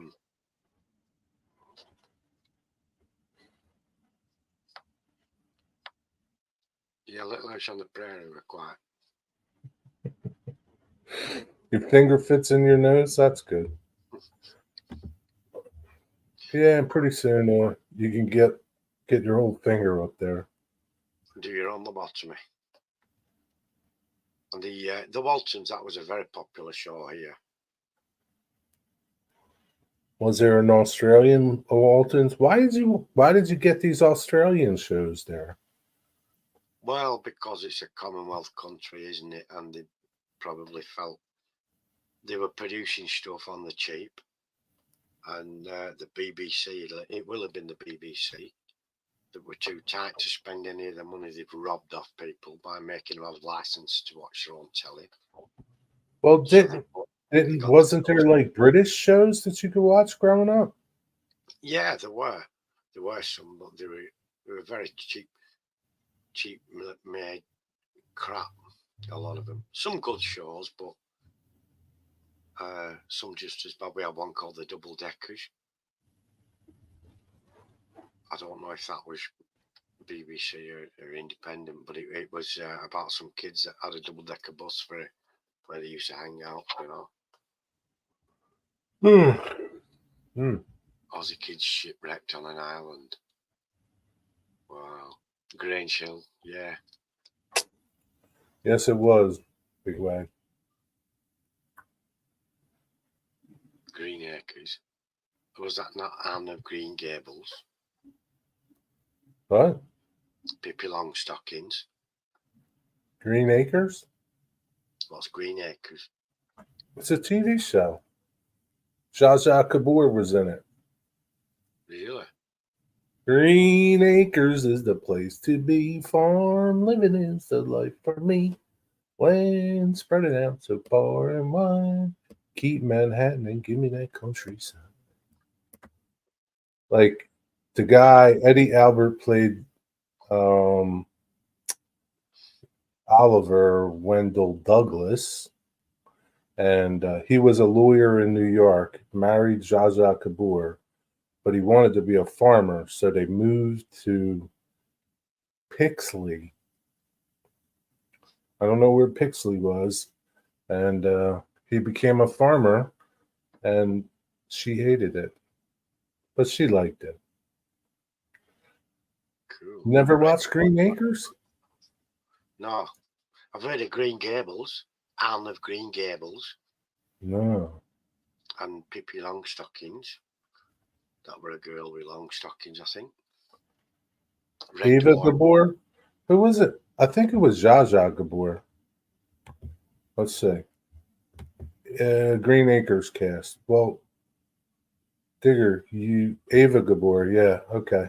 Yeah, Little House on the Prairie were quite. Your finger fits in your nose? That's good. Yeah, and pretty soon you can get your whole finger up there. Do your own lobotomy. And the Waltons, that was a very popular show here. Was there an Australian Waltons? Why did you get these Australian shows there? Well, because it's a Commonwealth country, isn't it? And they probably felt they were producing stuff on the cheap. And the BBC, it will have been the BBC, that were too tight to spend any of the money they've robbed off people by making them have license to watch their own telly. Well, wasn't there like British shows that you could watch growing up? Yeah, there were some, but they were very cheap made crap. A lot of them, some good shows, but some just as bad. We had one called The Double Deckers. I don't know if that was BBC or independent, but it was about some kids that had a double decker bus for where they used to hang out, Aussie kids shipwrecked on an island. Wow. Grange Hill, yeah. Yes, it was. Big Wag. Green Acres. Was that not Anne of Green Gables? What? Pippi Longstockings. Green Acres? What's Green Acres? It's a TV show. Zsa Zsa Gabor was in it. Really? Green Acres is the place to be. Farm living is the life for me. Land spread it out so far and wide. Keep Manhattan and give me that countryside. Like the guy Eddie Albert played Oliver Wendell Douglas, and he was a lawyer in New York, married Zsa Zsa Gabor, but he wanted to be a farmer, so they moved to Pixley. I don't know where Pixley was, and he became a farmer, and she hated it, but she liked it. Cool. Never watched Green Acres? No. I've heard of Green Gables, Anne of Green Gables, No. and Pippi Longstockings. That were a girl with long stockings, I think. Red Eva Dwarf. Gabor? Who was it? I think it was Zsa Zsa Gabor. Let's see. Green Acres cast. Well, Digger, Ava Gabor, yeah, okay.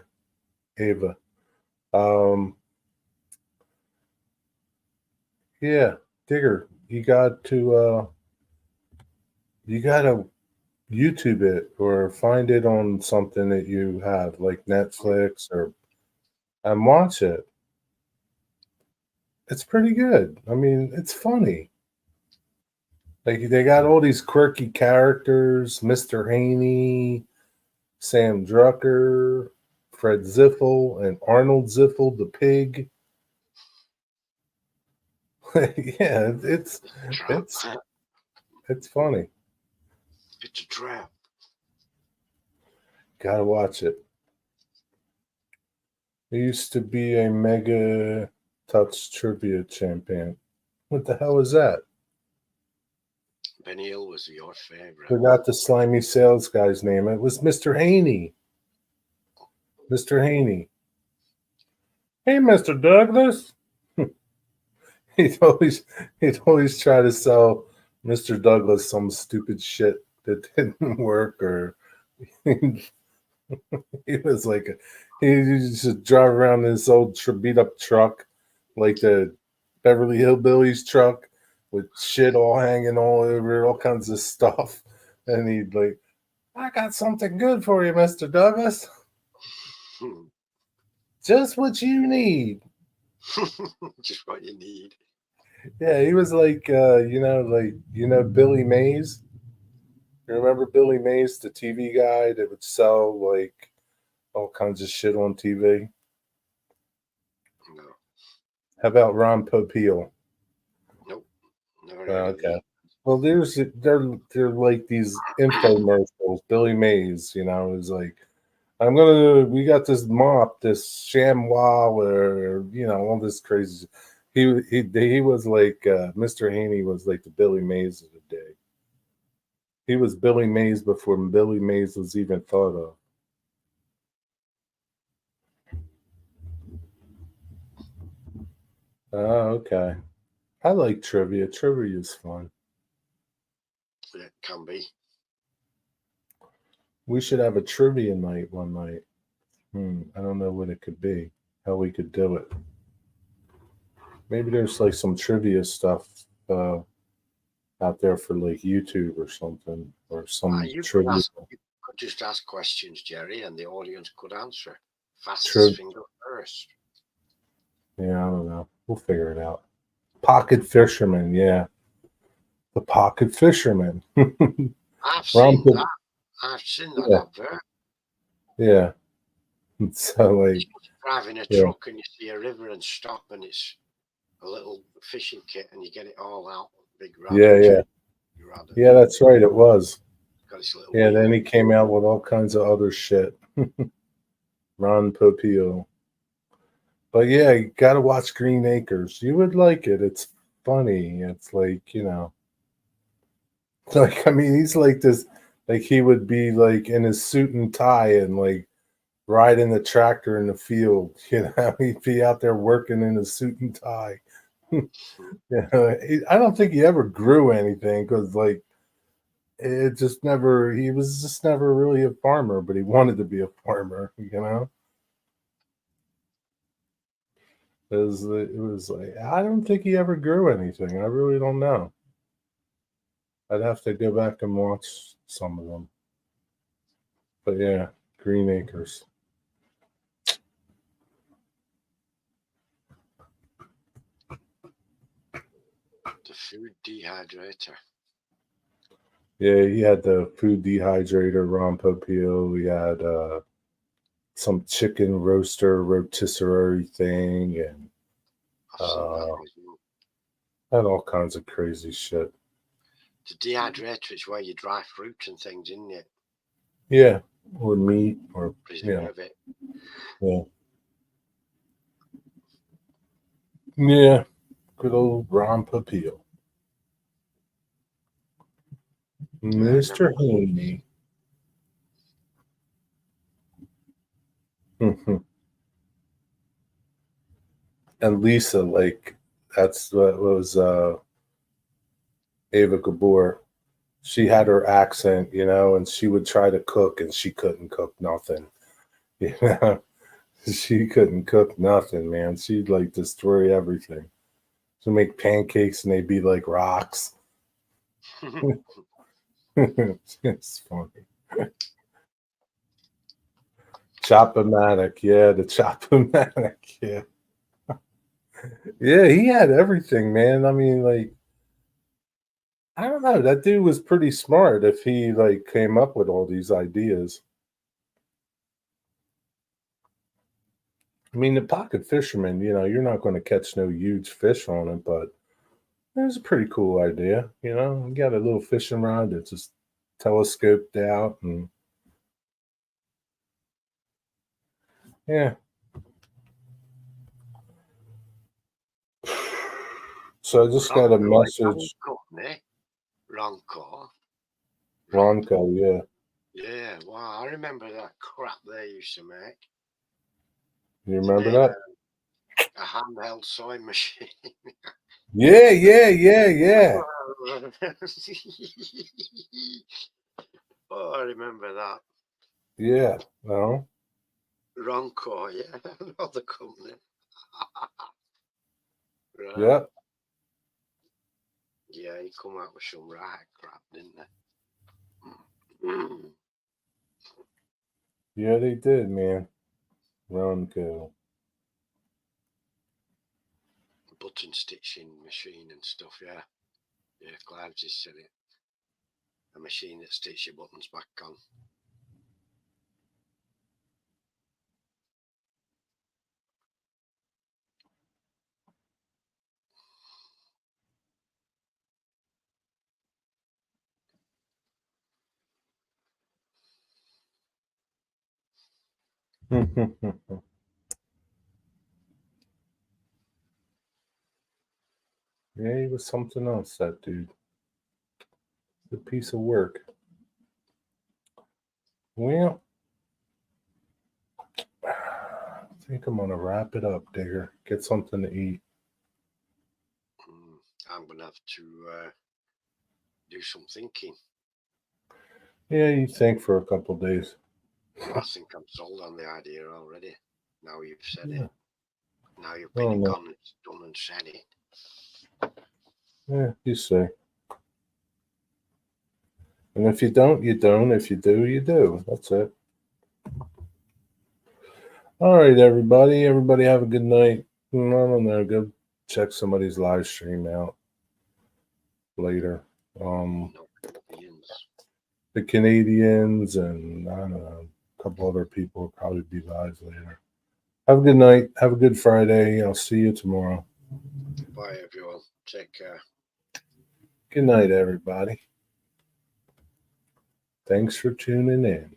Ava. Yeah, Digger, you got to YouTube it or find it on something that you have, like Netflix and watch it. It's pretty good. I mean, it's funny. Like they got all these quirky characters: Mr. Haney, Sam Drucker, Fred Ziffel, and Arnold Ziffel, the pig. Yeah, it's funny. It's a trap. Gotta watch it. I used to be a Mega Touch trivia champion. What the hell is that? Benny Hill was your favorite. Forgot the slimy sales guy's name. It was Mr. Haney. Mr. Haney. Hey, Mr. Douglas. he'd always try to sell Mr. Douglas some stupid shit that didn't work, or he was like he used to drive around this old beat up truck, like the Beverly Hillbillies truck, with shit all hanging all over it, all kinds of stuff. And he'd like, I got something good for you, Mr. Douglas. Just what you need. Just what you need. Yeah, he was like, Billy Mays. You remember Billy Mays, the TV guy that would sell like all kinds of shit on TV? No. How about Ron Popeil? Nope. Never Oh, heard of okay. it. Well, they're like these infomercials. Billy Mays, is like, we got this mop, this ShamWow, or all this crazy. He was like Mr. Haney was like the Billy Mays of the day. He was Billy Mays before Billy Mays was even thought of. Oh, okay. I like trivia. Trivia is fun. Yeah, it can be. We should have a trivia night one night. I don't know what it could be, how we could do it. Maybe there's like some trivia stuff out there for like YouTube or something, or some You trivia. could just ask questions, Jerry, and the audience could answer. Fastest True. finger first. Yeah, I don't know. We'll figure it out. Pocket Fisherman, yeah. The Pocket Fisherman. I've seen Ron- that. I've seen that Yeah. advert. Yeah. So like, Driving a Yeah. truck and you see a river and stop, and it's a little fishing kit, and you get it all out. Big Yeah. Yeah, that's right. It was. Got his little Yeah, wheel. then he came out with all kinds of other shit. Ron Popeil. But yeah, you gotta watch Green Acres. You would like it. It's funny. It's like, like, I mean, he's like this, like he would be like in his suit and tie and like riding the tractor in the field. You know, he'd be out there working in a suit and tie. I don't think he ever grew anything because, like, it just never. He was just never really a farmer, but he wanted to be a farmer. You know, it was like I don't think he ever grew anything. I really don't know. I'd have to go back and watch some of them. But yeah, Green Acres. The food dehydrator. Yeah, he had the food dehydrator, Rompo peel. He had some chicken roaster rotisserie thing, and I've seen that uh, as well. had all kinds of crazy shit. The dehydrator is where you dry fruit and things, isn't it? Yeah, or meat, or Preserve it. yeah, yeah. Good old Ron Popeil, Mr. Haney. And Lisa, like, that's what was Ava Gabor. She had her accent, you know, and she would try to cook, and she couldn't cook nothing. You know, she couldn't cook nothing, man. She'd like destroy everything. She'd make pancakes, and they'd be like rocks. It's funny. Chop-o-matic, yeah, the Chop-o-matic, yeah. Yeah, he had everything, man. I mean, like, I don't know. That dude was pretty smart if he like came up with all these ideas. I mean, the pocket fisherman, you know, you're not going to catch no huge fish on it, but it was a pretty cool idea. You know, you got a little fishing rod that's just telescoped out, and yeah. So I just got a message. Ronco. Ronco, yeah. Yeah, wow, I remember that crap they used to make. You remember that? A handheld sewing machine. Yeah, yeah, yeah, yeah. Oh, I remember that. Yeah. No. Ronco, yeah, another company. Right. Yep. Yeah, he come out with some right crap, didn't they? Yeah, they did, man. Ronco. Button stitching machine and stuff, yeah. Yeah, Clive just said it. A machine that stitches your buttons back on. Yeah, he was something else, that dude. A piece of work. Well, I think I'm gonna wrap it up, Digger. Get something to eat. I'm gonna have to do some thinking. Yeah, you think for a couple days. I think I'm sold on the idea already. Now you've said Yeah. it. Now you've been and no. gone and done and said it. Yeah, you say. And if you don't, you don't. If you do, you do. That's it. All right, everybody. Everybody have a good night. I don't know. Go check somebody's live stream out later. No Europeans. The Canadians and I don't know, a couple other people will probably be live later. Have a good night. Have a good Friday. I'll see you tomorrow. Bye, everyone. Take care. Good night, everybody. Thanks for tuning in.